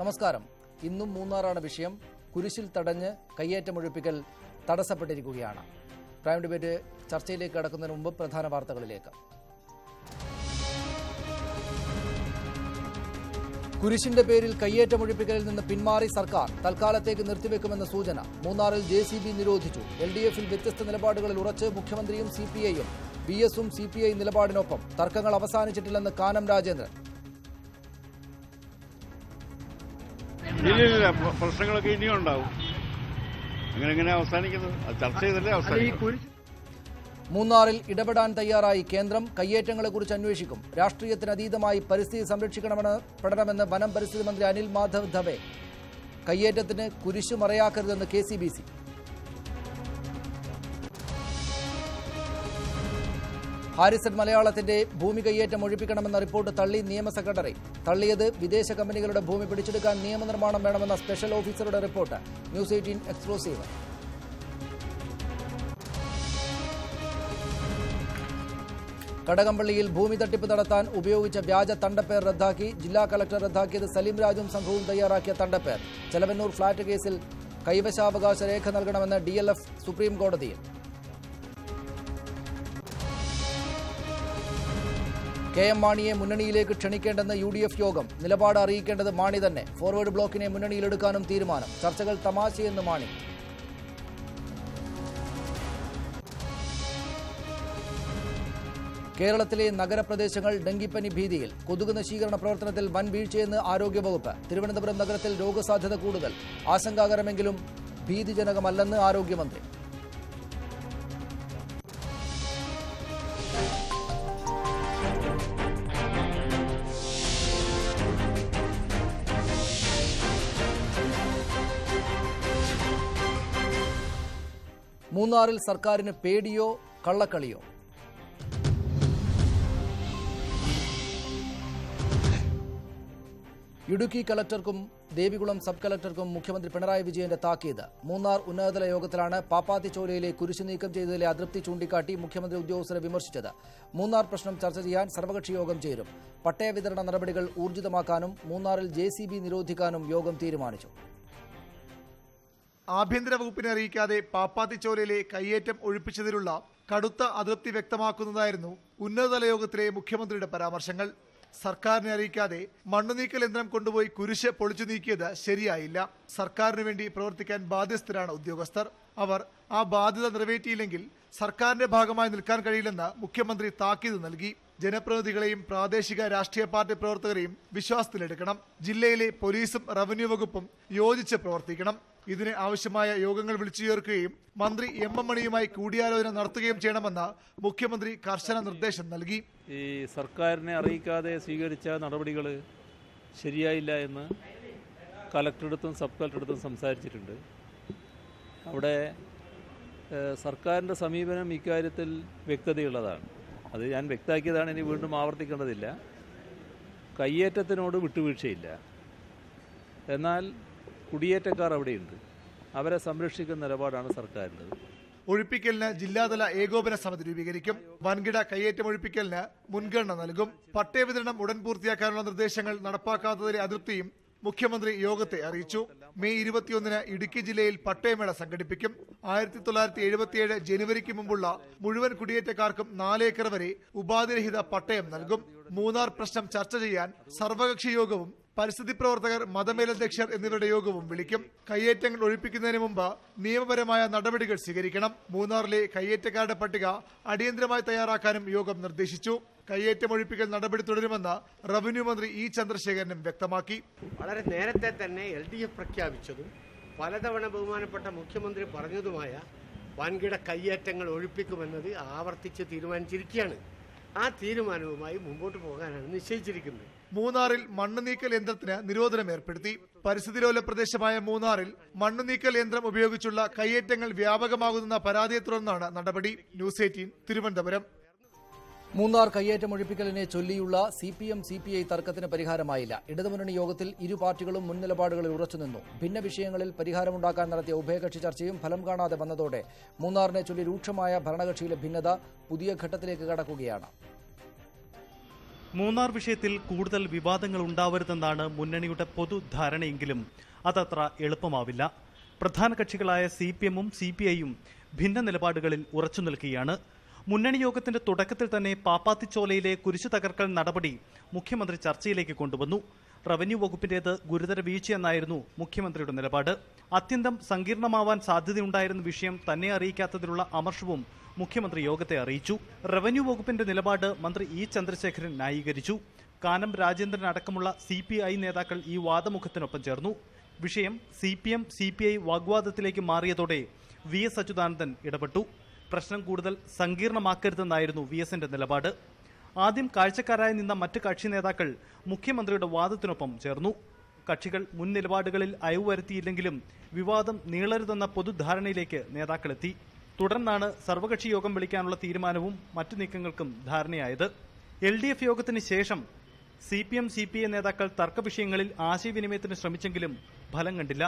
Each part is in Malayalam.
നമസ്കാരം. ഇന്നും മൂന്നാറാണ് വിഷയം. കുരിശിൽ തടഞ്ഞ് കയ്യേറ്റമൊഴിപ്പിക്കൽ തടസ്സപ്പെട്ടിരിക്കുകയാണ്. പ്രൈം ഡിബേറ്റ് ചർച്ചയിലേക്ക് കടക്കുന്നതിന് മുമ്പ് പ്രധാന വാർത്തകളിലേക്ക്. കുരിശിന്റെ പേരിൽ കയ്യേറ്റമൊഴിപ്പിക്കലിൽ നിന്ന് പിന്മാറി സർക്കാർ. തൽക്കാലത്തേക്ക് നിർത്തിവെക്കുമെന്ന സൂചന. മൂന്നാറിൽ JCB നിരോധിച്ചു. LDF-ൽ വ്യത്യസ്ത നിലപാടുകളിൽ ഉറച്ച് മുഖ്യമന്ത്രിയും CPI-യും. VS-ഉം CPI നിലപാടിനൊപ്പം. തർക്കങ്ങൾ അവസാനിച്ചിട്ടില്ലെന്ന് കാനം രാജേന്ദ്രൻ. ഇല്ല, പ്രശ്നങ്ങളൊക്കെ ഇനിയും ഉണ്ടാവും. അങ്ങനെ അവസാനിക്കുന്നത് ചർച്ച ചെയ്തല്ലേ അവസാനിക്കും. മൂന്നാറിൽ ഇടപെടാൻ തയ്യാറായി കേന്ദ്രം. കയ്യേറ്റങ്ങളെക്കുറിച്ച് അന്വേഷിക്കും. രാഷ്ട്രീയത്തിനതീതമായി പരിസ്ഥിതി സംരക്ഷിക്കണമെന്ന് വനം പരിസ്ഥിതി മന്ത്രി അനിൽ മാധവ് ദവെ. കയ്യേറ്റത്തിന് കുരിശു മറയാക്കരുതെന്ന് KCBC. ഹാരിസൺ മലയാളത്തിന്റെ ഭൂമി കയ്യേറ്റം ഒഴിപ്പിക്കണമെന്ന റിപ്പോർട്ട് തള്ളി നിയമ സെക്രട്ടറി. തള്ളിയത് വിദേശ കമ്പനികളുടെ ഭൂമി പിടിച്ചെടുക്കാൻ നിയമനിർമ്മാണം വേണമെന്ന സ്പെഷ്യൽ ഓഫീസറുടെ റിപ്പോർട്ട്. News 18 exclusive. കടകംപള്ളിയിൽ ഭൂമി തട്ടിപ്പ് നടത്താൻ ഉപയോഗിച്ച വ്യാജ തണ്ടപ്പേർ റദ്ദാക്കി. ജില്ലാ കളക്ടർ റദ്ദാക്കിയത് സലീം രാജും സംഘവും തയ്യാറാക്കിയ തണ്ടപ്പേർ. ചെലവന്നൂർ ഫ്ളാറ്റ് കേസിൽ കൈവശാവകാശ രേഖ നൽകണമെന്ന് DLF സുപ്രീം കോടതിയിൽ. KM മാണിയെ മുന്നണിയിലേക്ക് ക്ഷണിക്കേണ്ടെന്ന് UDF യോഗം. നിലപാട് അറിയിക്കേണ്ടത് മാണി തന്നെ. ഫോർവേഡ് ബ്ലോക്കിനെ മുന്നണിയിലെടുക്കാനും തീരുമാനം. ചർച്ചകൾ തമാശയെന്ന് മാണി. കേരളത്തിലെ നഗരപ്രദേശങ്ങൾ ഡെങ്കിപ്പനി ഭീതിയിൽ. കൊതുക് നശീകരണ പ്രവർത്തനത്തിൽ വൻ വീഴ്ചയെന്ന് ആരോഗ്യവകുപ്പ്. തിരുവനന്തപുരം നഗരത്തിൽ രോഗസാധ്യത കൂടുതൽ. ആശങ്കാകരമെങ്കിലും ഭീതിജനകമല്ലെന്ന് ആരോഗ്യമന്ത്രി. മൂന്നാറിൽ സർക്കാരിന് പേടിയോ കള്ളക്കളിയോ? ഇടുക്കി കളക്ടർക്കും ദേവികുളം സബ് കളക്ടർക്കും മുഖ്യമന്ത്രി പിണറായി വിജയന്റെ താക്കീത്. മൂന്നാർ ഉന്നതതല യോഗത്തിലാണ് പാപ്പാത്തിച്ചോലയിലെ കുരിശു നീക്കം ചെയ്തതിലെ അതൃപ്തി ചൂണ്ടിക്കാട്ടി മുഖ്യമന്ത്രി ഉദ്യോഗസ്ഥരെ വിമർശിച്ചത്. മൂന്നാർ പ്രശ്നം ചർച്ച ചെയ്യാൻ സർവകക്ഷി യോഗം ചേരും. പട്ടയ വിതരണ നടപടികൾ ഊർജിതമാക്കാനും മൂന്നാറിൽ JCB നിരോധിക്കാനും യോഗം തീരുമാനിച്ചു. ആഭ്യന്തര വകുപ്പിനെ അറിയിക്കാതെ പാപ്പാത്തിച്ചോലയിലെ കയ്യേറ്റം ഒഴിപ്പിച്ചതിലുള്ള കടുത്ത അതൃപ്തി വ്യക്തമാക്കുന്നതായിരുന്നു ഉന്നതതല യോഗത്തിലെ മുഖ്യമന്ത്രിയുടെ പരാമർശങ്ങൾ. സർക്കാരിനെ അറിയിക്കാതെ മണ്ണുനീക്കൽ യന്ത്രം കൊണ്ടുപോയി കുരിശ് പൊളിച്ചു നീക്കിയത് ശരിയായില്ല. സർക്കാരിന് വേണ്ടി പ്രവർത്തിക്കാൻ ബാധ്യസ്ഥരാണ് ഉദ്യോഗസ്ഥർ. അവർ ആ ബാധ്യത നിറവേറ്റിയില്ലെങ്കിൽ സർക്കാരിന്റെ ഭാഗമായി നിൽക്കാൻ കഴിയില്ലെന്ന് മുഖ്യമന്ത്രി താക്കീത് നൽകി. ജനപ്രതിനിധികളെയും പ്രാദേശിക രാഷ്ട്രീയ പാർട്ടി പ്രവർത്തകരെയും വിശ്വാസത്തിലെടുക്കണം. ജില്ലയിലെ പോലീസും റവന്യൂ വകുപ്പും യോജിച്ച് പ്രവർത്തിക്കണം. ഇതിന് ആവശ്യമായ യോഗങ്ങൾ വിളിച്ചു ചേർക്കുകയും മന്ത്രി M.M. മണിയുമായി കൂടിയാലോചന നടത്തുകയും ചെയ്യണമെന്ന് മുഖ്യമന്ത്രി കർശന നിർദ്ദേശം നൽകി. ഈ സർക്കാരിനെ അറിയിക്കാതെ സ്വീകരിച്ച നടപടികൾ ശരിയായില്ല എന്ന് കളക്ടറെടുത്തും സബ് കളക്ടറെടുത്തും സംസാരിച്ചിട്ടുണ്ട്. അവിടെ സർക്കാരിൻ്റെ സമീപനം ഇക്കാര്യത്തിൽ വ്യക്തതയുള്ളതാണ്. അത് ഞാൻ വ്യക്തമാക്കിയതാണ്, ഇനി വീണ്ടും ആവർത്തിക്കേണ്ടതില്ല. കയ്യേറ്റത്തിനോട് വിട്ടുവീഴ്ചയില്ല. എന്നാൽ കുടിയേറ്റക്കാർ അവിടെയുണ്ട്. അവരെ സംരക്ഷിക്കുന്ന നിലപാടാണ് സർക്കാരിൻ്റെത്. ഒഴിപ്പിക്കലിന് ജില്ലാതല ഏകോപന സമിതി രൂപീകരിക്കും. വൻകിട കയ്യേറ്റം ഒഴിപ്പിക്കലിന് മുൻഗണന നൽകും. പട്ടയ വിതരണം ഉടൻ പൂർത്തിയാക്കാനുള്ള നിർദ്ദേശങ്ങൾ നടപ്പാക്കാത്തതിലെ അതൃപ്തിയും മുഖ്യമന്ത്രി യോഗത്തെ അറിയിച്ചു. മെയ് 21-ന് ഇടുക്കി ജില്ലയിൽ പട്ടയമേള സംഘടിപ്പിക്കും. 1977 ജനുവരിക്ക് മുമ്പുള്ള മുഴുവൻ കുടിയേറ്റക്കാർക്കും 4 ഏക്കർ വരെ ഉപാധിരഹിത പട്ടയം നൽകും. മൂന്നാർ പ്രശ്നം ചർച്ച ചെയ്യാൻ സർവകക്ഷി യോഗവും പരിസ്ഥിതി പ്രവർത്തകർ, മതമേലധ്യക്ഷർ എന്നിവരുടെ യോഗവും വിളിക്കും. കയ്യേറ്റങ്ങൾ ഒഴിപ്പിക്കുന്നതിന് മുമ്പ് നിയമപരമായ നടപടികൾ സ്വീകരിക്കണം. മൂന്നാറിലെ കയ്യേറ്റക്കാരുടെ പട്ടിക അടിയന്തരമായി തയ്യാറാക്കാനും യോഗം നിർദ്ദേശിച്ചു. കയ്യേറ്റം ഒഴിപ്പിക്കൽ നടപടി തുടരുമെന്ന് റവന്യൂ മന്ത്രി E. ചന്ദ്രശേഖരനും വ്യക്തമാക്കി. വളരെ നേരത്തെ തന്നെ LDF പ്രഖ്യാപിച്ചതും പലതവണ ബഹുമാനപ്പെട്ട മുഖ്യമന്ത്രി പറഞ്ഞതുമായ വൻകിട കയ്യേറ്റങ്ങൾ ഒഴിപ്പിക്കുമെന്നത് ആവർത്തിച്ച് തീരുമാനിച്ചിരിക്കുകയാണ്. ആ തീരുമാനവുമായി മുമ്പോട്ട് പോകാനാണ് നിശ്ചയിച്ചിരിക്കുന്നത്. മൂന്നാറിൽ മണ്ണുനീക്കൽ യന്ത്രത്തിന് നിരോധനം ഏർപ്പെടുത്തി. പരിസ്ഥിതിലോല പ്രദേശമായ മൂന്നാറിൽ മണ്ണുനീക്കൽ യന്ത്രം ഉപയോഗിച്ചുള്ള കയ്യേറ്റങ്ങൾ വ്യാപകമാകുന്ന പരാതിയെ തുടർന്നാണ് നടപടി. ന്യൂസ് 18 തിരുവനന്തപുരം. മൂന്നാർ കയ്യേറ്റം ഒഴിപ്പിക്കലിനെ ചൊല്ലിയുള്ള CPM-CPI തർക്കത്തിന് പരിഹാരമായില്ല. ഇടതുമുന്നണി യോഗത്തിൽ ഇരു പാർട്ടികളും മുൻ നിലപാടുകളിൽ ഉറച്ചുനിന്നു. ഭിന്ന വിഷയങ്ങളിൽ പരിഹാരമുണ്ടാക്കാൻ നടത്തിയ ഉഭയകക്ഷി ചർച്ചയും ഫലം കാണാതെ വന്നതോടെ മൂന്നാറിനെ ചൊല്ലി രൂക്ഷമായ ഭരണകക്ഷിയിലെ ഭിന്നത പുതിയ ഘട്ടത്തിലേക്ക് കടക്കുകയാണ്. മൂന്നാർ വിഷയത്തിൽ കൂടുതൽ വിവാദങ്ങൾ ഉണ്ടാവരുതെന്നാണ് മുന്നണിയുടെ പൊതുധാരണയെങ്കിലും അതത്ര എളുപ്പമാവില്ല. പ്രധാന കക്ഷികളായ CPM-ഉം CPI-യും ഭിന്ന നിലപാടുകളിൽ ഉറച്ചു നിൽക്കുകയാണ്. മുന്നണി യോഗത്തിന്റെ തുടക്കത്തിൽ തന്നെ പാപ്പാത്തിച്ചോലയിലെ കുരിശു തകർക്കൽ നടപടി മുഖ്യമന്ത്രി ചർച്ചയിലേക്ക് കൊണ്ടുവന്നു. റവന്യൂ വകുപ്പിന്റേത് ഗുരുതര വീഴ്ചയെന്നായിരുന്നു മുഖ്യമന്ത്രിയുടെ നിലപാട്. അത്യന്തം സങ്കീർണമാവാൻ സാധ്യതയുണ്ടായിരുന്ന വിഷയം തന്നെ അറിയിക്കാത്തതിലുള്ള അമർഷവും മുഖ്യമന്ത്രി യോഗത്തെ അറിയിച്ചു. റവന്യൂ വകുപ്പിന്റെ നിലപാട് മന്ത്രി E. ചന്ദ്രശേഖരൻ ന്യായീകരിച്ചു. കാനം രാജേന്ദ്രൻ അടക്കമുള്ള CPI നേതാക്കൾ ഈ വാദമുഖത്തിനൊപ്പം ചേർന്നു. വിഷയം CPM CPI വാഗ്വാദത്തിലേക്ക് മാറിയതോടെ VS അച്യുതാനന്ദൻ ഇടപെട്ടു. പ്രശ്നം കൂടുതൽ സങ്കീർണമാക്കരുതെന്നായിരുന്നു VSന്റെ നിലപാട്. ആദ്യം കാഴ്ചക്കാരായി നിന്ന മറ്റ് കക്ഷി നേതാക്കൾ മുഖ്യമന്ത്രിയുടെ വാദത്തിനൊപ്പം ചേർന്നു. കക്ഷികൾ മുൻ നിലപാടുകളിൽ അയവ് വരുത്തിയില്ലെങ്കിലും വിവാദം നീളരുതെന്ന പൊതുധാരണയിലേക്ക് നേതാക്കളെത്തി. തുടർന്നാണ് സർവകക്ഷി യോഗം വിളിക്കാനുള്ള തീരുമാനവും മറ്റു നീക്കങ്ങൾക്കും ധാരണയായത്. LDF യോഗത്തിന് ശേഷം CPM CPI നേതാക്കൾ തർക്ക വിഷയങ്ങളിൽ ആശയവിനിമയത്തിന് ശ്രമിച്ചെങ്കിലും ഫലം കണ്ടില്ല.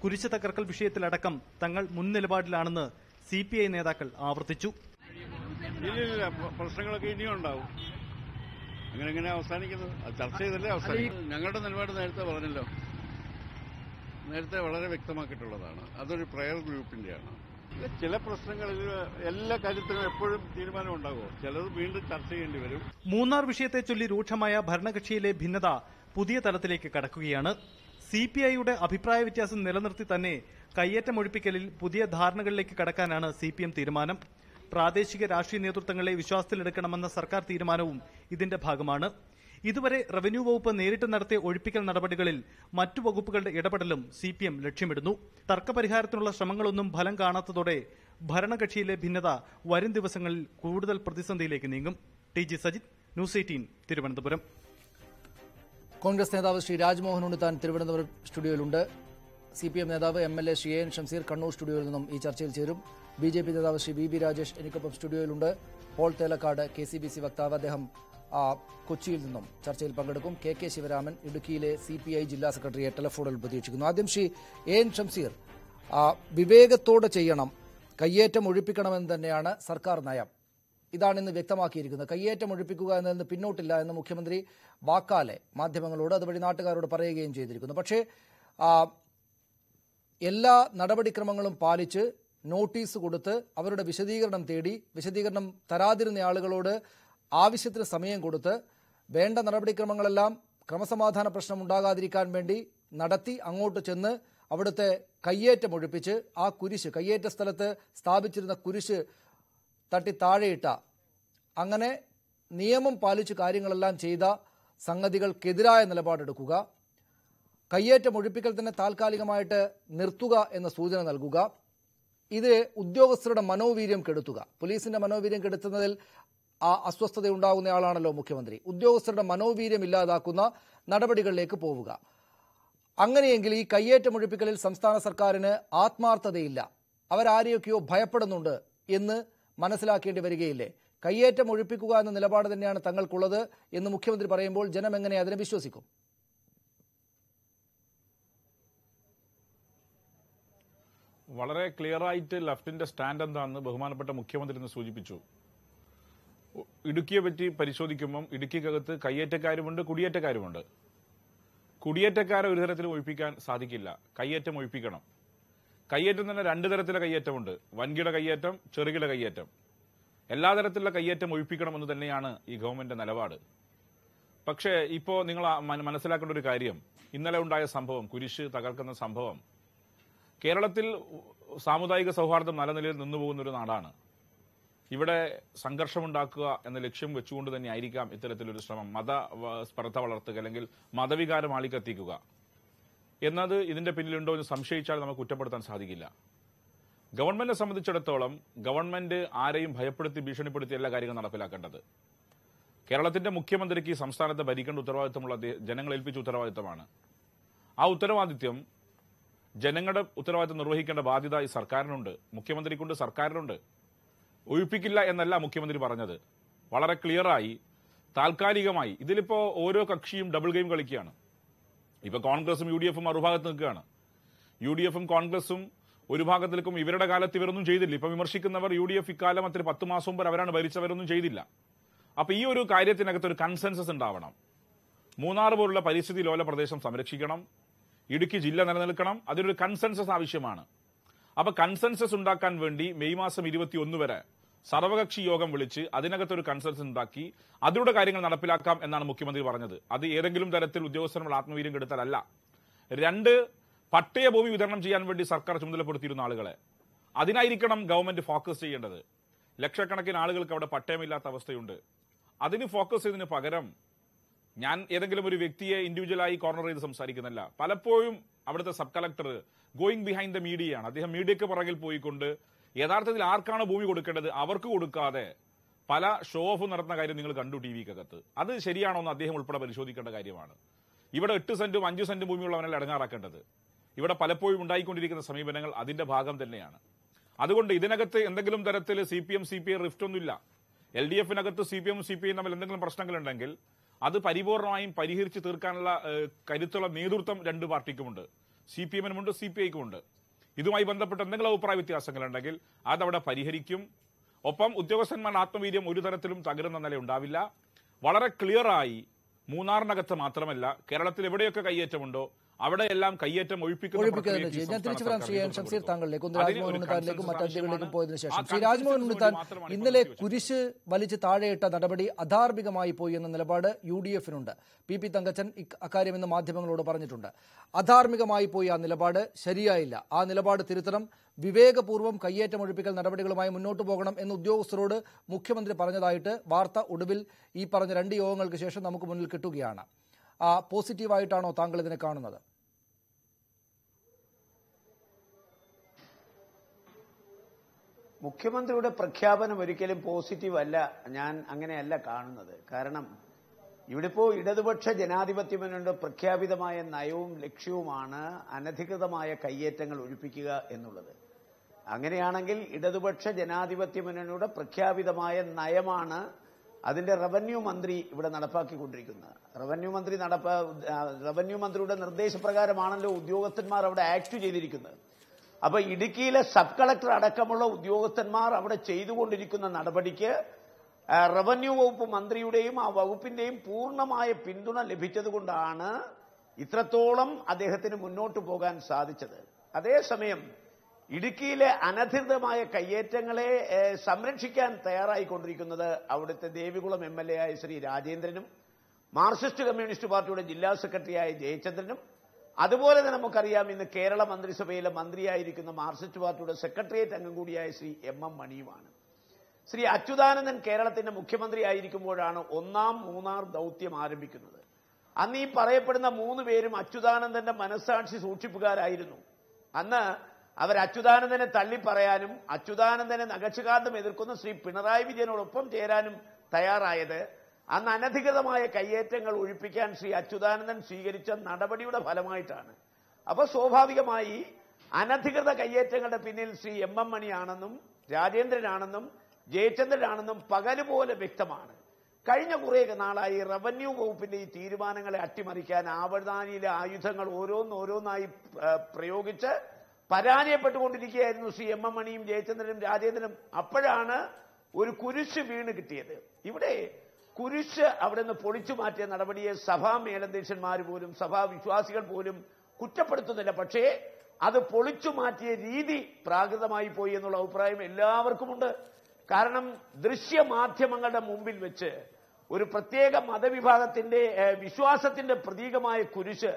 കുരിശ് തകർക്കൽ വിഷയത്തിലടക്കം തങ്ങൾ മുൻ നിലപാടിലാണെന്ന് CPI നേതാക്കൾ ആവർത്തിച്ചു. ഇല്ല, പ്രശ്നങ്ങളൊക്കെ ഇനിയും ഉണ്ടാവും. അങ്ങനെ അവസാനിക്കുന്നത് അത് ചർച്ച ചെയ്തല്ലേ അവസാനിക്കും. ഞങ്ങളുടെ നിലപാട് നേരത്തെ പറഞ്ഞല്ലോ, നേരത്തെ വളരെ വ്യക്തമാക്കിയിട്ടുള്ളതാണ്. അതൊരു പ്രയർ ഗ്രൂപ്പിന്റെയാണ്. ചില പ്രശ്നങ്ങളിൽ എല്ലാ കാര്യത്തിനും എപ്പോഴും തീരുമാനം ഉണ്ടാകുമോ, ചിലത് വീണ്ടും ചർച്ച ചെയ്യേണ്ടി വരും. മൂന്നാർ വിഷയത്തെ ചൊല്ലി രൂക്ഷമായ ഭരണകക്ഷിയിലെ ഭിന്നത പുതിയ തലത്തിലേക്ക് കടക്കുകയാണ്. CPI-യുടെ അഭിപ്രായ വ്യത്യാസം നിലനിർത്തി തന്നെ കയ്യേറ്റമൊഴിപ്പിക്കലിൽ പുതിയ ധാരണകളിലേക്ക് കടക്കാനാണ് CPM തീരുമാനം. പ്രാദേശിക രാഷ്ട്രീയ നേതൃത്വങ്ങളെ വിശ്വാസത്തിലെടുക്കണമെന്ന സർക്കാർ തീരുമാനവും ഇതിന്റെ ഭാഗമാണ്. ഇതുവരെ റവന്യൂ വകുപ്പ് നേരിട്ട് നടത്തിയ ഒഴിപ്പിക്കൽ നടപടികളിൽ മറ്റു വകുപ്പുകളുടെ ഇടപെടലും CPM ലക്ഷ്യമിടുന്നു. തർക്കപരിഹാരത്തിനുള്ള ശ്രമങ്ങളൊന്നും ഫലം കാണാത്തതോടെ ഭരണകക്ഷിയിലെ ഭിന്നത വരും ദിവസങ്ങളിൽ കൂടുതൽ പ്രതിസന്ധിയിലേക്ക് നീങ്ങും. TG Sajith, news 18, Thiruvananthapuram. കോൺഗ്രസ് നേതാവ് ശ്രീ രാജ്മോഹൻ ഉണ്ണിത്താൻ തിരുവനന്തപുരം സ്റ്റുഡിയോയിലുണ്ട്. CPM നേതാവ് MLA ശ്രീ AN ഷംസീർ കണ്ണൂർ സ്റ്റുഡിയോയിൽ നിന്നും ഈ ചർച്ചയിൽ ചേരും. BJP നേതാവ് ശ്രീ VB രാജേഷ് എനിക്കൊപ്പം സ്റ്റുഡിയോയിലുണ്ട്. പോൾ തേലക്കാട് KCBC വക്താവ്, അദ്ദേഹം കൊച്ചിയിൽ നിന്നും ചർച്ചയിൽ പങ്കെടുക്കും. KK ശിവരാമൻ ഇടുക്കിയിലെ CPI ജില്ലാ സെക്രട്ടറിയെ ടെലിഫോണിൽ പ്രതീക്ഷിക്കുന്നു. ആദ്യം ശ്രീ AN ഷംസീർ, വിവേകത്തോടെ ചെയ്യണം, കയ്യേറ്റം ഒഴിപ്പിക്കണമെന്ന് തന്നെയാണ് സർക്കാർ നയം. ഇതാണ് ഇന്ന് വ്യക്തമാക്കിയിരിക്കുന്നത്. കയ്യേറ്റം ഒഴിപ്പിക്കുക എന്നതിൽ നിന്ന് പിന്നോട്ടില്ല എന്ന് മുഖ്യമന്ത്രി വാക്കാലെ മാധ്യമങ്ങളോട് അതുവഴി നാട്ടുകാരോട് പറയുകയും ചെയ്തിരിക്കുന്നു. പക്ഷേ എല്ലാ നടപടിക്രമങ്ങളും പാലിച്ച് നോട്ടീസ് കൊടുത്ത് അവരുടെ വിശദീകരണം തേടി, വിശദീകരണം തരാതിരുന്ന ആളുകളോട് ആവശ്യത്തിന് സമയം കൊടുത്ത് വേണ്ട നടപടിക്രമങ്ങളെല്ലാം ക്രമസമാധാന പ്രശ്നം ഉണ്ടാകാതിരിക്കാൻ വേണ്ടി നടത്തി അങ്ങോട്ട് ചെന്ന് അവിടുത്തെ കയ്യേറ്റം ഒഴിപ്പിച്ച് ആ കുരിശ്, കയ്യേറ്റ സ്ഥലത്ത് സ്ഥാപിച്ചിരുന്ന കുരിശ് തട്ടി താഴെയിട്ട, അങ്ങനെ നിയമം പാലിച്ച് കാര്യങ്ങളെല്ലാം ചെയ്ത സംഗതികൾക്കെതിരായ നിലപാടെടുക്കുക, കയ്യേറ്റം ഒഴിപ്പിക്കൽ തന്നെ താൽക്കാലികമായിട്ട് നിർത്തുക എന്ന സൂചന നൽകുക, ഇത് ഉദ്യോഗസ്ഥരുടെ മനോവീര്യം കെടുത്തുക. പോലീസിന്റെ മനോവീര്യം കെടുത്തുന്നതിൽ അസ്വസ്ഥതയുണ്ടാകുന്നയാളാണല്ലോ മുഖ്യമന്ത്രി. ഉദ്യോഗസ്ഥരുടെ മനോവീര്യം ഇല്ലാതാക്കുന്ന നടപടികളിലേക്ക് പോവുക. അങ്ങനെയെങ്കിൽ ഈ കയ്യേറ്റം ഒഴിപ്പിക്കലിൽ സംസ്ഥാന സർക്കാരിന് ആത്മാർത്ഥതയില്ല, അവരാരെയൊക്കെയോ ഭയപ്പെടുന്നുണ്ട് എന്ന് മനസ്സിലാക്കേണ്ടി വരികയില്ലേ? കയ്യേറ്റം ഒഴിപ്പിക്കുക എന്ന നിലപാട് തന്നെയാണ് തങ്ങൾക്കുള്ളത് എന്ന് മുഖ്യമന്ത്രി പറയുമ്പോൾ ജനം എങ്ങനെ അതിനെ വിശ്വസിക്കും? വളരെ ക്ലിയറായിട്ട് ലെഫ്റ്റിന്റെ സ്റ്റാൻഡ് എന്താണെന്ന് ബഹുമാനപ്പെട്ട മുഖ്യമന്ത്രി ഇന്ന് സൂചിപ്പിച്ചു. ഇടുക്കിയെ പറ്റി പരിശോധിക്കുമ്പം ഇടുക്കിക്കകത്ത് കയ്യേറ്റക്കാരുമുണ്ട്, കുടിയേറ്റക്കാരുമുണ്ട്. കുടിയേറ്റക്കാരെ ഒരു തരത്തിലും ഒഴിപ്പിക്കാൻ സാധിക്കില്ല, കയ്യേറ്റം ഒഴിപ്പിക്കണം. കയ്യേറ്റം തന്നെ രണ്ട് തരത്തിലെ കയ്യേറ്റമുണ്ട്, വൻകിട കയ്യേറ്റം, ചെറുകിട കയ്യേറ്റം. എല്ലാ തരത്തിലുള്ള കയ്യേറ്റം ഒഴിപ്പിക്കണമെന്ന് തന്നെയാണ് ഈ ഗവൺമെന്റ് നിലപാട്. പക്ഷേ ഇപ്പോൾ നിങ്ങൾ മനസ്സിലാക്കേണ്ട ഒരു കാര്യം, ഇന്നലെ ഉണ്ടായ സംഭവം, കുരിശ് തകർക്കുന്ന സംഭവം, കേരളത്തിൽ സാമുദായിക സൗഹാർദ്ദം നല്ല നിലയിൽ നിന്നുപോകുന്ന ഒരു നാടാണ്. ഇവിടെ സംഘർഷമുണ്ടാക്കുക എന്ന ലക്ഷ്യം വെച്ചുകൊണ്ട് തന്നെ ആയിരിക്കാം ഇത്തരത്തിലൊരു ശ്രമം, മതസ്പർദ്ധ വളർത്തുക അല്ലെങ്കിൽ മതവികാരം ആളിക്കത്തിക്കുക എന്നത് ഇതിന്റെ പിന്നിലുണ്ടോ എന്ന് സംശയിച്ചാൽ നമുക്ക് കുറ്റപ്പെടുത്താൻ സാധിക്കില്ല. ഗവൺമെന്റിനെ സംബന്ധിച്ചിടത്തോളം ഗവൺമെന്റ് ആരെയും ഭയപ്പെടുത്തി ഭീഷണിപ്പെടുത്തി എല്ലാ കാര്യങ്ങളും നടപ്പിലാക്കേണ്ടത്. കേരളത്തിന്റെ മുഖ്യമന്ത്രിക്ക് ഈ സംസ്ഥാനത്തെ ഭരിക്കേണ്ട ഉത്തരവാദിത്തമുള്ള ജനങ്ങൾ ഏൽപ്പിച്ച ഉത്തരവാദിത്തമാണ്. ആ ഉത്തരവാദിത്യം, ജനങ്ങളുടെ ഉത്തരവാദിത്തം നിർവഹിക്കേണ്ട ബാധ്യത ഈ സർക്കാരിനുണ്ട്, മുഖ്യമന്ത്രിക്കുണ്ട്, സർക്കാരിനുണ്ട്. ഒഴിപ്പിക്കില്ല എന്നല്ല മുഖ്യമന്ത്രി പറഞ്ഞത്. വളരെ ക്ലിയറായി താൽക്കാലികമായി, ഇതിലിപ്പോ ഓരോ കക്ഷിയും ഡബിൾ ഗെയിം കളിക്കുകയാണ്. ഇപ്പൊ കോൺഗ്രസും UDF-ഉം മറുഭാഗത്ത് നിൽക്കുകയാണ്. UDF-ഉം കോൺഗ്രസും ഒരു ഭാഗത്ത് നിൽക്കും, ഇവരുടെ കാലത്ത് ഇവരൊന്നും ചെയ്തില്ല. ഇപ്പൊ വിമർശിക്കുന്നവർ UDF ഇക്കാലം അത്ര 10 മാസം മുമ്പ് അവരാണ് ഭരിച്ചവരൊന്നും ചെയ്തില്ല. അപ്പൊ ഈ ഒരു കാര്യത്തിനകത്ത് ഒരു കൺസെൻസസ് ഉണ്ടാവണം. മൂന്നാർ പോലുള്ള പരിസ്ഥിതി ലോല പ്രദേശം സംരക്ഷിക്കണം, ഇടുക്കി ജില്ല നിലനിൽക്കണം, അതിനൊരു കൺസെൻസസ് ആവശ്യമാണ്. അപ്പൊ കൺസെൻസസ് ഉണ്ടാക്കാൻ വേണ്ടി മെയ് മാസം 21 വരെ സർവകക്ഷി യോഗം വിളിച്ച് അതിനകത്തൊരു കൺസെൻസസ് ഉണ്ടാക്കി അതിലൂടെ കാര്യങ്ങൾ നടപ്പിലാക്കാം എന്നാണ് മുഖ്യമന്ത്രി പറഞ്ഞത്. അത് ഏതെങ്കിലും തരത്തിൽ ഉദ്യോഗസ്ഥന്മാർ ആത്മവീര്യം കെടുത്താലല്ല. 2, പട്ടയഭൂമി വിതരണം ചെയ്യാൻ വേണ്ടി സർക്കാർ ചുമതലപ്പെടുത്തിയിരുന്ന ആളുകളെ, അതിനായിരിക്കണം ഗവൺമെന്റ് ഫോക്കസ് ചെയ്യേണ്ടത്. ലക്ഷക്കണക്കിന് ആളുകൾക്ക് അവിടെ പട്ടയമില്ലാത്ത അവസ്ഥയുണ്ട്. അതിന് ഫോക്കസ് ചെയ്തതിന് പകരം ഞാൻ ഏതെങ്കിലും ഒരു വ്യക്തിയെ ഇൻഡിവിജ്വലായി കോർണർ ചെയ്ത് സംസാരിക്കുന്നില്ല. പലപ്പോഴും അവിടുത്തെ sub collector going behind the മീഡിയയാണ്. അദ്ദേഹം മീഡിയക്ക് പുറകിൽ പോയിക്കൊണ്ട് യഥാർത്ഥത്തിൽ ആർക്കാണ് ഭൂമി കൊടുക്കേണ്ടത് അവർക്ക് കൊടുക്കാതെ പല ഷോ ഓഫ് നടത്തുന്ന കാര്യം നിങ്ങൾ കണ്ടു ടിവിക്കകത്ത്. അത് ശരിയാണോ എന്ന് അദ്ദേഹം ഉൾപ്പെടെ പരിശോധിക്കേണ്ട കാര്യമാണ്. ഇവിടെ 8 സെന്റും 5 സെന്റും ഭൂമിയുള്ളവനല്ല അടങ്ങാറാക്കേണ്ടത്. ഇവിടെ പലപ്പോഴും ഉണ്ടായിക്കൊണ്ടിരിക്കുന്ന സമീപനങ്ങൾ അതിന്റെ ഭാഗം തന്നെയാണ്. അതുകൊണ്ട് ഇതിനകത്ത് എന്തെങ്കിലും തരത്തിൽ CPM CPI റിഫ്റ്റ് ഒന്നുമില്ല. LDFനകത്ത് CPM CPI തമ്മിൽ എന്തെങ്കിലും പ്രശ്നങ്ങളുണ്ടെങ്കിൽ അത് പരിപൂർണമായും പരിഹരിച്ച് തീർക്കാനുള്ള കരുത്തുള്ള നേതൃത്വം 2 പാർട്ടിക്കുമുണ്ട്. CPMനുമുണ്ട്, CPIക്കുമുണ്ട്. ഇതുമായി ബന്ധപ്പെട്ട് എന്തെങ്കിലും അഭിപ്രായ വ്യത്യാസങ്ങളുണ്ടെങ്കിൽ അതവിടെ പരിഹരിക്കും. ഒപ്പം ഉദ്യോഗസ്ഥന്മാരുടെ ആത്മവീര്യം ഒരു തരത്തിലും തകരുന്ന നില ഉണ്ടാവില്ല. വളരെ ക്ലിയറായി മൂന്നാറിനകത്ത് മാത്രമല്ല കേരളത്തിൽ എവിടെയൊക്കെ കയ്യേറ്റമുണ്ടോ അവിടെയെല്ലാം കയ്യേറ്റം ഒഴിപ്പിക്കുന്നതിന് ഞാൻ തിരിച്ചു വരാം. ശ്രീ എൻ ഷംസീർ താങ്കളിലേക്കും രാജ്മോഹൻ ഉണ്ണിത്താനിലേക്കും മറ്റതിഥികളിലേക്കും പോയതിനു ശേഷം ശ്രീ രാജ്മോഹൻ ഉണ്ണിത്താൻ, ഇന്നലെ കുരിശ് വലിച്ച് താഴെയിട്ട നടപടി അധാർമികമായി പോയി എന്ന നിലപാട് UDFനുണ്ട്. PP തങ്കച്ചൻ അക്കാര്യം ഇന്ന് മാധ്യമങ്ങളോട് പറഞ്ഞിട്ടുണ്ട്. അധാർമികമായി പോയി ആ നിലപാട് ശരിയായില്ല, ആ നിലപാട് തിരുത്തണം, വിവേകപൂർവ്വം കയ്യേറ്റം ഒഴിപ്പിക്കൽ നടപടികളുമായി മുന്നോട്ട് പോകണം എന്ന് ഉദ്യോഗസ്ഥരോട് മുഖ്യമന്ത്രി പറഞ്ഞതായിട്ട് വാർത്ത ഒടുവിൽ ഈ പറഞ്ഞ 2 യോഗങ്ങൾക്ക് ശേഷം നമുക്ക് മുന്നിൽ കിട്ടുകയാണ്. പോസിറ്റീവായിട്ടാണോ താങ്കൾ ഇതിനെ കാണുന്നത്? മുഖ്യമന്ത്രിയുടെ പ്രഖ്യാപനം ഒരിക്കലും പോസിറ്റീവ് അല്ല, ഞാൻ അങ്ങനെയല്ല കാണുന്നത്. കാരണം ഇവിടെ ഇപ്പോൾ ഇടതുപക്ഷ ജനാധിപത്യ മുന്നണിയുടെ പ്രഖ്യാപിതമായ നയവും ലക്ഷ്യവുമാണ് അനധികൃതമായ കയ്യേറ്റങ്ങൾ ഒഴിപ്പിക്കുക എന്നുള്ളത്. അങ്ങനെയാണെങ്കിൽ ഇടതുപക്ഷ ജനാധിപത്യ മുന്നണിയുടെ പ്രഖ്യാപിതമായ നയമാണ് അതിന്റെ റവന്യൂ മന്ത്രി ഇവിടെ നടപ്പാക്കിക്കൊണ്ടിരിക്കുന്നത്. റവന്യൂ മന്ത്രിയുടെ നിർദ്ദേശപ്രകാരമാണല്ലോ ഉദ്യോഗസ്ഥന്മാർ അവിടെ ആക്ട് ചെയ്തിരിക്കുന്നത്. അപ്പൊ ഇടുക്കിയിലെ സബ് കളക്ടർ അടക്കമുള്ള ഉദ്യോഗസ്ഥന്മാർ അവിടെ ചെയ്തുകൊണ്ടിരിക്കുന്ന നടപടിക്ക് റവന്യൂ വകുപ്പ് മന്ത്രിയുടെയും ആ വകുപ്പിന്റെയും പൂർണ്ണമായ പിന്തുണ ലഭിച്ചതുകൊണ്ടാണ് ഇത്രത്തോളം അദ്ദേഹത്തിന് മുന്നോട്ട് പോകാൻ സാധിച്ചത്. അതേസമയം ഇടുക്കിയിലെ അനധികൃതമായ കയ്യേറ്റങ്ങളെ സംരക്ഷിക്കാൻ തയ്യാറായിക്കൊണ്ടിരിക്കുന്നത് അവിടുത്തെ ദേവികുളം MLA ആയ ശ്രീ രാജേന്ദ്രനും മാർക്സിസ്റ്റ് കമ്മ്യൂണിസ്റ്റ് പാർട്ടിയുടെ ജില്ലാ സെക്രട്ടറിയായ ജയചന്ദ്രനും അതുപോലെ തന്നെ നമുക്കറിയാം ഇന്ന് കേരള മന്ത്രിസഭയിലെ മന്ത്രിയായിരിക്കുന്ന മാർക്സിസ്റ്റ് പാർട്ടിയുടെ സെക്രട്ടേറിയറ്റ് അംഗം കൂടിയായ ശ്രീ MM മണിയുമാണ്. ശ്രീ അച്യുതാനന്ദൻ കേരളത്തിന്റെ മുഖ്യമന്ത്രി ആയിരിക്കുമ്പോഴാണ് 1ാം മൂന്നാർ ദൌത്യം ആരംഭിക്കുന്നത്. അന്ന് ഈ പറയപ്പെടുന്ന 3 പേരും അച്യുതാനന്ദന്റെ മനസ്സാക്ഷി സൂക്ഷിപ്പുകാരായിരുന്നു. അന്ന് അവർ അച്യുതാനന്ദനെ തള്ളിപ്പറയാനും അച്യുതാനന്ദനെ നഖശിഖാന്തം എതിർക്കുന്ന ശ്രീ പിണറായി വിജയനോടൊപ്പം ചേരാനും തയ്യാറായത് അന്ന് അനധികൃതമായ കയ്യേറ്റങ്ങൾ ഒഴിപ്പിക്കാൻ ശ്രീ അച്യുതാനന്ദൻ സ്വീകരിച്ച നടപടിയുടെ ഫലമായിട്ടാണ്. അപ്പൊ സ്വാഭാവികമായി അനധികൃത കയ്യേറ്റങ്ങളുടെ പിന്നിൽ ശ്രീ MM മണിയാണെന്നും രാജേന്ദ്രനാണെന്നും ജയചന്ദ്രനാണെന്നും പകലുപോലെ വ്യക്തമാണ്. കഴിഞ്ഞ കുറേ നാളായി റവന്യൂ വകുപ്പിന്റെ ഈ തീരുമാനങ്ങളെ അട്ടിമറിക്കാൻ ആവനാഴിയിലെ ആയുധങ്ങൾ ഓരോന്നായി പ്രയോഗിച്ച് പരാജയപ്പെട്ടുകൊണ്ടിരിക്കുകയായിരുന്നു ശ്രീ MM മണിയും ജയചന്ദ്രനും രാജേന്ദ്രനും. അപ്പോഴാണ് ഒരു കുരിശ് വീണ് കിട്ടിയത്. ഇവിടെ കുരിശ് അവിടെ നിന്ന് പൊളിച്ചു മാറ്റിയ നടപടിയെ സഭാ മേലധ്യക്ഷന്മാർ പോലും സഭാ വിശ്വാസികൾ പോലും കുറ്റപ്പെടുത്തുന്നില്ല. പക്ഷേ അത് പൊളിച്ചു മാറ്റിയ രീതി പ്രാകൃതമായി പോയി എന്നുള്ള അഭിപ്രായം എല്ലാവർക്കുമുണ്ട്. കാരണം ദൃശ്യമാധ്യമങ്ങളുടെ മുമ്പിൽ വെച്ച് ഒരു പ്രത്യേക മതവിഭാഗത്തിന്റെ വിശ്വാസത്തിന്റെ പ്രതീകമായ കുരിശ്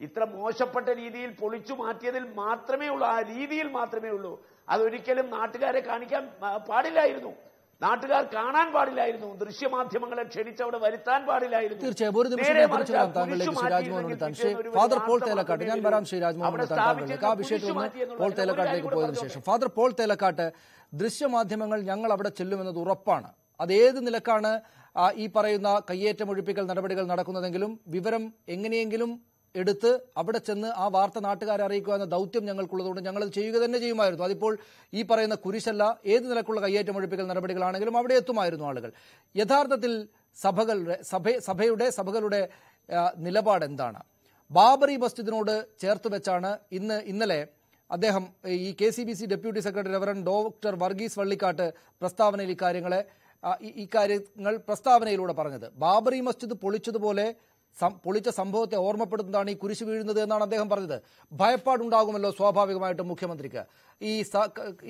ഇത്ര മോശപ്പെട്ട രീതിയിൽ പൊളിച്ചു മാറ്റിയതിൽ മാത്രമേ ഉള്ളൂ, ആ രീതിയിൽ മാത്രമേ ഉള്ളൂ. അതൊരിക്കലും നാട്ടുകാരെ കാണിക്കാൻ പാടില്ലായിരുന്നു, നാട്ടുകാർ കാണാൻ പാടില്ലായിരുന്നു, ദൃശ്യമാധ്യമങ്ങളെ ക്ഷണിച്ചവിടെ വരുത്താൻ പാടില്ലായിരുന്നു. തീർച്ചയായും ഒരു നിമിഷം താങ്കളിലേക്ക് ശ്രീ രാജ്മോഹൻ ഉണ്ണിത്താൻ, ഫാദർ പോൾ തേലക്കാട്ട്, ഞാൻ വരാം ശ്രീ രാജ്മോഹൻ ഉണ്ണിത്താൻ താങ്കളിലേക്ക്. ആ വിഷയത്തിൽ നിന്ന് പോൾ തേലക്കാട്ടിലേക്ക് പോയതിനു ശേഷം ഫാദർ പോൾ തേലക്കാട്ട്, ദൃശ്യമാധ്യമങ്ങൾ ഞങ്ങൾ അവിടെ ചെല്ലുമെന്നത് ഉറപ്പാണ്. അതേത് നിലക്കാണ് ഈ പറയുന്ന കയ്യേറ്റം ഒഴിപ്പിക്കൽ നടപടികൾ നടക്കുന്നതെങ്കിലും വിവരം എങ്ങനെയെങ്കിലും എടുത്ത് അവിടെ ചെന്ന് ആ വാർത്ത നാട്ടുകാരെ അറിയിക്കുക എന്ന ദൗത്യം ഞങ്ങൾക്കുള്ളതുകൊണ്ട് ഞങ്ങളത് ചെയ്യുക തന്നെ ചെയ്യുമായിരുന്നു. അതിപ്പോൾ ഈ പറയുന്ന കുരിശല്ല, ഏത് നിലക്കുള്ള കയ്യേറ്റം ഒഴിപ്പിക്കൽ നടപടികളാണെങ്കിലും അവിടെ എത്തുമായിരുന്നു ആളുകൾ. യഥാർത്ഥത്തിൽ സഭകളുടെ നിലപാട് എന്താണ്? ബാബറി മസ്ജിദിനോട് ചേർത്ത് വെച്ചാണ് ഇന്നലെ അദ്ദേഹം ഈ KCBC deputy secretary reverend doctor Varghese Vallikkattu പ്രസ്താവനയിൽ ഇക്കാര്യങ്ങളെ ഈ കാര്യങ്ങൾ പ്രസ്താവനയിലൂടെ പറഞ്ഞത്. ബാബറി മസ്ജിദ് പൊളിച്ച സംഭവത്തെ ഓർമ്മപ്പെടുത്തുന്നതാണ് ഈ കുരിശ് വീഴുന്നത് എന്നാണ് അദ്ദേഹം പറഞ്ഞത്. ഭയപ്പാടുണ്ടാകുമല്ലോ സ്വാഭാവികമായിട്ടും മുഖ്യമന്ത്രിക്ക്.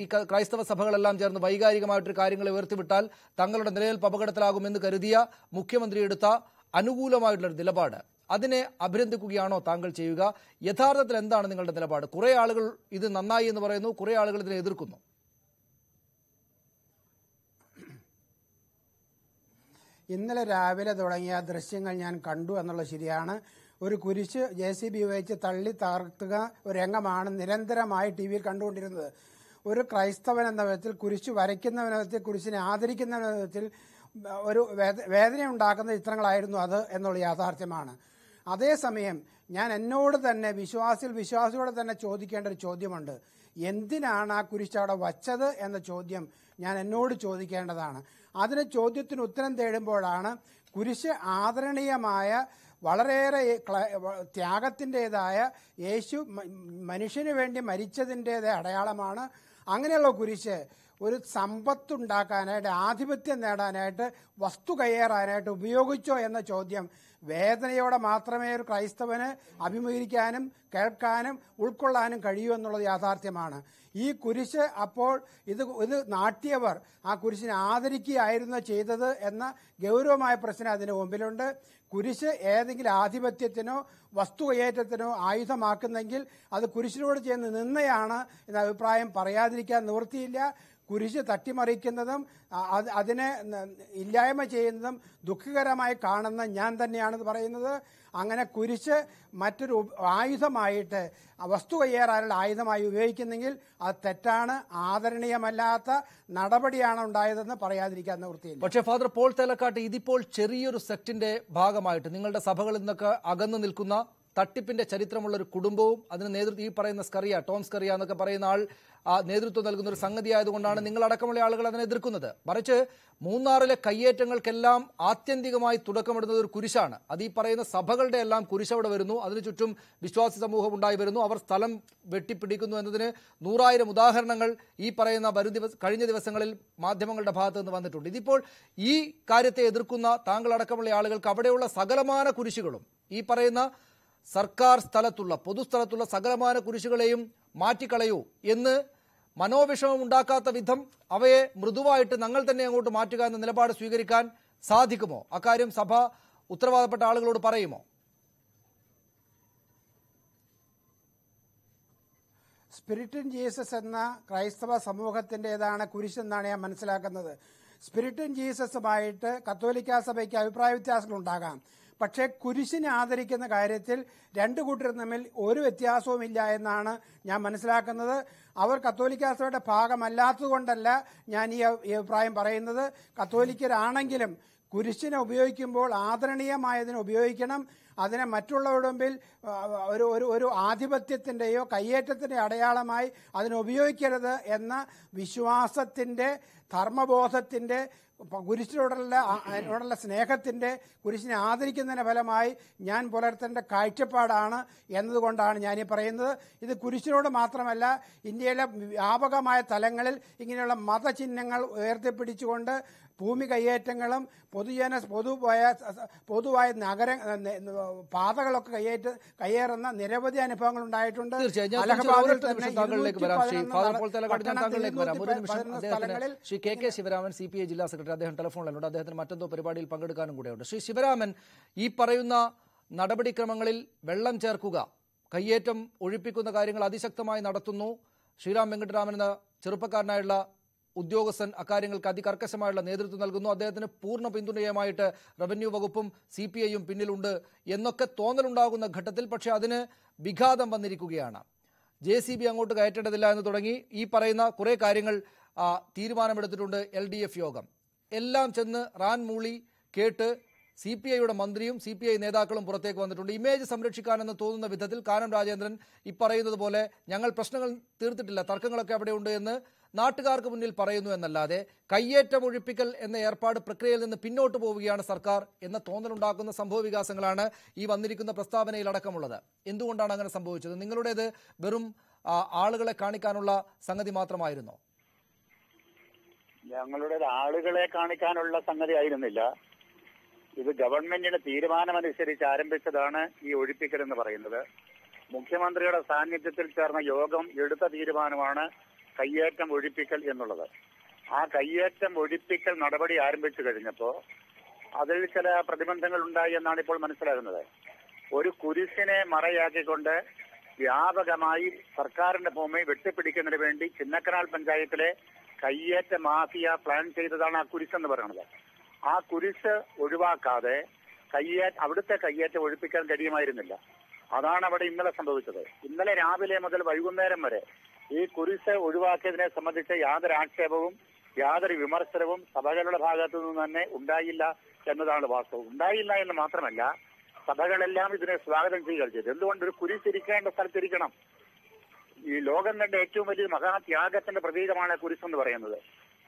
ഈ ക്രൈസ്തവ സഭകളെല്ലാം ചേർന്ന് വൈകാരികമായിട്ടൊരു കാര്യങ്ങളെ ഉയർത്തിവിട്ടാൽ തങ്ങളുടെ നിലനിൽപ്പ് അപകടത്തിലാകുമെന്ന് കരുതിയ മുഖ്യമന്ത്രി എടുത്ത അനുകൂലമായിട്ടുള്ളൊരു നിലപാട്, അതിനെ അഭിനന്ദിക്കുകയാണോ താങ്കൾ ചെയ്യുക? യഥാർത്ഥത്തിൽ എന്താണ് നിങ്ങളുടെ നിലപാട്? കുറെ ആളുകൾ ഇത് നന്നായി എന്ന് പറയുന്നു, കുറെ ആളുകൾ ഇതിനെ എതിർക്കുന്നു. ഇന്നലെ രാവിലെ തുടങ്ങിയ ദൃശ്യങ്ങൾ ഞാൻ കണ്ടു എന്നുള്ളത് ശരിയാണ്. ഒരു കുരിശ് JCB ഉപയോഗിച്ച് തള്ളി തകർത്തുക ഒരു രംഗമാണ് നിരന്തരമായി TV യിൽ കണ്ടുകൊണ്ടിരുന്നത്. ഒരു ക്രൈസ്തവൻ എന്ന വിധത്തിൽ, കുരിശ് വരയ്ക്കുന്ന വിധത്തിൽ, കുരിശിനെ ആദരിക്കുന്ന വിധത്തിൽ ഒരു വേദന ഉണ്ടാക്കുന്ന ചിത്രങ്ങളായിരുന്നു അത് എന്നുള്ള യാഥാർത്ഥ്യമാണ്. അതേസമയം ഞാൻ എന്നോട് തന്നെ വിശ്വാസിയോട് തന്നെ ചോദിക്കേണ്ട ഒരു ചോദ്യമുണ്ട്. എന്തിനാണ് ആ കുരിശ് അവിടെ വച്ചത് എന്ന ചോദ്യം ഞാൻ എന്നോട് ചോദിക്കേണ്ടതാണ്. അതിന് ചോദ്യത്തിന് ഉത്തരം തേടുമ്പോഴാണ് കുരിശ് ആദരണീയമായ വളരെയേറെ ത്യാഗത്തിൻ്റെതായ യേശു മനുഷ്യന് വേണ്ടി മരിച്ചതിൻ്റെതായ അടയാളമാണ്. അങ്ങനെയുള്ള കുരിശ് ഒരു സമ്പത്തുണ്ടാക്കാനായിട്ട്, ആധിപത്യം നേടാനായിട്ട്, വസ്തു കയ്യേറാനായിട്ട് ഉപയോഗിച്ചോ എന്ന ചോദ്യം വേദനയോടെ മാത്രമേ ഒരു ക്രൈസ്തവന് അഭിമുഖീകരിക്കാനും കേൾക്കാനും ഉൾക്കൊള്ളാനും കഴിയൂ എന്നുള്ളത് യാഥാർത്ഥ്യമാണ്. ഈ കുരിശ് അപ്പോൾ ഇത് നാട്ടിയവർ ആ കുരിശിനെ ആദരിക്കുകയായിരുന്നു ചെയ്തത് എന്ന ഗൗരവമായ പ്രശ്നം അതിന് മുമ്പിലുണ്ട്. കുരിശ് ഏതെങ്കിലും ആധിപത്യത്തിനോ വസ്തു കയ്യേറ്റത്തിനോ ആയുധമാക്കുന്നെങ്കിൽ അത് കുരിശിനോട് ചെയ്യുന്ന നിന്നയാണ് എന്ന അഭിപ്രായം പറയാതിരിക്കാൻ നിവൃത്തിയില്ല. കുരിശ് തട്ടിമറിക്കുന്നതും അതിനെ ഇല്ലായ്മ ചെയ്യുന്നതും ദുഃഖകരമായി കാണുന്ന ഞാൻ തന്നെയാണെന്ന് പറയുന്നത്. അങ്ങനെ കുരിശ് മറ്റൊരു ആയുധമായിട്ട്, വസ്തു കയ്യേറാനുള്ള ആയുധമായി ഉപയോഗിക്കുന്നെങ്കിൽ അത് തെറ്റാണ്, ആദരണീയമല്ലാത്ത നടപടിയാണ് ഉണ്ടായതെന്ന് പറയാതിരിക്കാൻ നിവൃത്തിയില്ല. പക്ഷേ ഫാദർ പോൾ തേലക്കാട്ട്, ഇതിപ്പോൾ ചെറിയൊരു സെക്ടിന്റെ ഭാഗമായിട്ട് നിങ്ങളുടെ സഭകളിൽ നിന്നൊക്കെ അകന്നു നിൽക്കുന്ന തട്ടിപ്പിന്റെ ചരിത്രമുള്ള ഒരു കുടുംബവും അതിന് നേതൃത്വം ഈ പറയുന്ന ടോം സ്കറിയ എന്നൊക്കെ പറയുന്ന ആൾ നേതൃത്വം നൽകുന്ന ഒരു സംഗതി ആയതുകൊണ്ടാണ് നിങ്ങളടക്കമുള്ള ആളുകൾ അതിനെ എതിർക്കുന്നത്. മറിച്ച് മൂന്നാറിലെ കയ്യേറ്റങ്ങൾക്കെല്ലാം ആത്യന്തികമായി തുടക്കമിടുന്നത് ഒരു കുരിശാണ്. അത് ഈ പറയുന്ന സഭകളുടെ എല്ലാം കുരിശ് അവിടെ വരുന്നു, അതിനു ചുറ്റും വിശ്വാസി സമൂഹം ഉണ്ടായി വരുന്നു, അവർ സ്ഥലം വെട്ടിപ്പിടിക്കുന്നു എന്നതിന് 100,000 ഉദാഹരണങ്ങൾ ഈ പറയുന്ന കഴിഞ്ഞ ദിവസങ്ങളിൽ മാധ്യമങ്ങളുടെ ഭാഗത്ത് നിന്ന് വന്നിട്ടുണ്ട്. ഇതിപ്പോൾ ഈ കാര്യത്തെ എതിർക്കുന്ന താങ്കളടക്കമുള്ള ആളുകൾക്ക് അവിടെയുള്ള സകലമാന കുരിശുകളും, ഈ പറയുന്ന സർക്കാർ സ്ഥലത്തുള്ള പൊതുസ്ഥലത്തുള്ള സകലമാന കുരിശുകളെയും മാറ്റിക്കളയൂ എന്ന് മനോവിഷമം ഉണ്ടാക്കാത്ത വിധം അവയെ മൃദുവായിട്ട് ഞങ്ങൾ തന്നെ അങ്ങോട്ട് മാറ്റുക എന്ന നിലപാട് സ്വീകരിക്കാൻ സാധിക്കുമോ? അക്കാര്യം സഭ ഉത്തരവാദപ്പെട്ട ആളുകളോട് പറയുമോ? സ്പിരിറ്റ് ഇൻ ജീസസ് എന്ന ക്രൈസ്തവ സമൂഹത്തിൻ്റെതാണ് കുരിശെന്നാണ് ഞാൻ മനസ്സിലാക്കുന്നത്. സ്പിരിറ്റ് ഇൻ ജീസസുമായിട്ട് കത്തോലിക്ക സഭയ്ക്ക് അഭിപ്രായ വ്യത്യാസങ്ങളുണ്ടാകാം. പക്ഷേ കുരിശിനെ ആദരിക്കുന്ന കാര്യത്തിൽ രണ്ടു കൂട്ടരും തമ്മിൽ ഒരു വ്യത്യാസവുമില്ല എന്നാണ് ഞാൻ മനസ്സിലാക്കുന്നത്. അവർ കത്തോലിക്ക സഭയുടെ ഭാഗമല്ലാത്തതുകൊണ്ടല്ല ഞാൻ ഈ അഭിപ്രായം പറയുന്നത്. കത്തോലിക്കരാണെങ്കിലും കുരിശിനെ ഉപയോഗിക്കുമ്പോൾ ആദരണീയമായതിനെ ഉപയോഗിക്കണം. അതിനെ മറ്റുള്ളവരുടെ മുമ്പിൽ ഒരു ആധിപത്യത്തിൻ്റെയോ കയ്യേറ്റത്തിൻ്റെ അടയാളമായി അതിനെ ഉപയോഗിക്കരുത് എന്ന വിശ്വാസത്തിൻ്റെ, ധർമ്മബോധത്തിൻ്റെ, കുരിശിനോടുള്ള സ്നേഹത്തിൻ്റെ, കുരിശിനെ ആദരിക്കുന്നതിൻ്റെ ഫലമായി ഞാൻ പുലർത്തേണ്ട കാഴ്ചപ്പാടാണ് എന്നതുകൊണ്ടാണ് ഞാനീ പറയുന്നത്. ഇത് കുരിശിനോട് മാത്രമല്ല, ഇന്ത്യയിലെ വ്യാപകമായ തലങ്ങളിൽ ഇങ്ങനെയുള്ള മതചിഹ്നങ്ങൾ ഉയർത്തിപ്പിടിച്ചുകൊണ്ട് ഭൂമി കയ്യേറ്റങ്ങളും പൊതുവായ പാതകളൊക്കെ കയ്യേറുന്ന നിരവധി അനുഭവങ്ങൾ ഉണ്ടായിട്ടുണ്ട്. ശ്രീ കെ ശിവരാമൻ, CPI ജില്ലാ സെക്രട്ടറി, അദ്ദേഹം ടെലിഫോണിലുണ്ട്. അദ്ദേഹത്തിന് മറ്റെന്തോ പരിപാടിയിൽ പങ്കെടുക്കാനും കൂടെയുണ്ട്. ശ്രീ ശിവരാമൻ, ഈ പറയുന്ന നടപടിക്രമങ്ങളിൽ വെള്ളം ചേർക്കുക, കയ്യേറ്റം ഒഴിപ്പിക്കുന്ന കാര്യങ്ങൾ അതിശക്തമായി നടത്തുന്നു. ശ്രീറാം വെങ്കട്ടരാമൻ എന്ന ചെറുപ്പക്കാരനായുള്ള ഉദ്യോഗസ്ഥൻ അക്കാര്യങ്ങൾക്ക് അതികർക്കശമായുള്ള നേതൃത്വം നൽകുന്നു. അദ്ദേഹത്തിന് പൂർണ്ണ പിന്തുണയുമായിട്ട് റവന്യൂ വകുപ്പും CPIയും പിന്നിലുണ്ട് എന്നൊക്കെ തോന്നലുണ്ടാകുന്ന ഘട്ടത്തിൽ പക്ഷേ അതിന് വിഘാതം വന്നിരിക്കുകയാണ്. JCB അങ്ങോട്ട് കയറ്റേണ്ടതില്ല എന്ന് തുടങ്ങി ഈ പറയുന്ന കുറേ കാര്യങ്ങൾ തീരുമാനമെടുത്തിട്ടുണ്ട് LDF യോഗം. എല്ലാം ചെന്ന് റാൻ മൂളി കേട്ട് CPIയുടെ മന്ത്രിയും CPI നേതാക്കളും പുറത്തേക്ക് വന്നിട്ടുണ്ട്. ഇമേജ് സംരക്ഷിക്കാനെന്ന് തോന്നുന്ന വിധത്തിൽ കാനം രാജേന്ദ്രൻ പറയുന്നത് പോലെ ഞങ്ങൾ പ്രശ്നങ്ങൾ തീർത്തിട്ടില്ല, തർക്കങ്ങളൊക്കെ അവിടെയുണ്ട് എന്ന് നാട്ടുകാർക്ക് മുന്നിൽ പറയുന്നു എന്നല്ലാതെ കയ്യേറ്റം ഒഴിപ്പിക്കൽ എന്ന ഏർപ്പാട് പ്രക്രിയയിൽ നിന്ന് പിന്നോട്ട് പോവുകയാണ് സർക്കാർ എന്ന തോന്നലുണ്ടാക്കുന്ന സംഭവ വികാസങ്ങളാണ് ഈ വന്നിരിക്കുന്ന പ്രസ്താവനയിലടക്കമുള്ളത്. എന്തുകൊണ്ടാണ് അങ്ങനെ സംഭവിച്ചത്? നിങ്ങളുടേത് വെറും ആളുകളെ കാണിക്കാനുള്ള സംഗതി മാത്രമായിരുന്നോ? ഞങ്ങളുടെ ആളുകളെ കാണിക്കാനുള്ള സംഗതി ആയിരുന്നില്ല. ഇത് ഗവൺമെന്റിന്റെ തീരുമാനമനുസരിച്ച് ആരംഭിച്ചതാണ് ഈ ഒഴിപ്പിക്കൽ എന്ന് പറയുന്നത്. മുഖ്യമന്ത്രിയുടെ സാന്നിധ്യത്തിൽ ചേർന്ന യോഗം എടുത്ത തീരുമാനമാണ് കയ്യേറ്റം ഒഴിപ്പിക്കൽ എന്നുള്ളത്. ആ കയ്യേറ്റം ഒഴിപ്പിക്കൽ നടപടി ആരംഭിച്ചു കഴിഞ്ഞപ്പോൾ അതിൽ ചില പ്രതിബന്ധങ്ങൾ ഉണ്ടായി എന്നാണ് ഇപ്പോൾ മനസ്സിലാകുന്നത്. ഒരു കുരിശിനെ മറയാക്കിക്കൊണ്ട് വ്യാപകമായി സർക്കാരിന്റെ ഭൂമി വെട്ടിപ്പിടിക്കുന്നതിന് വേണ്ടി ചിന്നക്കനാൽ പഞ്ചായത്തിലെ കയ്യേറ്റ മാഫിയ പ്ലാൻ ചെയ്തതാണ് ആ കുരിശ് എന്ന് പറയുന്നത്. ആ കുരിശ് ഒഴിവാക്കാതെ അവിടുത്തെ കയ്യേറ്റം ഒഴിപ്പിക്കാൻ കഴിയുമായിരുന്നില്ല. അതാണ് അവിടെ ഇന്നലെ സംഭവിച്ചത്. ഇന്നലെ രാവിലെ മുതൽ വൈകുന്നേരം വരെ ഈ കുരിശ് ഒഴിവാക്കിയതിനെ സംബന്ധിച്ച് യാതൊരു ആക്ഷേപവും യാതൊരു വിമർശനവും സഭകളുടെ ഭാഗത്തു നിന്ന് തന്നെ ഉണ്ടായില്ല എന്നതാണ് വാസ്തവം. ഉണ്ടായില്ല എന്ന് മാത്രമല്ല, സഭകളെല്ലാം ഇതിനെ സ്വാഗതം ചെയ്യുകയാണ് ചെയ്തത്. എന്തുകൊണ്ട്? ഒരു കുരിശ് ഇരിക്കേണ്ട സ്ഥലത്തിരിക്കണം. ഈ ലോകം കണ്ട ഏറ്റവും വലിയ മഹാത്യാഗത്തിന്റെ പ്രതീകമാണ് കുരിശ് എന്ന് പറയുന്നത്.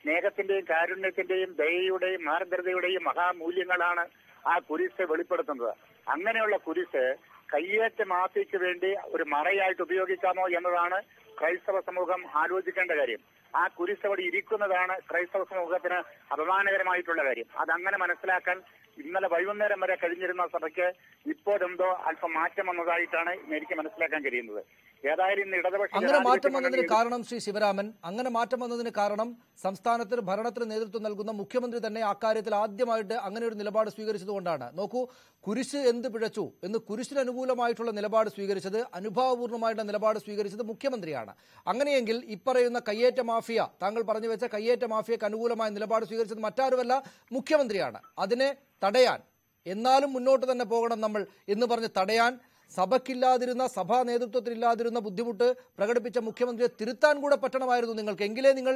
സ്നേഹത്തിന്റെയും കാരുണ്യത്തിന്റെയും ദയയുടെയും മാർദ്ദതയുടെയും മഹാമൂല്യങ്ങളാണ് ആ കുരിശ് വെളിപ്പെടുത്തുന്നത്. അങ്ങനെയുള്ള കുരിശ് കയ്യേറ്റ മാഫിയയ്ക്ക് വേണ്ടി ഒരു മറയായിട്ട് ഉപയോഗിക്കാമോ എന്നതാണ് ക്രൈസ്തവ സമൂഹം ആലോചിക്കേണ്ട കാര്യം. ആ കുരിശ് അവിടെ ഇരിക്കുന്നതാണ് ക്രൈസ്തവ സമൂഹത്തിന് അപമാനകരമായിട്ടുള്ള കാര്യം. അതങ്ങനെ മനസ്സിലാക്കാൻ ഇന്നലെ വൈകുന്നേരം വരെ കഴിഞ്ഞിരുന്ന സഭയ്ക്ക് ഇപ്പോഴെന്തോ അല്പം മാറ്റം വന്നതായിട്ടാണ് എനിക്ക് മനസ്സിലാക്കാൻ കഴിയുന്നത്. ഏതായാലും ഇന്ന് ഇടതുപക്ഷ അങ്ങനെ മാറ്റം വന്നതിന് കാരണം ശ്രീ ശിവരാമൻ, അങ്ങനെ മാറ്റം വന്നതിന് കാരണം സംസ്ഥാനത്തിന് ഭരണത്തിന് നേതൃത്വം നൽകുന്ന മുഖ്യമന്ത്രി തന്നെ അക്കാര്യത്തിൽ ആദ്യമായിട്ട് അങ്ങനെ ഒരു നിലപാട് സ്വീകരിച്ചതുകൊണ്ടാണ്. നോക്കൂ, കുരിശ് എന്ത് പിഴച്ചു എന്ന് കുരിശിന് അനുകൂലമായിട്ടുള്ള നിലപാട് സ്വീകരിച്ചത്, അനുഭാവപൂർണ്ണമായിട്ടുള്ള നിലപാട് സ്വീകരിച്ചത് മുഖ്യമന്ത്രിയാണ്. അങ്ങനെയെങ്കിൽ ഇപ്പറയുന്ന കയ്യേറ്റ മാഫിയ, താങ്കൾ പറഞ്ഞു വെച്ച കയ്യേറ്റ മാഫിയക്ക് അനുകൂലമായ നിലപാട് സ്വീകരിച്ചത് മറ്റാരുമല്ല, മുഖ്യമന്ത്രിയാണ്. അതിനെ തടയാൻ, എന്നാലും മുന്നോട്ട് തന്നെ പോകണം നമ്മൾ എന്ന് പറഞ്ഞ് തടയാൻ സഭയ്ക്കില്ലാതിരുന്ന, സഭാ നേതൃത്വത്തിലില്ലാതിരുന്ന ബുദ്ധിമുട്ട് പ്രകടിപ്പിച്ച മുഖ്യമന്ത്രിയെ തിരുത്താൻ കൂടെ പറ്റണമായിരുന്നു നിങ്ങൾക്ക്. എങ്കിലേ നിങ്ങൾ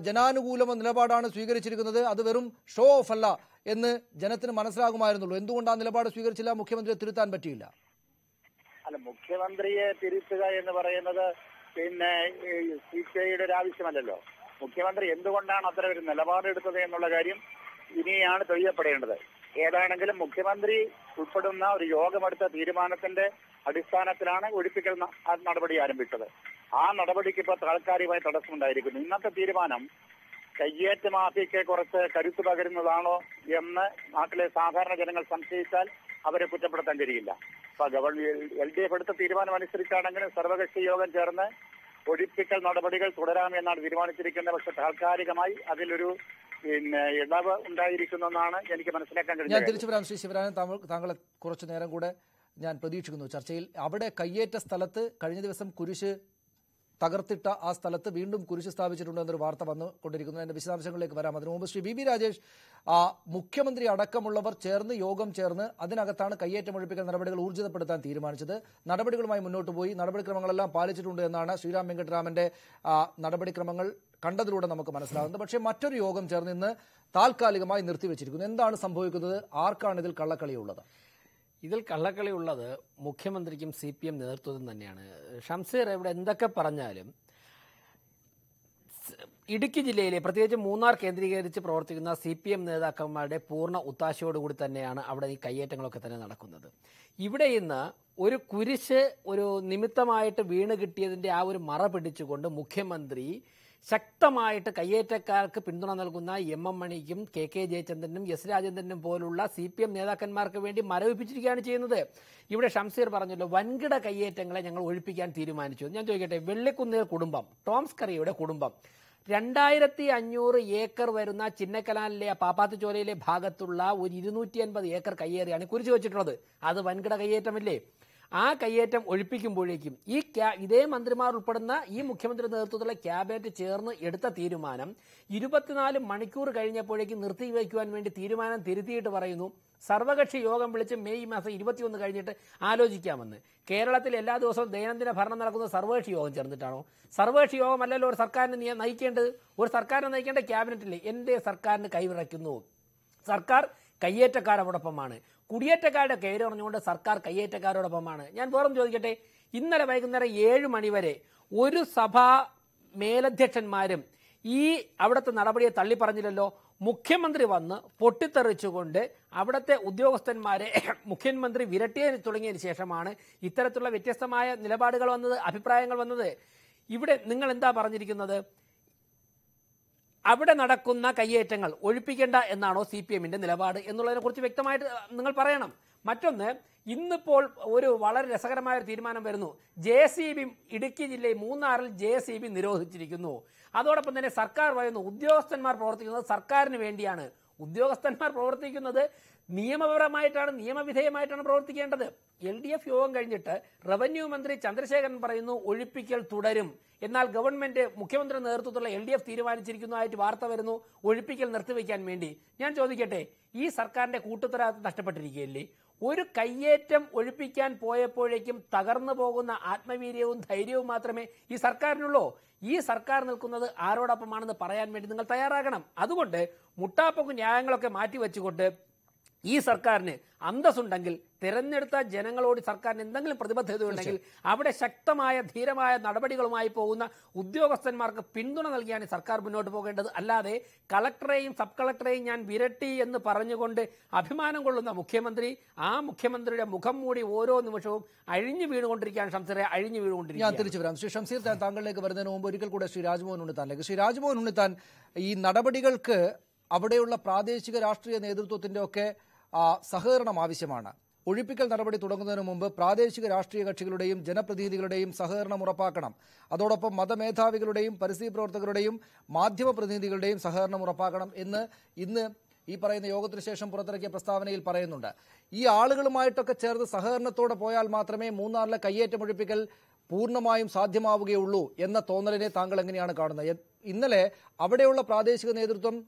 ജനാനുകൂല നിലപാടാണ് സ്വീകരിച്ചിരിക്കുന്നത്, അത് വെറും ഷോ ഓഫ് അല്ല എന്ന് ജനത്തിന് മനസ്സിലാകുമായിരുന്നുള്ളൂ. എന്തുകൊണ്ട് ആ നിലപാട് സ്വീകരിച്ചില്ല? മുഖ്യമന്ത്രിയെ തിരുത്താൻ പറ്റിയില്ല. അല്ല, മുഖ്യമന്ത്രിയെ തിരുത്തുക എന്ന് പറയുന്നത് പിന്നെ CPIയുടെ ഒരു ആവശ്യമല്ലല്ലോ. മുഖ്യമന്ത്രി എന്തുകൊണ്ടാണ് അത്തരം ഒരു നിലപാടെടുത്തത് എന്നുള്ള കാര്യം ഇനിയാണ് തെളിയപ്പെടേണ്ടത്. ഏതാണെങ്കിലും മുഖ്യമന്ത്രി ഉൾപ്പെടുന്ന ഒരു യോഗമെടുത്ത തീരുമാനത്തിന്റെ അടിസ്ഥാനത്തിലാണ് ഒഴിപ്പിക്കൽ നടപടി ആരംഭിച്ചത്. ആ നടപടിക്ക് ഇപ്പോൾ താൽക്കാലികമായി തടസ്സമുണ്ടായിരിക്കുന്നു. ഇന്നത്തെ തീരുമാനം കയ്യേറ്റ മാഫിയയ്ക്ക് കുറച്ച് കരുത്തു പകരുന്നതാണോ എന്ന് നാട്ടിലെ സാധാരണ ജനങ്ങൾ സംശയിച്ചാൽ അവരെ കുറ്റപ്പെടുത്താൻ കഴിയില്ല. അപ്പൊ LDF എടുത്ത തീരുമാനം അനുസരിച്ചാണെങ്കിലും സർവകക്ഷി യോഗം ചേർന്ന് ഒഴിപ്പിക്കൽ നടപടികൾ തുടരാമെന്നാണ് തീരുമാനിച്ചിരിക്കുന്നത്. പക്ഷെ താൽക്കാലികമായി അതിലൊരു ഇളവ് ഉണ്ടായിരിക്കുന്നെന്നാണ് എനിക്ക് മനസ്സിലാക്കാൻ കഴിഞ്ഞത്. ഞാൻ തിരിച്ചു വരാം ശ്രീ ശിവരാമൻ, താങ്കളെ കുറച്ചു നേരം കൂടെ ഞാൻ പ്രതീക്ഷിക്കുന്നു ചർച്ചയിൽ. അവിടെ കയ്യേറ്റ സ്ഥലത്ത് കഴിഞ്ഞ ദിവസം കുരിശ് തകർത്തിട്ട ആ സ്ഥലത്ത് വീണ്ടും കുരിശ് സ്ഥാപിച്ചിട്ടുണ്ട് എന്നൊരു വാർത്ത വന്നുകൊണ്ടിരിക്കുന്നു. അതിന്റെ വിശദാംശങ്ങളിലേക്ക് വരാം. അതിനു മുമ്പ് ശ്രീ BB രാജേഷ്, മുഖ്യമന്ത്രി അടക്കമുള്ളവർ ചേർന്ന് യോഗം ചേർന്ന് അതിനകത്താണ് കയ്യേറ്റം ഒഴിപ്പിക്കൽ നടപടികൾ ഊർജിതപ്പെടുത്താൻ തീരുമാനിച്ചത്. നടപടികളുമായി മുന്നോട്ട് പോയി, നടപടിക്രമങ്ങളെല്ലാം പാലിച്ചിട്ടുണ്ട് എന്നാണ് ശ്രീരാം വെങ്കട്ടരാമന്റെ നടപടിക്രമങ്ങൾ കണ്ടതിലൂടെ നമുക്ക് മനസ്സിലാകുന്നത്. പക്ഷേ മറ്റൊരു യോഗം ചേർന്ന് ഇന്ന് താൽക്കാലികമായി നിർത്തിവെച്ചിരിക്കുന്നു. എന്താണ് സംഭവിക്കുന്നത്? ആർക്കാണ് ഇതിൽ കള്ളക്കളിയുള്ളത്? ഇതിൽ കള്ളക്കളിയുള്ളത് മുഖ്യമന്ത്രിക്കും CPM നേതൃത്വത്തിനും തന്നെയാണ്. ഷംസീർ ഇവിടെ എന്തൊക്കെ പറഞ്ഞാലും ഇടുക്കി ജില്ലയിലെ പ്രത്യേകിച്ച് മൂന്നാർ കേന്ദ്രീകരിച്ച് പ്രവർത്തിക്കുന്ന CPM നേതാക്കന്മാരുടെ പൂർണ്ണ ഒത്താശയോടുകൂടി തന്നെയാണ് അവിടെ ഈ കയ്യേറ്റങ്ങളൊക്കെ തന്നെ നടക്കുന്നത്. ഇവിടെ ഇന്ന് ഒരു കുരിശ് ഒരു നിമിത്തമായിട്ട് വീണ് കിട്ടിയതിന്റെ ആ ഒരു മറ പിടിച്ചുകൊണ്ട് മുഖ്യമന്ത്രി ശക്തമായിട്ട് കയ്യേറ്റക്കാർക്ക് പിന്തുണ നൽകുന്ന MM മണിക്കും KK ജയചന്ദ്രനും S രാജേന്ദ്രനും പോലുള്ള CPM നേതാക്കന്മാർക്ക് വേണ്ടി മരവിപ്പിച്ചിരിക്കുകയാണ് ചെയ്യുന്നത്. ഇവിടെ ഷംസീർ പറഞ്ഞല്ലോ, വൻകിട കയ്യേറ്റങ്ങളെ ഞങ്ങൾ ഒഴിപ്പിക്കാൻ തീരുമാനിച്ചു. ഞാൻ ചോദിക്കട്ടെ, വെള്ളിക്കുന്നിൽ കുടുംബം, ടോംസ് കറിയുടെ കുടുംബം 2500 ഏക്കർ വരുന്ന ചിന്നക്കനാലിലെ പാപ്പാത്തിച്ചോലയിലെ ഭാഗത്തുള്ള ഒരു 250 ഏക്കർ കയ്യേറിയാണ് കുരിശ് വെച്ചിട്ടുള്ളത്. അത് വൻകിട കയ്യേറ്റമല്ലേ? ആ കയ്യേറ്റം ഒഴിപ്പിക്കുമ്പോഴേക്കും ഇതേ മന്ത്രിമാർ ഉൾപ്പെടുന്ന ഈ മുഖ്യമന്ത്രി നേതൃത്വത്തിലുള്ള ക്യാബിനറ്റ് ചേർന്ന് എടുത്ത തീരുമാനം 24 മണിക്കൂർ കഴിഞ്ഞപ്പോഴേക്കും നിർത്തിവെക്കുവാൻ വേണ്ടി തീരുമാനം തിരുത്തിയിട്ട് പറയുന്നു സർവകക്ഷി യോഗം വിളിച്ച് മെയ് മാസം 21 കഴിഞ്ഞിട്ട് ആലോചിക്കാമെന്ന്. കേരളത്തിൽ എല്ലാ ദിവസവും ദൈനംദിന ഭരണം നടക്കുന്ന സർവകക്ഷി യോഗം ചേർന്നിട്ടാണോ? സർവകക്ഷി യോഗമല്ലല്ലോ ഒരു സർക്കാരിനെ നയിക്കേണ്ടത്. ഒരു സർക്കാരിനെ നയിക്കേണ്ട ക്യാബിനറ്റില്ലേ? എന്റെ സർക്കാരിന് കൈവിറയ്ക്കുന്നു. സർക്കാർ കയ്യേറ്റക്കാരോടൊപ്പമാണ്, കുടിയേറ്റക്കാരുടെ കയറി പറഞ്ഞുകൊണ്ട് സർക്കാർ കയ്യേറ്റക്കാരോടൊപ്പമാണ്. ഞാൻ വേറൊന്ന് ചോദിക്കട്ടെ, ഇന്നലെ വൈകുന്നേരം 7 മണിവരെ ഒരു സഭാ മേലധ്യക്ഷന്മാരും ഈ അവിടുത്തെ നടപടിയെ തള്ളിപ്പറഞ്ഞില്ലല്ലോ. മുഖ്യമന്ത്രി വന്ന് പൊട്ടിത്തെറിച്ചുകൊണ്ട് അവിടുത്തെ ഉദ്യോഗസ്ഥന്മാരെ മുഖ്യമന്ത്രി വിരട്ടിയ തുടങ്ങിയതിന് ശേഷമാണ് ഇത്തരത്തിലുള്ള വ്യത്യസ്തമായ നിലപാടുകൾ വന്നത്, അഭിപ്രായങ്ങൾ വന്നത്. ഇവിടെ നിങ്ങൾ എന്താ പറഞ്ഞിരിക്കുന്നത്? അവിടെ നടക്കുന്ന കയ്യേറ്റങ്ങൾ ഒഴിപ്പിക്കേണ്ട എന്നാണോ CPM-ന്റെ നിലപാട് എന്നുള്ളതിനെ കുറിച്ച് വ്യക്തമായിട്ട് നിങ്ങൾ പറയണം. മറ്റൊന്ന്, ഇന്നിപ്പോൾ ഒരു വളരെ രസകരമായ ഒരു തീരുമാനം വരുന്നു. JCB ഇടുക്കി ജില്ലയിൽ മൂന്നാറിൽ JCB നിരോധിച്ചിരിക്കുന്നു. അതോടൊപ്പം തന്നെ സർക്കാർ പറയുന്നു ഉദ്യോഗസ്ഥന്മാർ പ്രവർത്തിക്കുന്നത് സർക്കാരിന് വേണ്ടിയാണ്. ഉദ്യോഗസ്ഥന്മാർ പ്രവർത്തിക്കുന്നത് നിയമപരമായിട്ടാണ്, നിയമവിധേയമായിട്ടാണ് പ്രവർത്തിക്കേണ്ടത്. LDF യോഗം കഴിഞ്ഞിട്ട് റവന്യൂ മന്ത്രി ചന്ദ്രശേഖരൻ പറയുന്നു ഒഴിപ്പിക്കൽ തുടരും. എന്നാൽ ഗവൺമെന്റ് മുഖ്യമന്ത്രിയുടെ നേതൃത്വത്തിലുള്ള LDF തീരുമാനിച്ചിരിക്കുന്നതായിട്ട് വാർത്ത വരുന്നു ഒഴിപ്പിക്കൽ നിർത്തിവെക്കാൻ വേണ്ടി. ഞാൻ ചോദിക്കട്ടെ, ഈ സർക്കാരിന്റെ കൂട്ടുത്തരവാദിത്തം നഷ്ടപ്പെട്ടിരിക്കുകയല്ലേ? ഒരു കയ്യേറ്റം ഒഴിപ്പിക്കാൻ പോയപ്പോഴേക്കും തകർന്നു പോകുന്ന ആത്മവീര്യവും ധൈര്യവും മാത്രമേ ഈ സർക്കാരിനുള്ളൂ. ഈ സർക്കാർ നിൽക്കുന്നത് ആരോടൊപ്പമാണെന്ന് പറയാൻ വേണ്ടി നിങ്ങൾ തയ്യാറാകണം. അതുകൊണ്ട് മുട്ടാപ്പൊക്കും ന്യായങ്ങളൊക്കെ മാറ്റിവെച്ചുകൊണ്ട് ഈ സർക്കാരിന് അന്തസ്സുണ്ടെങ്കിൽ, തിരഞ്ഞെടുത്ത ജനങ്ങളോട് സർക്കാരിന് എന്തെങ്കിലും പ്രതിബദ്ധതയുണ്ടെങ്കിൽ അവിടെ ശക്തമായ ധീരമായ നടപടികളുമായി പോകുന്ന ഉദ്യോഗസ്ഥന്മാർക്ക് പിന്തുണ നൽകിയാണ് സർക്കാർ മുന്നോട്ട് പോകേണ്ടത്. അല്ലാതെ കളക്ടറെയും സബ് കളക്ടറെയും ഞാൻ വിരട്ടി എന്ന് പറഞ്ഞുകൊണ്ട് അഭിമാനം കൊള്ളുന്ന മുഖ്യമന്ത്രി, ആ മുഖ്യമന്ത്രിയുടെ മുഖം മൂടി ഓരോ നിമിഷവും അഴിഞ്ഞു വീണുകൊണ്ടിരിക്കുകയാണ്. ഷംസീറെ, അഴിഞ്ഞു വീണുകൊണ്ടിരിക്കുകയാണ്. ഞാൻ തിരിച്ചു വരാം. ശ്രീ ഷംസീർ, താങ്കളിലേക്ക് വരുന്നതിന് മുമ്പ് ഒരിക്കൽ കൂടെ ശ്രീ രാജ്മോഹൻ ഉണ്ണിത്താനിലേക്ക്. ശ്രീ രാജ്മോഹൻ ഉണ്ണിത്താൻ, ഈ നടപടികൾക്ക് അവിടെയുള്ള പ്രാദേശിക രാഷ്ട്രീയ നേതൃത്വത്തിന്റെ ഒക്കെ സഹകരണം ആവശ്യമാണ്. ഒഴിപ്പിക്കൽ നടപടി തുടങ്ങുന്നതിന് മുമ്പ് പ്രാദേശിക രാഷ്ട്രീയ കക്ഷികളുടെയും ജനപ്രതിനിധികളുടെയും സഹകരണം ഉറപ്പാക്കണം. അതോടൊപ്പം മതമേധാവികളുടെയും പരിസ്ഥിതി പ്രവർത്തകരുടെയും മാധ്യമപ്രതിനിധികളുടെയും സഹകരണം ഉറപ്പാക്കണം എന്ന് ഇന്ന് ഈ പറയുന്ന യോഗത്തിന് ശേഷം പുറത്തിറക്കിയ പ്രസ്താവനയിൽ പറയുന്നുണ്ട്. ഈ ആളുകളുമായിട്ടൊക്കെ ചേർന്ന് സഹകരണത്തോടെ പോയാൽ മാത്രമേ മൂന്നാറിലെ കയ്യേറ്റം ഒഴിപ്പിക്കൽ പൂർണ്ണമായും സാധ്യമാവുകയുള്ളൂ എന്ന തോന്നലിനെ താങ്കൾ എങ്ങനെയാണ് കാണുന്നത്? ഇന്നലെ അവിടെയുള്ള പ്രാദേശിക നേതൃത്വം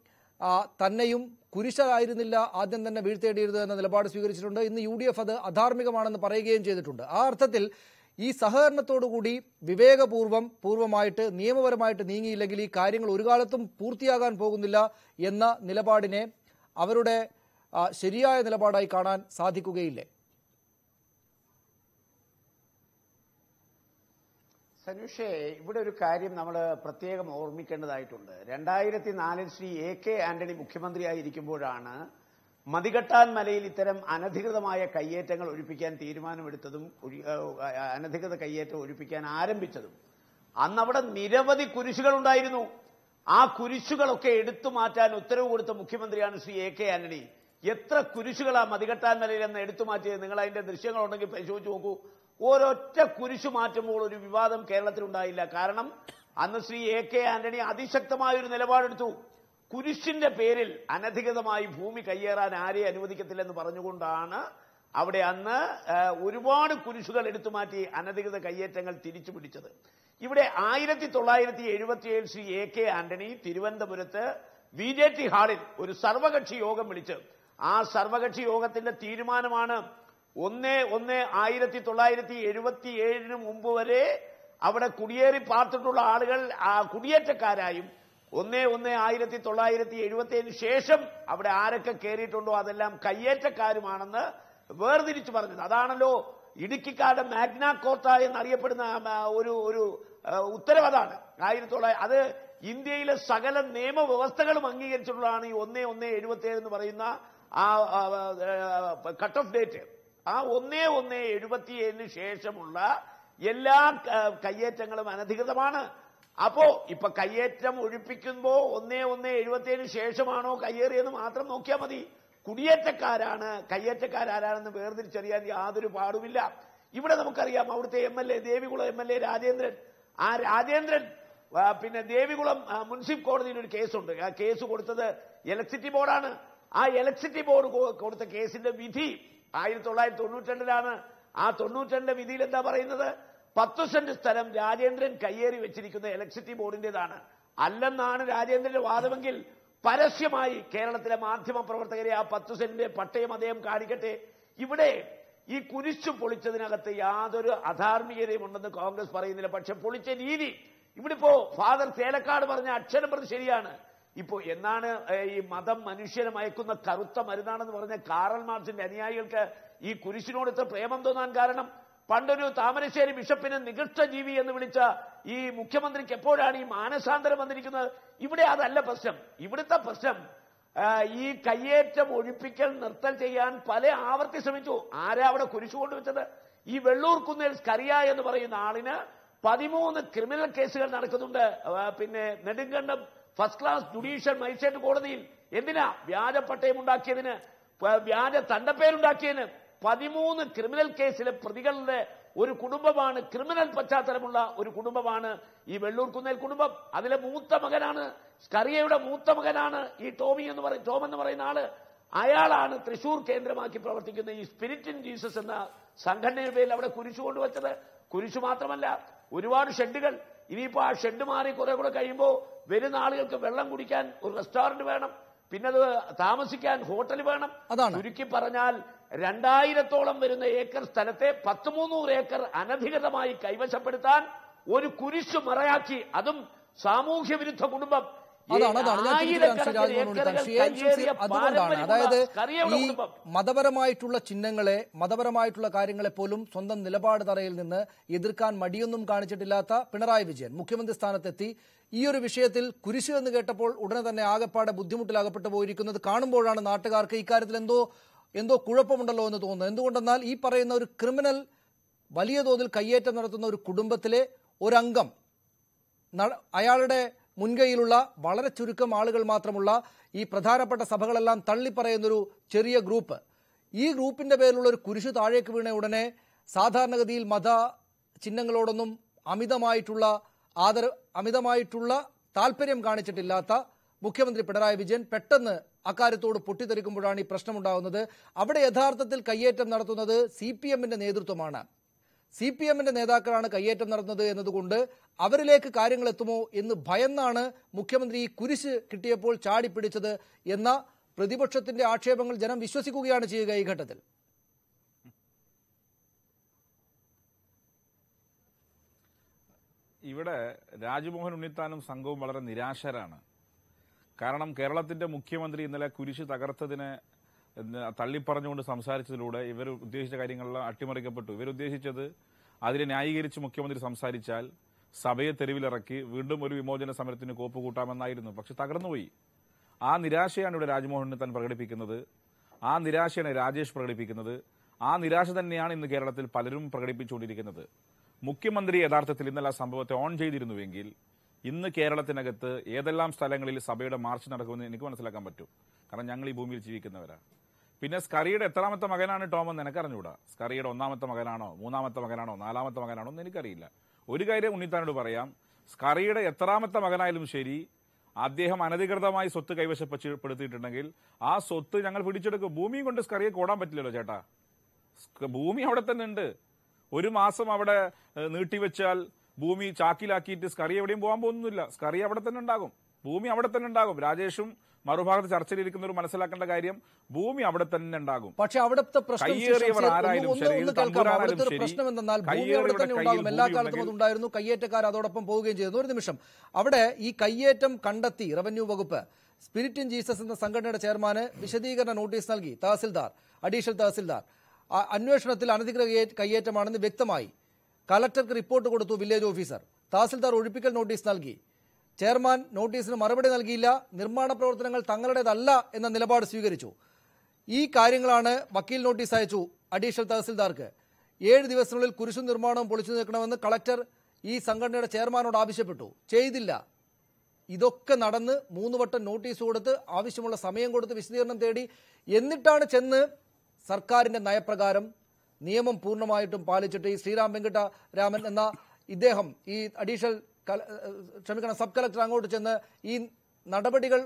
തന്നെയും കുരിശായിരുന്നില്ല ആദ്യം തന്നെ വീഴ്ത്തേണ്ടിയിരുന്നത് എന്ന നിലപാട് സ്വീകരിച്ചിട്ടുണ്ട്. ഇന്ന് UDF അത് അധാർമികമാണെന്ന് പറയുകയും ചെയ്തിട്ടുണ്ട്. ആ അർത്ഥത്തിൽ ഈ സഹകരണത്തോടുകൂടി പൂർവ്വമായിട്ട് നിയമപരമായിട്ട് നീങ്ങിയില്ലെങ്കിൽ ഈ കാര്യങ്ങൾ ഒരു കാലത്തും പൂർത്തിയാകാൻ പോകുന്നില്ല എന്ന നിലപാടിനെ അവരുടെ ശരിയായ നിലപാടായി കാണാൻ സാധിക്കുകയില്ലേ? സനുഷേ, ഇവിടെ ഒരു കാര്യം നമ്മൾ പ്രത്യേകം ഓർമ്മിക്കേണ്ടതായിട്ടുണ്ട്. 2004 ശ്രീ AK ആന്റണി മുഖ്യമന്ത്രിയായിരിക്കുമ്പോഴാണ് മതികെട്ടാൻ മലയിൽ ഇത്തരം അനധികൃതമായ കയ്യേറ്റങ്ങൾ ഒഴിപ്പിക്കാൻ തീരുമാനമെടുത്തതും അനധികൃത കയ്യേറ്റം ഒഴിപ്പിക്കാൻ ആരംഭിച്ചതും. അന്നവിടെ നിരവധി കുരിശുകൾ ഉണ്ടായിരുന്നു. ആ കുരിശുകളൊക്കെ എടുത്തു മാറ്റാൻ ഉത്തരവ് കൊടുത്ത മുഖ്യമന്ത്രിയാണ് ശ്രീ AK ആന്റണി. എത്ര കുരിശുകളാ മതികെട്ടാൻ മലയിൽ എന്ന് എടുത്തു മാറ്റിയത്? നിങ്ങൾ അതിന്റെ ദൃശ്യങ്ങളുണ്ടെങ്കിൽ പരിശോധിച്ച് നോക്കൂ. ഒരൊറ്റ കുരിശു മാറ്റുമ്പോൾ ഒരു വിവാദം കേരളത്തിലുണ്ടായില്ല. കാരണം അന്ന് ശ്രീ AK ആന്റണി അതിശക്തമായൊരു നിലപാടെടുത്തു. കുരിശിന്റെ പേരിൽ അനധികൃതമായി ഭൂമി കയ്യേറാൻ ആരെയും അനുവദിക്കത്തില്ലെന്ന് പറഞ്ഞുകൊണ്ടാണ് അവിടെ അന്ന് ഒരുപാട് കുരിശുകൾ എടുത്തുമാറ്റി അനധികൃത കയ്യേറ്റങ്ങൾ തിരിച്ചു പിടിച്ചത്. ഇവിടെ 1977 ശ്രീ AK ആന്റണി തിരുവനന്തപുരത്ത് VJT ഹാളിൽ ഒരു സർവകക്ഷി യോഗം വിളിച്ച് ആ സർവകക്ഷി യോഗത്തിന്റെ തീരുമാനമാണ് 1/1/1977 മുമ്പ് വരെ അവിടെ കുടിയേറി പാർത്തിട്ടുള്ള ആളുകൾ കുടിയേറ്റക്കാരായും 1/1/1977 ശേഷം അവിടെ ആരൊക്കെ കയറിയിട്ടുണ്ടോ അതെല്ലാം കയ്യേറ്റക്കാരുമാണെന്ന് വേർതിരിച്ചു പറഞ്ഞത്. അതാണല്ലോ ഇടുക്കിക്കാരുടെ മാഗ്ന കോർട്ട എന്നറിയപ്പെടുന്ന ഒരു ഉത്തരവതാണ്. 1900 അത് ഇന്ത്യയിലെ സകല നിയമവ്യവസ്ഥകളും അംഗീകരിച്ചിട്ടുള്ളതാണ് ഈ 1/1/77 എന്ന് പറയുന്ന ആ കട്ട് ഓഫ് ഡേറ്റ്. ആ 1/1/77 ശേഷമുള്ള എല്ലാ കയ്യേറ്റങ്ങളും അനധികൃതമാണ്. അപ്പോ ഇപ്പൊ കയ്യേറ്റം ഒഴിപ്പിക്കുമ്പോ 1/1/77 ശേഷമാണോ കയ്യേറിയെന്ന് മാത്രം നോക്കിയാൽ മതി. കയ്യേറ്റക്കാരാരാണെന്ന് വേർതിരിച്ചറിയാൻ യാതൊരു പാടുമില്ല. ഇവിടെ നമുക്കറിയാം അവിടുത്തെ MLA ദേവികുളം MLA രാജേന്ദ്രൻ. ആ രാജേന്ദ്രൻ പിന്നെ ദേവികുളം മുനിസിപ്പൽ കോടതിയിൽ ഒരു കേസുണ്ട്. ആ കേസ് കൊടുത്തത് ഇലക്ട്രിസിറ്റി ബോർഡാണ്. ആ ഇലക്ട്രിസിറ്റി ബോർഡ് കൊടുത്ത കേസിന്റെ വിധി 1992 ആ 92 വിധിയിൽ എന്താ പറയുന്നത്? 10 സെന്റ് സ്ഥലം രാജേന്ദ്രൻ കയ്യേറി വെച്ചിരിക്കുന്ന ഇലക്ട്രിസിറ്റി ബോർഡിന്റേതാണ്. അല്ലെന്നാണ് രാജേന്ദ്രന്റെ വാദമെങ്കിൽ പരസ്യമായി കേരളത്തിലെ മാധ്യമ പ്രവർത്തകരെ ആ 10 സെന്റിന്റെ പട്ടയം അദ്ദേഹം കാണിക്കട്ടെ. ഇവിടെ ഈ കുരിശു പൊളിച്ചതിനകത്ത് യാതൊരു അധാർമികതയും ഉണ്ടെന്ന് കോൺഗ്രസ് പറയുന്നില്ല. പക്ഷെ പൊളിച്ച രീതി ഇവിടെ ഇപ്പോ ഫാദർ തേലക്കാട് പറഞ്ഞ അക്ഷരം പ്രതി ശരിയാണ്. ഇപ്പോ എന്നാണ് ഈ മതം മനുഷ്യനെ മയക്കുന്ന കറുത്ത മരുന്നാണെന്ന് പറഞ്ഞ കാറൽ മാർക്സിന്റെ അനുയായികൾക്ക് ഈ കുരിശിനോട് ഇത്ര പ്രേമം തോന്നാൻ കാരണം? പണ്ടൊരു താമരശ്ശേരി ബിഷപ്പിനെ നികൃഷ്ടജീവി എന്ന് വിളിച്ച ഈ മുഖ്യമന്ത്രിക്ക് എപ്പോഴാണ് ഈ മാനസാന്തരം വന്നിരിക്കുന്നത്? ഇവിടെ അതല്ല പ്രശ്നം. ഇവിടുത്തെ പ്രശ്നം ഈ കയ്യേറ്റം ഒഴിപ്പിക്കൽ നിർത്തൽ ചെയ്യാൻ പല ആവർത്തി ശ്രമിച്ചു. ആരാ അവിടെ കുരിശു കൊണ്ടുവച്ചത്? ഈ വെള്ളൂർ കുന്നേൽ സ്കറിയ എന്ന് പറയുന്ന ആളിന് 13 ക്രിമിനൽ കേസുകൾ നടക്കുന്നുണ്ട്. പിന്നെ Nedumkandam first class judicial magistrate കോടതിയിൽ. എന്തിനാ? വ്യാജ പട്ടയം ഉണ്ടാക്കിയതിന്, വ്യാജ തണ്ടപ്പേരുണ്ടാക്കിയതിന്. 13 ക്രിമിനൽ കേസിലെ പ്രതികളുടെ ഒരു കുടുംബമാണ്, ക്രിമിനൽ പശ്ചാത്തലമുള്ള ഒരു കുടുംബമാണ് ഈ വെള്ളൂർ കുന്നേൽ കുടുംബം. അതിലെ മൂത്ത മകനാണ്, സ്കറിയയുടെ മൂത്ത മകനാണ് ഈ ടോം എന്ന് പറയുന്ന ആള്. അയാളാണ് തൃശൂർ കേന്ദ്രമാക്കി പ്രവർത്തിക്കുന്ന ഈ സ്പിരിറ്റ് ഇൻ ജീസസ് എന്ന സംഘടനയുടെ പേരിൽ അവിടെ കുരിശു കൊണ്ടുവച്ചത്. കുരിശു മാത്രമല്ല, ഒരുപാട് ഷെഡുകൾ. ഇനിയിപ്പോ ആ ഷെഡ് മാറി കുറെ കൂടെ കഴിയുമ്പോൾ വരുന്ന ആളുകൾക്ക് വെള്ളം കുടിക്കാൻ ഒരു റെസ്റ്റോറന്റ് വേണം, പിന്നെ അത് താമസിക്കാൻ ഹോട്ടൽ വേണം. ചുരുക്കി പറഞ്ഞാൽ 2000-ഓളം വരുന്ന ഏക്കർ സ്ഥലത്തെ 1300 ഏക്കർ അനധികൃതമായി കൈവശപ്പെടുത്താൻ ഒരു കുരിശു മറയാക്കി, അതും സാമൂഹ്യ വിരുദ്ധ കുടുംബം. അതുകൊണ്ടാണ് അതായത് ഈ മതപരമായിട്ടുള്ള ചിഹ്നങ്ങളെ, മതപരമായിട്ടുള്ള കാര്യങ്ങളെ പോലും സ്വന്തം നിലപാട് തറയിൽ നിന്ന് എതിർക്കാൻ മടിയൊന്നും കാണിച്ചിട്ടില്ലാത്ത പിണറായി വിജയൻ മുഖ്യമന്ത്രി സ്ഥാനത്തെത്തി. ഈ ഒരു വിഷയത്തിൽ കുരിശ് എന്ന് കേട്ടപ്പോൾ ഉടനെ തന്നെ ആകെപ്പാടെ ബുദ്ധിമുട്ടിലാകപ്പെട്ടു പോയിരിക്കുന്നത് കാണുമ്പോഴാണ് നാട്ടുകാർക്ക് ഇക്കാര്യത്തിൽ എന്തോ കുഴപ്പമുണ്ടല്ലോ എന്ന് തോന്നുന്നത്. എന്തുകൊണ്ടെന്നാൽ ഈ പറയുന്ന ഒരു ക്രിമിനൽ വലിയ തോതിൽ കയ്യേറ്റം നടത്തുന്ന ഒരു കുടുംബത്തിലെ ഒരംഗം, അയാളുടെ മുൻകൈയിലുള്ള വളരെ ചുരുക്കം ആളുകൾ മാത്രമുള്ള ഈ പ്രധാനപ്പെട്ട സഭകളെല്ലാം തള്ളിപ്പറയുന്നൊരു ചെറിയ ഗ്രൂപ്പ്, ഈ ഗ്രൂപ്പിന്റെ പേരിലുള്ള ഒരു കുരിശു താഴേക്ക് വീണ ഉടനെ സാധാരണഗതിയിൽ മത ചിഹ്നങ്ങളോടൊന്നും അമിതമായിട്ടുള്ള താല്പര്യം കാണിച്ചിട്ടില്ലാത്ത മുഖ്യമന്ത്രി പിണറായി വിജയൻ പെട്ടെന്ന് അക്കാര്യത്തോട് പൊട്ടിത്തെറിക്കുമ്പോഴാണ് ഈ പ്രശ്നമുണ്ടാകുന്നത്. അവിടെ യഥാർത്ഥത്തിൽ കയ്യേറ്റം നടത്തുന്നത് CPM-ന്റെ നേതൃത്വമാണ്. CPM-ന്റെ നേതാക്കളാണ് കയ്യേറ്റം നടത്തുന്നത് എന്നതുകൊണ്ട് അവരിലേക്ക് കാര്യങ്ങൾ എത്തുമോ എന്ന് ഭയന്നാണ് മുഖ്യമന്ത്രി ഈ കുരിശ് കിട്ടിയപ്പോൾ ചാടിപ്പിടിച്ചത് എന്ന പ്രതിപക്ഷത്തിന്റെ ആക്ഷേപങ്ങൾ ജനം വിശ്വസിക്കുകയാണ് ചെയ്യുക ഈ ഘട്ടത്തിൽ. ഇവിടെ രാജ്മോഹൻ ഉണ്ണിത്താനും സംഘവും വളരെ നിരാശരാണ്. കാരണം കേരളത്തിന്റെ മുഖ്യമന്ത്രി ഇന്നലെ കുരിശ് തകർത്തതിനെ തള്ളിപ്പറഞ്ഞുകൊണ്ട് സംസാരിച്ചതിലൂടെ ഇവർ ഉദ്ദേശിച്ച കാര്യങ്ങളെല്ലാം അട്ടിമറിക്കപ്പെട്ടു. ഇവരുദ്ദേശിച്ചത് അതിനെ ന്യായീകരിച്ച് മുഖ്യമന്ത്രി സംസാരിച്ചാൽ സഭയെ തെരുവിലിറക്കി വീണ്ടും ഒരു വിമോചന സമരത്തിന് കോപ്പ് കൂട്ടാമെന്നായിരുന്നു. പക്ഷെ തകർന്നുപോയി. ആ നിരാശയാണ് ഇവിടെ രാജ്മോഹൻ ഉണ്ണിത്താൻ പ്രകടിപ്പിക്കുന്നത്. ആ നിരാശയാണ് രാജേഷ് പ്രകടിപ്പിക്കുന്നത്. ആ നിരാശ തന്നെയാണ് ഇന്ന് കേരളത്തിൽ പലരും പ്രകടിപ്പിച്ചുകൊണ്ടിരിക്കുന്നത്. മുഖ്യമന്ത്രി യഥാർത്ഥത്തിൽ ഇന്നലെ ആ സംഭവത്തെ ഓൺ ചെയ്തിരുന്നുവെങ്കിൽ ഇന്ന് കേരളത്തിനകത്ത് ഏതെല്ലാം സ്ഥലങ്ങളിൽ സഭയുടെ മാർച്ച് നടക്കുമെന്ന് എനിക്ക് മനസ്സിലാക്കാൻ പറ്റും. കാരണം ഞങ്ങൾ ഈ ഭൂമിയിൽ ജീവിക്കുന്നവരാണ്. പിന്നെ സ്കറിയുടെ എത്രാമത്തെ മകനാണ് ടോം എന്ന് എനിക്കറിഞ്ഞൂടാ. സ്കറിയുടെ 1ാമത്തെ മകനാണോ 3ാമത്തെ മകനാണോ 4ാമത്തെ മകനാണോ എന്ന് എനിക്കറിയില്ല. ഒരു കാര്യം ഉണ്ണിത്താനോട് പറയാം, സ്കറിയുടെ എത്രാമത്തെ മകനായാലും ശരി, അദ്ദേഹം അനധികൃതമായി സ്വത്ത് കൈവശപ്പെടുത്തിയിട്ടുണ്ടെങ്കിൽ ആ സ്വത്ത് ഞങ്ങൾ പിടിച്ചെടുക്കും. ഭൂമിയും കൊണ്ട് സ്കറിയെ കോടാൻ പറ്റില്ലല്ലോ ചേട്ടാ. ഭൂമി അവിടെ തന്നെ ഉണ്ട്. ഒരു മാസം അവിടെ നീട്ടിവെച്ചാൽ ഭൂമി ചാക്കിലാക്കിയിട്ട് സ്കറി എവിടെയും പോകാൻ പോകുന്നില്ല. സ്കറി അവിടെ തന്നെ ഉണ്ടാകും, ഭൂമി അവിടെ തന്നെ ഉണ്ടാകും. രാജേഷും മറുഭാഗത്ത് ചർച്ചയിലിരിക്കുന്നവർ മനസ്സിലാക്കേണ്ട കാര്യം, ഭൂമി അവിടെ തന്നെ ഉണ്ടാകും. പക്ഷെ അവിടുത്തെ പ്രശ്നം എന്തെന്നാൽ ഭൂമി അവിടെ തന്നെ ഉണ്ടാകും, എല്ലാ കാലത്തും അതുണ്ടായിരുന്നു. കയ്യേറ്റക്കാർ അതോടൊപ്പം പോവുകയും ചെയ്തു. ഒരു നിമിഷം, അവിടെ ഈ കയ്യേറ്റം കണ്ടെത്തി റവന്യൂ വകുപ്പ് സ്പിരിറ്റ് ഇൻ ജീസസ് എന്ന സംഘടനയുടെ ചെയർമാന് വിശദീകരണ നോട്ടീസ് നൽകി. അഡീഷണൽ തഹസിൽദാർ അന്വേഷണത്തിൽ അനധികൃത കയ്യേറ്റമാണെന്ന് വ്യക്തമായി. കളക്ടർക്ക് റിപ്പോർട്ട് കൊടുത്തു വില്ലേജ് ഓഫീസർ. തഹസിൽദാർ ഒഴിപ്പിക്കൽ നോട്ടീസ് നൽകി. ചെയർമാൻ നോട്ടീസിന് മറുപടി നൽകിയില്ല. നിർമ്മാണ പ്രവർത്തനങ്ങൾ തങ്ങളുടേതല്ല എന്ന നിലപാട് സ്വീകരിച്ചു. ഈ കാര്യങ്ങളാണ് വക്കീൽ നോട്ടീസ് അയച്ചു അഡീഷണൽ തഹസിൽദാർക്ക്. 7 ദിവസത്തിനുള്ളിൽ കുരിശു നിർമ്മാണം പൊളിച്ചു നീക്കണമെന്ന് കളക്ടർ ഈ സംഘടനയുടെ ചെയർമാനോട് ആവശ്യപ്പെട്ടു. ചെയ്തില്ല. ഇതൊക്കെ നടന്ന് 3 വട്ടം നോട്ടീസ് കൊടുത്ത് ആവശ്യമുള്ള സമയം കൊടുത്ത് വിശദീകരണം തേടി എന്നിട്ടാണ് ചെന്ന് സർക്കാരിന്റെ നയപ്രകാരം നിയമം പൂർണ്ണമായിട്ടും പാലിച്ചിട്ട് ഈ ശ്രീറാം വെങ്കിട്ടരാമൻ എന്ന ഇദ്ദേഹം ഈ സബ് കളക്ടർ അങ്ങോട്ട് ചെന്ന് ഈ നടപടികൾ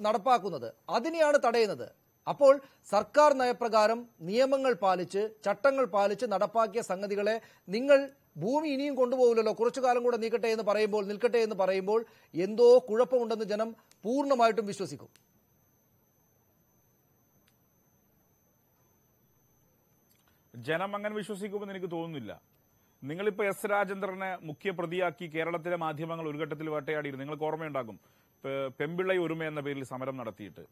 നടപ്പാക്കുന്നത്. അതിനെയാണ് തടയുന്നത്. അപ്പോൾ സർക്കാർ നയപ്രകാരം നിയമങ്ങൾ പാലിച്ച് ചട്ടങ്ങൾ പാലിച്ച് നടപ്പാക്കിയ സംഗതികളെ നിങ്ങൾ ഭൂമി ഇനിയും കൊണ്ടുപോകില്ലല്ലോ, കുറച്ചു കാലം കൂടെ നിൽക്കട്ടെ എന്ന് പറയുമ്പോൾ എന്തോ കുഴപ്പമുണ്ടെന്ന് ജനം പൂർണ്ണമായിട്ടും വിശ്വസിക്കും. ജനം അങ്ങനെ വിശ്വസിക്കുമെന്ന് എനിക്ക് തോന്നുന്നില്ല. നിങ്ങളിപ്പോൾ എസ് രാജേന്ദ്രനെ മുഖ്യ പ്രതിയാക്കി കേരളത്തിലെ മാധ്യമങ്ങൾ ഒരു ഘട്ടത്തിൽ വേട്ടയാടിയിരുന്നു. നിങ്ങൾക്ക് ഓർമ്മയുണ്ടാകും, പെമ്പിള്ളൈ ഒരുമ എന്ന പേരിൽ സമരം നടത്തിയിട്ട്.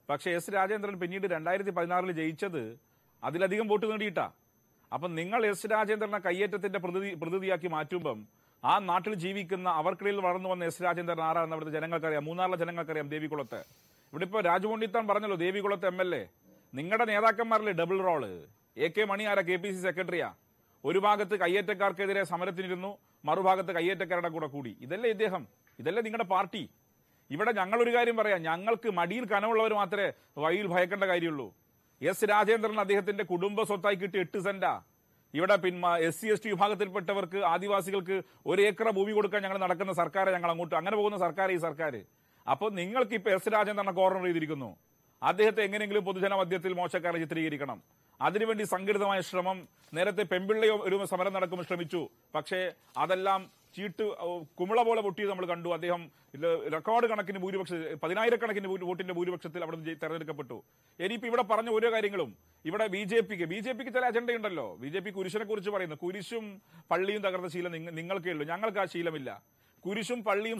പക്ഷേ എസ് രാജേന്ദ്രൻ പിന്നീട് 2016 ജയിച്ചത് അതിലധികം വോട്ട് നേടിയിട്ടാ. അപ്പം നിങ്ങൾ എസ് രാജേന്ദ്രനെ കയ്യേറ്റത്തിന്റെ പ്രതിനിധിയാക്കി മാറ്റുമ്പം ആ നാട്ടിൽ ജീവിക്കുന്ന അവർക്കിടയിൽ വളർന്നു വന്ന എസ് രാജേന്ദ്രൻ ആരാണെന്ന് അവിടുത്തെ ജനങ്ങൾക്കറിയാം. മൂന്നാറിലെ ജനങ്ങൾക്കറിയാം. ദേവികുളത്ത് ഇവിടെ ഇപ്പോൾ രാജുകൊണ്ടിത്താൻ പറഞ്ഞല്ലോ, ദേവികുളത്ത് MLA നിങ്ങളുടെ നേതാക്കന്മാരിലെ ഡബിൾ റോള്. AK മണി ആരാ? KPC സെക്രട്ടറിയാ. ഒരു ഭാഗത്ത് കയ്യേറ്റക്കാർക്കെതിരെ സമരത്തിനിരുന്നു, മറുഭാഗത്ത് കയ്യേറ്റക്കാരുടെ കൂടെ കൂടി. ഇതല്ലേ ഇദ്ദേഹം, ഇതല്ലേ നിങ്ങളുടെ പാർട്ടി? ഇവിടെ ഞങ്ങളൊരു കാര്യം പറയാം, ഞങ്ങൾക്ക് മടിയിൽ കനമുള്ളവർ മാത്രമേ വഴിയിൽ ഭയക്കേണ്ട കാര്യമുള്ളൂ. എസ് രാജേന്ദ്രൻ അദ്ദേഹത്തിന്റെ കുടുംബ സ്വത്തായി കിട്ടിയ 8 സെന്റാ. ഇവിടെ SC/ST വിഭാഗത്തിൽപ്പെട്ടവർക്ക്, ആദിവാസികൾക്ക് 1 ഏക്കർ ഭൂമി കൊടുക്കാൻ ഞങ്ങൾ നടക്കുന്ന സർക്കാരെ, ഞങ്ങൾ അങ്ങോട്ട് അങ്ങനെ പോകുന്ന സർക്കാർ ഈ സർക്കാർ. അപ്പോൾ നിങ്ങൾക്ക് ഇപ്പൊ എസ് രാജേന്ദ്രനെ കോർണർ ചെയ്തിരിക്കുന്നു. അദ്ദേഹത്തെ എങ്ങനെയെങ്കിലും പൊതുജന മധ്യത്തിൽ മോശക്കാരെ ചിത്രീകരിക്കണം. അതിനുവേണ്ടി സംഘടിതമായ ശ്രമം നേരത്തെ പെമ്പിള്ളയോ ഒരു സമരം നടക്കുമ്പോൾ ശ്രമിച്ചു. പക്ഷേ അതെല്ലാം ചീട്ട് കുമിള പോലെ പൊട്ടിയത് നമ്മൾ കണ്ടു. അദ്ദേഹം റെക്കോർഡ് കണക്കിന് ഭൂരിപക്ഷം, 10,000-കണക്കിന് വോട്ടിന്റെ ഭൂരിപക്ഷത്തിൽ അവിടെ തെരഞ്ഞെടുക്കപ്പെട്ടു. ഇനിയിപ്പോ ഇവിടെ പറഞ്ഞ ഓരോ കാര്യങ്ങളും ഇവിടെ ബി ജെ പിക്ക് ചില അജണ്ടയുണ്ടല്ലോ. BJP കുരിശിനെ കുറിച്ച് പറയുന്നു. കുരിശും പള്ളിയും തകർന്ന ശീലം നിങ്ങൾക്കേ ഉള്ളൂ, ഞങ്ങൾക്ക് ആ ശീലമില്ല. കുരിശും പള്ളിയും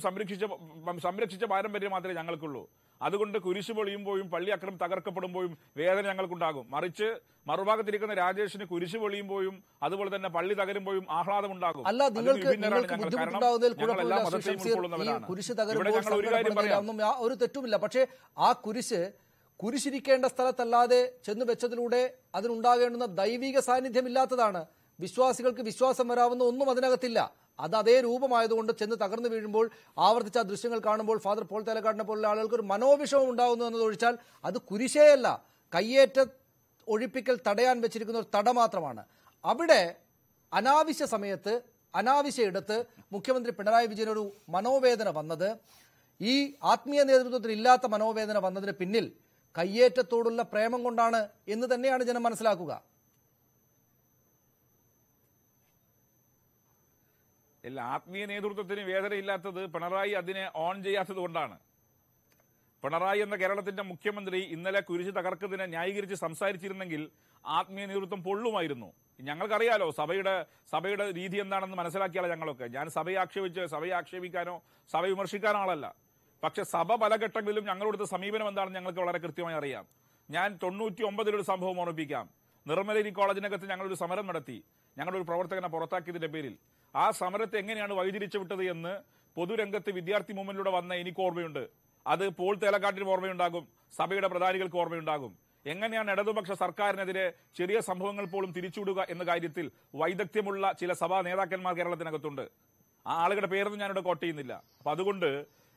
സംരക്ഷിച്ച പാരമ്പര്യം മാത്രമേ ഞങ്ങൾക്കുള്ളൂ. അതുകൊണ്ട് കുരിശ് പൊളിയുമ്പോഴും പള്ളി അക്രമം തകർക്കപ്പെടുമ്പോഴും വേദന ഞങ്ങൾക്കുണ്ടാകും. മറിച്ച് മറുഭാഗത്തിരിക്കുന്ന രാജേഷിന് കുരിശ് പൊളിയുമ്പോഴും അതുപോലെ തന്നെ പള്ളി തകരുമ്പോഴും ആഹ്ലാദമുണ്ടാകും. അല്ല, കുരിശ് തകരുമ്പോൾ ഒരു തെറ്റുമില്ല. പക്ഷേ ആ കുരിശിരിക്കേണ്ട സ്ഥലത്തല്ലാതെ ചെന്ന് വെച്ചതിലൂടെ അതിനുണ്ടാകേണ്ടുന്ന ദൈവിക സാന്നിധ്യമില്ലാത്തതാണ്. വിശ്വാസികൾക്ക് വിശ്വാസം വരാവുന്ന ഒന്നും അതിനകത്തില്ല. അത് അതേ രൂപമായതുകൊണ്ട് ചെന്ന് തകർന്നു വീഴുമ്പോൾ ആവർത്തിച്ച ആ ദൃശ്യങ്ങൾ കാണുമ്പോൾ ഫാദർ പോൾ തേലക്കാടിനെ പോലുള്ള ആളുകൾക്ക് ഒരു മനോവിഷമം ഉണ്ടാകുന്നു എന്നതൊഴിച്ചാൽ അത് കുരിശേയല്ല, കയ്യേറ്റ ഒഴിപ്പിക്കൽ തടയാൻ വെച്ചിരിക്കുന്ന ഒരു തട മാത്രമാണ്. അവിടെ അനാവശ്യ സമയത്ത് അനാവശ്യ ഇടത്ത് മുഖ്യമന്ത്രി പിണറായി വിജയൻ ഒരു മനോവേദന വന്നത്, ഈ ആത്മീയ നേതൃത്വത്തിൽ ഇല്ലാത്ത മനോവേദന വന്നതിന് പിന്നിൽ കയ്യേറ്റത്തോടുള്ള പ്രേമം കൊണ്ടാണ് എന്ന് തന്നെയാണ് ജനം മനസ്സിലാക്കുക. എല്ലാ ആത്മീയ നേതൃത്വത്തിന് വേദനയില്ലാത്തത് പിണറായി അതിനെ ഓൺ ചെയ്യാത്തത് കൊണ്ടാണ്. പിണറായി എന്ന കേരളത്തിന്റെ മുഖ്യമന്ത്രി ഇന്നലെ കുരിശ് തകർക്കതിനെ ന്യായീകരിച്ച് സംസാരിച്ചിരുന്നെങ്കിൽ ആത്മീയ നേതൃത്വം പൊള്ളുമായിരുന്നു. ഞങ്ങൾക്കറിയാലോ സഭയുടെ രീതി എന്താണെന്ന് മനസ്സിലാക്കിയാലോ ഞങ്ങളൊക്കെ. ഞാൻ സഭയെ ആക്ഷേപിക്കാനോ സഭ വിമർശിക്കാനോ ആളല്ല. പക്ഷെ സഭ പല ഘട്ടങ്ങളിലും ഞങ്ങളോടുത്ത സമീപനം എന്താണെന്ന് ഞങ്ങൾക്ക് വളരെ കൃത്യമായി അറിയാം. ഞാൻ 99-ൽ സംഭവം ഓർമ്മിപ്പിക്കാം. നിർമ്മലേരി കോളേജിനകത്ത് ഞങ്ങളൊരു സമരം നടത്തി, ഞങ്ങളൊരു പ്രവർത്തകനെ പുറത്താക്കിയതിന്റെ പേരിൽ. ആ സമരത്തെ എങ്ങനെയാണ് വഴിതിരിച്ചു വിട്ടത് എന്ന് പൊതുരംഗത്ത് വിദ്യാർത്ഥി മൂവ്മെന്റിലൂടെ വന്ന എനിക്ക് ഓർമ്മയുണ്ട്. അത് പോൾ തേലക്കാട്ടിന് ഓർമ്മയുണ്ടാകും, സഭയുടെ പ്രധാനികൾക്ക് ഓർമ്മയുണ്ടാകും. എങ്ങനെയാണ് ഇടതുപക്ഷ സർക്കാരിനെതിരെ ചെറിയ സംഭവങ്ങൾ പോലും തിരിച്ചുവിടുക എന്ന കാര്യത്തിൽ വൈദഗ്ധ്യമുള്ള ചില സഭാ നേതാക്കന്മാർ കേരളത്തിനകത്തുണ്ട്. ആ ആളുകളുടെ പേരൊന്നും ഞാനിവിടെ കോട്ട് ചെയ്യുന്നില്ല. അപ്പൊ അതുകൊണ്ട്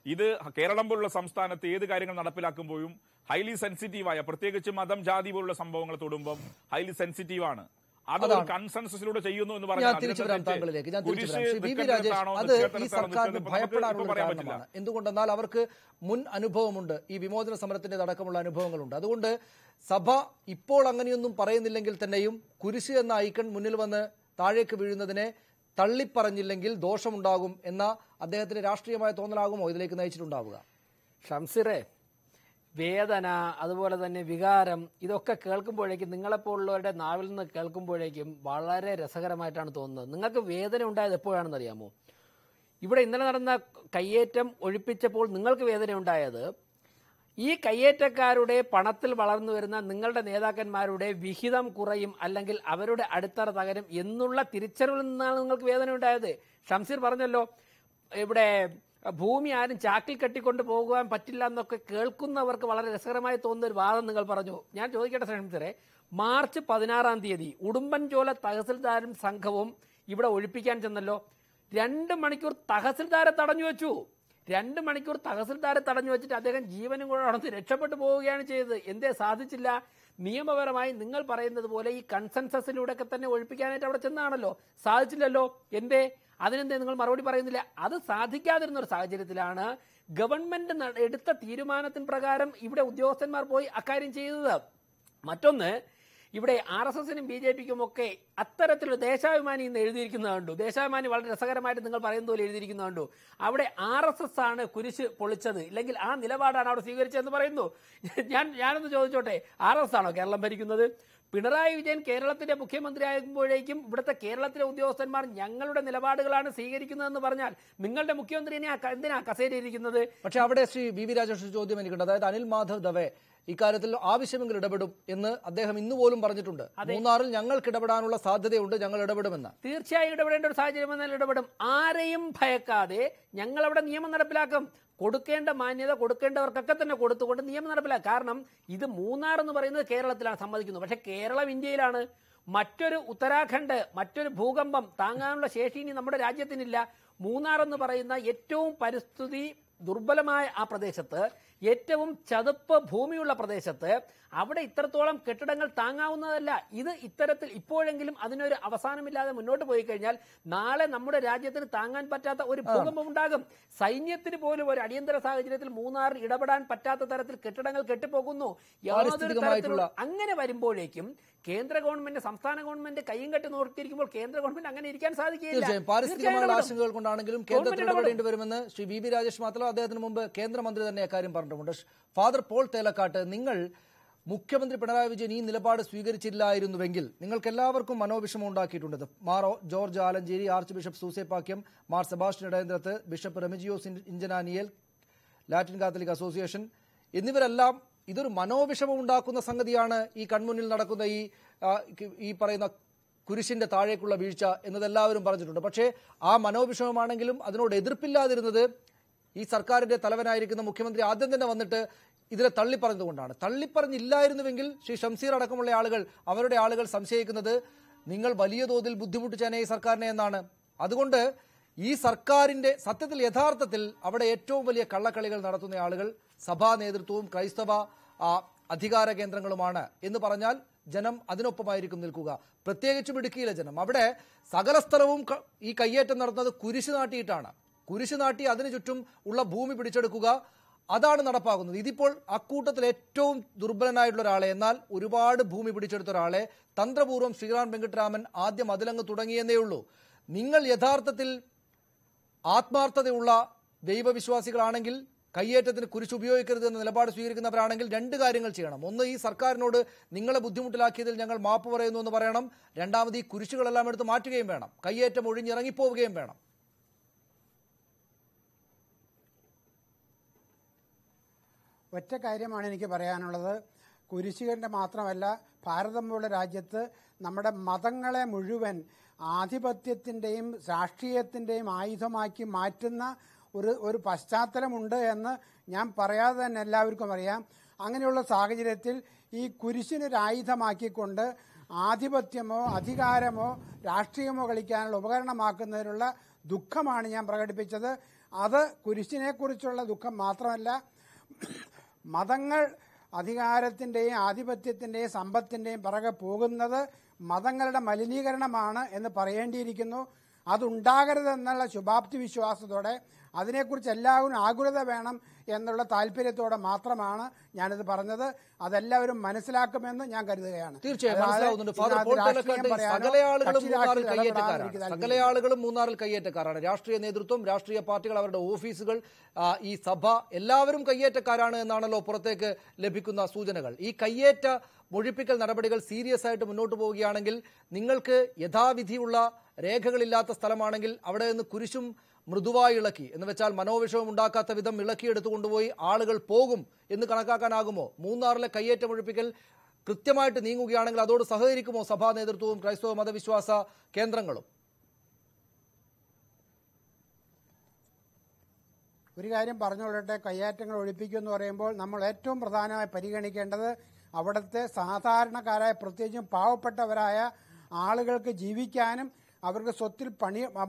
ഇത് കേരളം പോലുള്ള സംസ്ഥാനത്ത് ഏത് കാര്യങ്ങൾ നടപ്പിലാക്കുമ്പോഴും ഹൈലി സെൻസിറ്റീവായ, പ്രത്യേകിച്ച് മതം ജാതി പോലുള്ള സംഭവങ്ങൾ തൊടുമ്പം ഹൈലി സെൻസിറ്റീവാണ്. അത് കൺസെൻസസിലൂടെ ചെയ്യുന്നു എന്ന് പറഞ്ഞാൽ ഭയപ്പെടാനുള്ള കാരണമാണ്. എന്തുകൊണ്ടെന്നാൽ അവർക്ക് മുൻ അനുഭവമുണ്ട്, ഈ വിമോചന സമരത്തിന്റെ അടക്കമുള്ള അനുഭവങ്ങളുണ്ട്. അതുകൊണ്ട് സഭ ഇപ്പോൾ അങ്ങനെയൊന്നും പറയുന്നില്ലെങ്കിൽ തന്നെയും കുരിശ് എന്ന ഐക്കൺ മുന്നിൽ വന്ന് താഴേക്ക് വീഴുന്നതിനെ തള്ളിപ്പറഞ്ഞില്ലെങ്കിൽ ദോഷമുണ്ടാകും എന്ന അദ്ദേഹത്തിന്റെ രാഷ്ട്രീയമായ തോന്നലാകുമോ ഇതിലേക്ക് നയിച്ചിട്ടുണ്ടാവുക? ഷംസിറെ, വേദന, അതുപോലെ തന്നെ വികാരം, ഇതൊക്കെ കേൾക്കുമ്പോഴേക്കും, നിങ്ങളെപ്പോലുള്ളവരുടെ നാവിൽ നിന്ന് കേൾക്കുമ്പോഴേക്കും വളരെ രസകരമായിട്ടാണ് തോന്നുന്നത്. നിങ്ങൾക്ക് വേദന ഉണ്ടായത് എപ്പോഴാണെന്ന് അറിയാമോ? ഇവിടെ ഇന്നലെ നടന്ന കയ്യേറ്റം ഒഴിപ്പിച്ചപ്പോൾ നിങ്ങൾക്ക് വേദന ഉണ്ടായത് ഈ കയ്യേറ്റക്കാരുടെ പണത്തിൽ വളർന്നു വരുന്ന നിങ്ങളുടെ നേതാക്കന്മാരുടെ വിഹിതം കുറയും, അല്ലെങ്കിൽ അവരുടെ അടിത്തറ തകരും എന്നുള്ള തിരിച്ചറിവിൽ നിന്നാണ് നിങ്ങൾക്ക് വേദന ഉണ്ടായത്. ഷംസീർ പറഞ്ഞല്ലോ, ഇവിടെ ഭൂമി ആരും ചാക്കിൽ കെട്ടിക്കൊണ്ട് പോകുവാൻ പറ്റില്ല എന്നൊക്കെ കേൾക്കുന്നവർക്ക് വളരെ രസകരമായി തോന്നുന്ന ഒരു വാദം നിങ്ങൾ പറഞ്ഞു. ഞാൻ ചോദിക്കട്ടെ ഷംസീറെ, മാർച്ച് 16-ാം തീയതി ഉടുമ്പൻചോല തഹസിൽദാരും സംഘവും ഇവിടെ ഒഴിപ്പിക്കാൻ ചെന്നല്ലോ. 2 മണിക്കൂർ തഹസിൽദാരെ തടഞ്ഞു വെച്ചു. 2 മണിക്കൂർ തഹസിൽദാരെ തടഞ്ഞു വെച്ചിട്ട് അദ്ദേഹം ജീവനും കൂടെ നടത്തി രക്ഷപ്പെട്ടു പോവുകയാണ് ചെയ്തത്. എന്തേ സാധിച്ചില്ല? നിയമപരമായി നിങ്ങൾ പറയുന്നത് പോലെ ഈ കൺസെൻസസിലൂടെ ഒക്കെ തന്നെ ഒഴിപ്പിക്കാനായിട്ട് അവിടെ ചെന്നാണല്ലോ, സാധിച്ചില്ലല്ലോ. എന്തേ? അതിനെന്തേ നിങ്ങൾ മറുപടി പറയുന്നില്ല? അത് സാധിക്കാതിരുന്ന ഒരു സാഹചര്യത്തിലാണ് ഗവൺമെന്റ് എടുത്ത തീരുമാനത്തിന് പ്രകാരം ഇവിടെ ഉദ്യോഗസ്ഥന്മാർ പോയി അക്കാര്യം ചെയ്തത്. മറ്റൊന്ന്, ഇവിടെ RSSനും BJPക്കും ഒക്കെ അത്തരത്തിലുള്ള ദേശാഭിമാനി എന്ന് എഴുതിയിരിക്കുന്നത് കണ്ടു. ദേശാഭിമാനി വളരെ രസകരമായിട്ട് നിങ്ങൾ പറയുന്ന പോലെ എഴുതിയിരിക്കുന്നത് കണ്ടു. അവിടെ RSS ആണ് കുരിശ് പൊളിച്ചത്, ഇല്ലെങ്കിൽ ആ നിലപാടാണ് അവിടെ സ്വീകരിച്ചതെന്ന് പറയുന്നു. ഞാനൊന്ന് ചോദിച്ചോട്ടെ, RSS ആണോ കേരളം ഭരിക്കുന്നത്? പിണറായി വിജയൻ കേരളത്തിന്റെ മുഖ്യമന്ത്രി ആകുമ്പോഴേക്കും ഇവിടുത്തെ കേരളത്തിലെ ഉദ്യോഗസ്ഥന്മാർ ഞങ്ങളുടെ നിലപാടുകളാണ് സ്വീകരിക്കുന്നതെന്ന് പറഞ്ഞാൽ നിങ്ങളുടെ മുഖ്യമന്ത്രി എന്തിനാ കസേരയിരിക്കുന്നത്? പക്ഷെ അവിടെ ശ്രീ വി രാജേഷ് ചോദ്യം എനിക്കുണ്ട്. അതായത് അനിൽ മാധവ് ദവെ ഇക്കാര്യത്തിൽ ആവശ്യമെങ്കിൽ ഇടപെടും എന്ന് അദ്ദേഹം ഇന്ന് പോലും പറഞ്ഞിട്ടുണ്ട്. മൂന്നാറിൽ ഞങ്ങൾക്ക് ഇടപെടാനുള്ള സാധ്യതയുണ്ട്, ഞങ്ങൾ ഇടപെടുമെന്ന്. തീർച്ചയായും ഇടപെടേണ്ട ഒരു സാഹചര്യം വന്നാൽ ഇടപെടും. ആരെയും ഭയക്കാതെ ഞങ്ങൾ അവിടെ നിയമം നടപ്പിലാക്കും. കൊടുക്കേണ്ട മാന്യത കൊടുക്കേണ്ടവർക്കൊക്കെ തന്നെ കൊടുത്തുകൊണ്ട് നിയമം നടപ്പിലാക്കും. കാരണം ഇത് മൂന്നാർ എന്ന് പറയുന്നത് കേരളത്തിലാണ്, സമ്മതിക്കുന്നു. പക്ഷെ കേരളം ഇന്ത്യയിലാണ്. മറ്റൊരു ഉത്തരാഖണ്ഡ്, മറ്റൊരു ഭൂകമ്പം താങ്ങാനുള്ള ശേഷി ഇനി നമ്മുടെ രാജ്യത്തിനില്ല. മൂന്നാർ എന്ന് പറയുന്ന ഏറ്റവും പരിസ്ഥിതി ദുർബലമായ ആ പ്രദേശത്ത്, ഏറ്റവും ചതുപ്പ് ഭൂമിയുള്ള പ്രദേശത്ത്, അവിടെ ഇത്രത്തോളം കെട്ടിടങ്ങൾ താങ്ങാവുന്നതല്ല. ഇത് ഇത്തരത്തിൽ ഇപ്പോഴെങ്കിലും അതിനൊരു അവസാനമില്ലാതെ മുന്നോട്ട് പോയി കഴിഞ്ഞാൽ നാളെ നമ്മുടെ രാജ്യത്തിന് താങ്ങാൻ പറ്റാത്ത ഒരു ഭൂകമ്പം ഉണ്ടാകും. സൈന്യത്തിന് പോലും ഒരു അടിയന്തര സാഹചര്യത്തിൽ മൂന്നാറിൽ ഇടപെടാൻ പറ്റാത്ത തരത്തിൽ കെട്ടിടങ്ങൾ കെട്ടിപ്പോകുന്നു. യാതൊരു തരത്തിലുള്ള അങ്ങനെ വരുമ്പോഴേക്കും കേന്ദ്ര ഗവൺമെന്റ്, സംസ്ഥാന ഗവൺമെന്റ് കയ്യും കെട്ടി നോർത്തിരിക്കുമ്പോൾ കേന്ദ്ര ഗവൺമെന്റ് അങ്ങനെ ഇരിക്കാൻ സാധിക്കില്ല. പാരിസ്ഥിതികമായ ആശങ്കകൾ കൊണ്ടാണെങ്കിലും കേന്ദ്രത്തിൽ ഇടപെടേണ്ടി വരുമെന്ന് ശ്രീ വി രാജേഷ് മാത്രമല്ല, അദ്ദേഹത്തിന് മുമ്പ് കേന്ദ്രമന്ത്രി തന്നെ അക്കാര്യം പറഞ്ഞിട്ടുണ്ട്. ഫാദർ പോൾ തേലക്കാട്ട്, നിങ്ങൾ മുഖ്യമന്ത്രി പിണറായി വിജയൻ ഈ നിലപാട് സ്വീകരിച്ചില്ലായിരുന്നുവെങ്കിൽ നിങ്ങൾക്ക് എല്ലാവർക്കും മനോവിഷമം ഉണ്ടാക്കിയിട്ടുണ്ട്. Mar George Alencherry, archbishop Soosapakiam, Mar Sebastian Edayanthrath, bishop Remigiose Inchananiyil, Latin Catholic Association എന്നിവരെല്ലാം ഇതൊരു മനോവിഷമം ഉണ്ടാക്കുന്ന സംഗതിയാണ് ഈ കൺമുന്നിൽ നടക്കുന്ന ഈ പറയുന്ന കുരിശിന്റെ താഴേക്കുള്ള വീഴ്ച എന്നതെല്ലാവരും പറഞ്ഞിട്ടുണ്ട്. പക്ഷേ ആ മനോവിഷമമാണെങ്കിലും അതിനോട് എതിർപ്പില്ലാതിരുന്നത് ഈ സർക്കാരിന്റെ തലവനായിരിക്കുന്ന മുഖ്യമന്ത്രി ആദ്യം തന്നെ വന്നിട്ട് ഇതിനെ തള്ളിപ്പറഞ്ഞതുകൊണ്ടാണ്. തള്ളിപ്പറഞ്ഞില്ലായിരുന്നുവെങ്കിൽ ശ്രീ ഷംസീർ അടക്കമുള്ള അവരുടെ ആളുകൾ സംശയിക്കുന്നത് നിങ്ങൾ വലിയ തോതിൽ ബുദ്ധിമുട്ടിച്ചേനെ ഈ സർക്കാരിനെ എന്നാണ്. അതുകൊണ്ട് ഈ സർക്കാരിന്റെ സത്യത്തിൽ യഥാർത്ഥത്തിൽ അവിടെ ഏറ്റവും വലിയ കള്ളക്കളികൾ നടത്തുന്ന ആളുകൾ സഭാ നേതൃത്വവും ക്രൈസ്തവ അധികാര കേന്ദ്രങ്ങളുമാണ് എന്ന് പറഞ്ഞാൽ ജനം അതിനൊപ്പമായിരിക്കും നിൽക്കുക. പ്രത്യേകിച്ചും ഇടുക്കിയിലെ ജനം. അവിടെ സകല സ്ഥലവും ഈ കയ്യേറ്റം നടത്തുന്നത് കുരിശ് നാട്ടിയിട്ടാണ്. കുരിശ് നാട്ടി അതിനു ചുറ്റും ഉള്ള ഭൂമി പിടിച്ചെടുക്കുക, അതാണ് നടപ്പാക്കുന്നത്. ഇതിപ്പോൾ അക്കൂട്ടത്തിൽ ഏറ്റവും ദുർബലനായിട്ടുള്ള ഒരാളെ, എന്നാൽ ഒരുപാട് ഭൂമി പിടിച്ചെടുത്ത ഒരാളെ തന്ത്രപൂർവ്വം ശ്രീറാം വെങ്കിട്ടരാമൻ ആദ്യം അതിലങ്ങ് തുടങ്ങിയെന്നേ ഉള്ളൂ. നിങ്ങൾ യഥാർത്ഥത്തിൽ ആത്മാർത്ഥതയുള്ള ദൈവവിശ്വാസികളാണെങ്കിൽ, കയ്യേറ്റത്തിന് കുരിശ് ഉപയോഗിക്കരുത് എന്ന നിലപാട് സ്വീകരിക്കുന്നവരാണെങ്കിൽ രണ്ട് കാര്യങ്ങൾ ചെയ്യണം. ഒന്ന്, ഈ സർക്കാരിനോട് നിങ്ങളെ ബുദ്ധിമുട്ടിലാക്കിയതിൽ ഞങ്ങൾ മാപ്പ് പറയുന്നു എന്ന് പറയണം. രണ്ടാമത്, ഈ കുരിശുകളെല്ലാം എടുത്ത് മാറ്റുകയും വേണം. കയ്യേറ്റം ഒഴിഞ്ഞിറങ്ങിപ്പോവുകയും വേണം. ഒറ്റ കാര്യമാണ് എനിക്ക് പറയാനുള്ളത്. കുരിശുകളുടെ മാത്രമല്ല, ഭാരതം പോലുള്ള രാജ്യത്ത് നമ്മുടെ മതങ്ങളെ മുഴുവൻ ആധിപത്യത്തിൻ്റെയും രാഷ്ട്രീയത്തിൻ്റെയും ആയുധമാക്കി മാറ്റുന്ന ഒരു പശ്ചാത്തലമുണ്ട് എന്ന് ഞാൻ പറയാതെ തന്നെ എല്ലാവർക്കും അറിയാം. അങ്ങനെയുള്ള സാഹചര്യത്തിൽ ഈ കുരിശിനൊരായുധമാക്കിക്കൊണ്ട് ആധിപത്യമോ അധികാരമോ രാഷ്ട്രീയമോ കളിക്കാനുള്ള ഉപകരണമാക്കുന്നതിനുള്ള ദുഃഖമാണ് ഞാൻ പ്രകടിപ്പിച്ചത്. അത് കുരിശിനെക്കുറിച്ചുള്ള ദുഃഖം മാത്രമല്ല, മതങ്ങൾ അധികാരത്തിൻ്റെയും ആധിപത്യത്തിൻ്റെയും സമ്പത്തിൻ്റെയും പിറകെ പോകുന്നത് മതങ്ങളുടെ മലിനീകരണമാണ് എന്ന് പറയേണ്ടിയിരിക്കുന്നു. അതുണ്ടാകരുതെന്നുള്ള ശുഭാപ്തി വിശ്വാസത്തോടെ, അതിനെക്കുറിച്ച് എല്ലാവരും ആകുലത വേണം എന്നുള്ള താല്പര്യത്തോടെ മാത്രമാണ് ഞാനിത് പറഞ്ഞത്. അതെല്ലാവരും മനസ്സിലാക്കുമെന്ന് ഞാൻ കരുതുകയാണ്. സകല ആളുകളും മൂന്നാറിൽ കയ്യേറ്റക്കാരാണ്. രാഷ്ട്രീയ നേതൃത്വം, രാഷ്ട്രീയ പാർട്ടികൾ, അവരുടെ ഓഫീസുകൾ, ഈ സഭ, എല്ലാവരും കയ്യേറ്റക്കാരാണ് എന്നാണല്ലോ പുറത്തേക്ക് ലഭിക്കുന്ന സൂചനകൾ. ഈ കയ്യേറ്റ ഒഴിപ്പിക്കൽ നടപടികൾ സീരിയസ് ആയിട്ട് മുന്നോട്ട് പോവുകയാണെങ്കിൽ, നിങ്ങൾക്ക് യഥാവിധിയുള്ള രേഖകളില്ലാത്ത സ്ഥലമാണെങ്കിൽ അവിടെ നിന്ന് കുരിശും മൃദുവായി ഇളക്കി, എന്ന് വെച്ചാൽ മനോവിഷമം ഉണ്ടാക്കാത്ത വിധം ഇളക്കിയെടുത്തു കൊണ്ടുപോയി ആളുകൾ പോകും എന്ന് കണക്കാക്കാനാകുമോ? മൂന്നാറിലെ കയ്യേറ്റം ഒഴിപ്പിക്കൽ കൃത്യമായിട്ട് നീങ്ങുകയാണെങ്കിൽ അതോട് സഹകരിക്കുമോ സഭാ നേതൃത്വവും ക്രൈസ്തവ മതവിശ്വാസ കേന്ദ്രങ്ങളും? ഒരു കാര്യം പറഞ്ഞുകൊള്ളട്ടെ. കയ്യേറ്റങ്ങൾ ഒഴിപ്പിക്കുമെന്ന് പറയുമ്പോൾ നമ്മൾ ഏറ്റവും പ്രധാനമായി പരിഗണിക്കേണ്ടത് അവിടുത്തെ സാധാരണക്കാരായ, പ്രത്യേകിച്ചും പാവപ്പെട്ടവരായ ആളുകൾക്ക് ജീവിക്കാനും അവർക്ക് സ്വത്തിൽ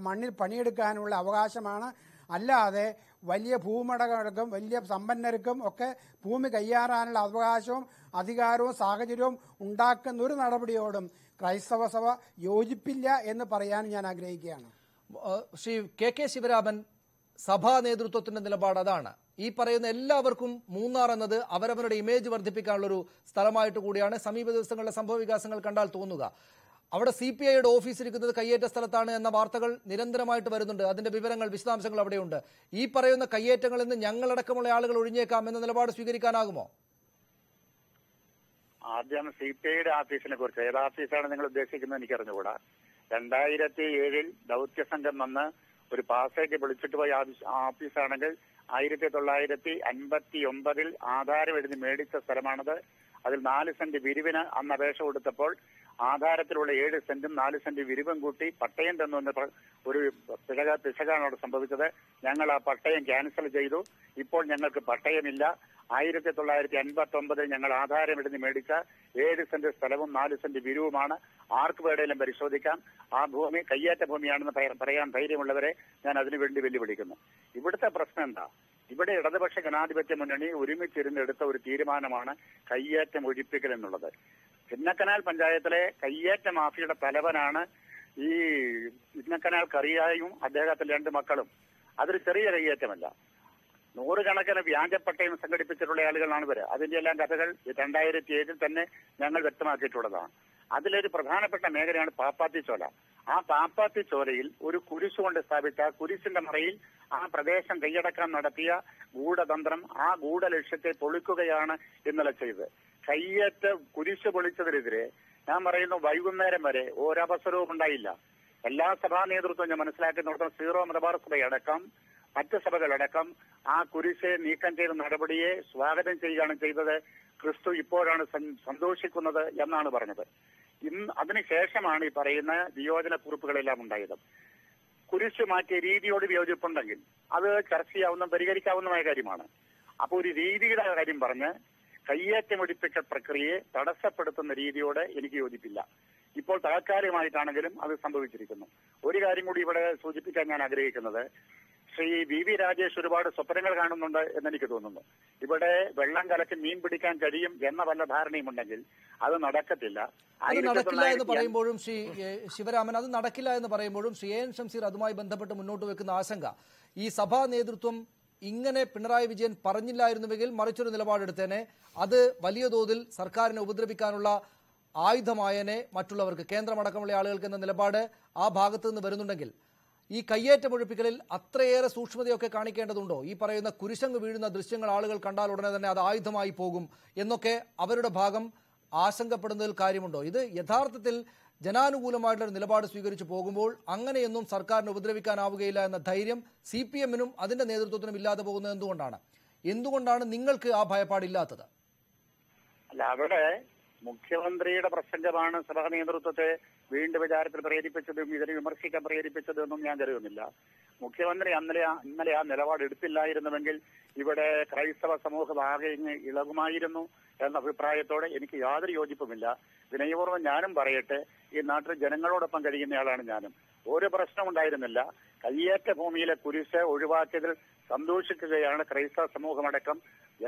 മണ്ണിൽ പണിയെടുക്കാനുള്ള അവകാശമാണ്. അല്ലാതെ വലിയ ഭൂമുടമകൾക്കും വലിയ സമ്പന്നർക്കും ഒക്കെ ഭൂമി കയ്യേറാനുള്ള അവകാശവും അധികാരവും സാഹചര്യവും ഉണ്ടാക്കുന്ന ഒരു നടപടിയോടും ക്രൈസ്തവ സഭ യോജിപ്പില്ല എന്ന് പറയാൻ ഞാൻ ആഗ്രഹിക്കുകയാണ്. ശ്രീ കെ ശിവരാമൻ, സഭാ നേതൃത്വത്തിന്റെ നിലപാട് അതാണ്. ഈ പറയുന്ന എല്ലാവർക്കും മൂന്നാർ എന്നത് അവരവരുടെ ഇമേജ് വർദ്ധിപ്പിക്കാനുള്ളൊരു സ്ഥലമായിട്ട് കൂടിയാണ് സമീപ ദിവസങ്ങളിലെ സംഭവ വികാസങ്ങൾ കണ്ടാൽ തോന്നുക. അവിടെ CPIയുടെ ഓഫീസ് ഇരിക്കുന്നത് കയ്യേറ്റ സ്ഥലത്താണ് എന്ന വാർത്തകൾ നിരന്തരമായിട്ട് വരുന്നുണ്ട്. അതിന്റെ വിവരങ്ങൾ, വിശദാംശങ്ങൾ അവിടെയുണ്ട്. ഈ പറയുന്ന കയ്യേറ്റങ്ങളിൽ നിന്ന് ഞങ്ങളടക്കമുള്ള ആളുകൾ ഒഴിഞ്ഞേക്കാം എന്ന നിലപാട് സ്വീകരിക്കാനാകുമോ? ആദ്യം CPIയുടെ ഓഫീസിനെ കുറിച്ച്, ഏത് ഓഫീസാണ് നിങ്ങൾ ഉദ്ദേശിക്കുന്നത് എനിക്ക് അറിഞ്ഞുകൂടാ. 2007 ദൗത്യ സംഘം വന്ന് ഒരു പാസ്സേജ് വിളിച്ചിട്ട് പോയ ഓഫീസാണെങ്കിൽ 1959 ആധാരം എഴുതി മേടിച്ച സ്ഥലമാണത്. അതിൽ 4 സെന്റ് വിരിവിന് അന്ന് അപേക്ഷ കൊടുത്തപ്പോൾ ആധാരത്തിലുള്ള 7 സെന്റും 4 സെന്റ് വിരിവും കൂട്ടി പട്ടയം തന്നു എന്ന ഒരു പിശകാണ് അവിടെ സംഭവിച്ചത്. ഞങ്ങൾ ആ പട്ടയം ക്യാൻസൽ ചെയ്തു. ഇപ്പോൾ ഞങ്ങൾക്ക് പട്ടയമില്ല. 1959 ഞങ്ങൾ ആധാരമെടുത്ത് മേടിച്ച 7 സെന്റ് സ്ഥലവും 4 സെന്റ് വിരുവുമാണ്. ആർക്ക് വേണേലും പരിശോധിക്കാം. ആ ഭൂമി കയ്യേറ്റ ഭൂമിയാണെന്ന് പറയാൻ ധൈര്യമുള്ളവരെ ഞാൻ അതിനുവേണ്ടി വെല്ലുവിളിക്കുന്നു. ഇവിടുത്തെ പ്രശ്നം എന്താ? ഇവിടെ ഇടതുപക്ഷ ജനാധിപത്യ മുന്നണി ഒരുമിച്ചിരുന്നെടുത്ത ഒരു തീരുമാനമാണ് കയ്യേറ്റം ഒഴിപ്പിക്കൽ എന്നുള്ളത്. ചിന്നക്കനാൽ പഞ്ചായത്തിലെ കയ്യേറ്റ മാഫിയുടെ തലവനാണ് ഈ ചിന്നക്കനാൽ കറിയായും അദ്ദേഹത്തിന്റെ 2 മക്കളും. അതൊരു ചെറിയ കയ്യേറ്റമല്ല. 100 കണക്കിന് വ്യാജപ്പട്ടയം സംഘടിപ്പിച്ചിട്ടുള്ള ആളുകളാണ് ഇവര്. അതിന്റെ എല്ലാം കഥകൾ 2007 തന്നെ ഞങ്ങൾ വ്യക്തമാക്കിയിട്ടുള്ളതാണ്. അതിലൊരു പ്രധാനപ്പെട്ട മേഖലയാണ് പാപ്പാത്തിച്ചോല. ആ പാപ്പാത്തിച്ചോലയിൽ ഒരു കുരിശ് കൊണ്ട് സ്ഥാപിച്ച കുരിശിന്റെ മറയിൽ ആ പ്രദേശം കൈയടക്കാൻ നടത്തിയ ഗൂഢതന്ത്രം, ആ ഗൂഢലക്ഷ്യത്തെ പൊളിക്കുകയാണ് ഇന്നലെ ചെയ്തത്. കയ്യേറ്റ കുരിശ് പൊളിച്ചതിനെതിരെ ഞാൻ പറയുന്നു വൈകുന്നേരം വരെ ഒരവസരവും ഉണ്ടായില്ല. എല്ലാ സഭാ നേതൃത്വം ഞാൻ മനസ്സിലാക്കുന്നിടത്തോളം സീറോ മലബാർ സഭയടക്കം മറ്റ് സഭകളടക്കം ആ കുരിശെ നീക്കം ചെയ്ത നടപടിയെ സ്വാഗതം ചെയ്യുകയാണ് ചെയ്തത്. ക്രിസ്തു ഇപ്പോഴാണ് സന്തോഷിക്കുന്നത് എന്നാണ് പറഞ്ഞത്. അതിനുശേഷമാണ് ഈ പറയുന്ന വിയോജന കുറിപ്പുകളെല്ലാം ഉണ്ടായത്. കുരിശ് മാറ്റിയ രീതിയോട് വിയോജിപ്പുണ്ടെങ്കിൽ അത് ചർച്ച ചെയ്യാവുന്ന പരിഹരിക്കാവുന്നതായ കാര്യമാണ്. അപ്പോൾ ഒരു രീതിയുടെ കാര്യം പറഞ്ഞ് കയ്യേറ്റമൊഴിപ്പിക്കൽ പ്രക്രിയയെ തടസ്സപ്പെടുത്തുന്ന രീതിയോട് എനിക്ക് യോജിപ്പില്ല. ഇപ്പോൾ താൽക്കാലികമായിട്ടാണെങ്കിലും അത് സംഭവിച്ചിരിക്കുന്നു. ഒരു കാര്യം കൂടി ഇവിടെ സൂചിപ്പിക്കാൻ ഞാൻ ആഗ്രഹിക്കുന്നത്, ശ്രീ VV രാജേഷ് ഒരുപാട് സ്വപ്നങ്ങൾ കാണുന്നുണ്ട് എന്നെനിക്ക് തോന്നുന്നു. ഇവിടെ വെള്ളം കലക്കി മീൻ പിടിക്കാൻ കഴിയും എന്ന വല്ല ധാരണയുമുണ്ടെങ്കിൽ അത് നടക്കത്തില്ല. അത് നടക്കില്ല എന്ന് പറയുമ്പോഴും ശ്രീ ശിവരാമൻ, അത് നടക്കില്ല എന്ന് പറയുമ്പോഴും ശ്രീ AN ഷംസീർ അതുമായി ബന്ധപ്പെട്ട് മുന്നോട്ട് വെക്കുന്ന ആശങ്ക, ഈ സഭാ നേതൃത്വം ഇങ്ങനെ പിണറായി വിജയൻ പറഞ്ഞില്ലായിരുന്നുവെങ്കിൽ മറിച്ചൊരു നിലപാടെടുത്തേനെ, അത് വലിയ തോതിൽ സർക്കാരിനെ ഉപദ്രവിക്കാനുള്ള ആയുധമായനെ മറ്റുള്ളവർക്ക്, കേന്ദ്രമടക്കമുള്ള ആളുകൾക്ക് എന്ന നിലപാട് ആ ഭാഗത്തു നിന്ന് വരുന്നുണ്ടെങ്കിൽ ഈ കയ്യേറ്റമൊഴിപ്പിക്കലിൽ അത്രയേറെ സൂക്ഷ്മതയൊക്കെ കാണിക്കേണ്ടതുണ്ടോ? ഈ പറയുന്ന കുരിശങ്ങ് വീഴുന്ന ദൃശ്യങ്ങൾ ആളുകൾ കണ്ടാൽ ഉടനെ തന്നെ അത് ആയുധമായി പോകും എന്നൊക്കെ അവരുടെ ഭാഗം ആശങ്കപ്പെടുന്നതിൽ കാര്യമുണ്ടോ? ഇത് യഥാർത്ഥത്തിൽ ജനാനുകൂലമായിട്ടുള്ള ഒരു നിലപാട് സ്വീകരിച്ചു പോകുമ്പോൾ അങ്ങനെയൊന്നും സർക്കാരിനെ ഉപദ്രവിക്കാനാവുകയില്ല എന്ന ധൈര്യം CPM-നും അതിന്റെ നേതൃത്വത്തിനും ഇല്ലാതെ പോകുന്നത് എന്തുകൊണ്ടാണ് നിങ്ങൾക്ക് ആ ഭയപ്പാടില്ലാത്തത്? അല്ല, അവിടെ മുഖ്യമന്ത്രിയുടെ പ്രസംഗമാണ് സഭാ നേതൃത്വത്തെ വീണ്ടും വിചാരത്തിൽ പ്രേരിപ്പിച്ചതും ഇതിനെ വിമർശിക്കാൻ പ്രേരിപ്പിച്ചതെന്നും ഞാൻ കരുതുന്നില്ല. മുഖ്യമന്ത്രി ഇന്നലെ ആ നിലപാട് എടുത്തില്ലായിരുന്നുവെങ്കിൽ ഇവിടെ ക്രൈസ്തവ സമൂഹം ആകെ ഇളകുമായിരുന്നു എന്ന അഭിപ്രായത്തോടെ എനിക്ക് യാതൊരു യോജിപ്പുമില്ല. വിനയപൂർവ്വം ഞാനും പറയട്ടെ, ഈ നാട്ടിൽ ജനങ്ങളോടൊപ്പം കഴിയുന്നയാളാണ് ഞാനും. ഒരു പ്രശ്നം ഉണ്ടായിരുന്നില്ല. കയ്യേറ്റ ഭൂമിയിലെ കുരിശ് ഒഴിവാക്കിയതിൽ സന്തോഷിക്കുകയാണ് ക്രൈസ്തവ സമൂഹമടക്കം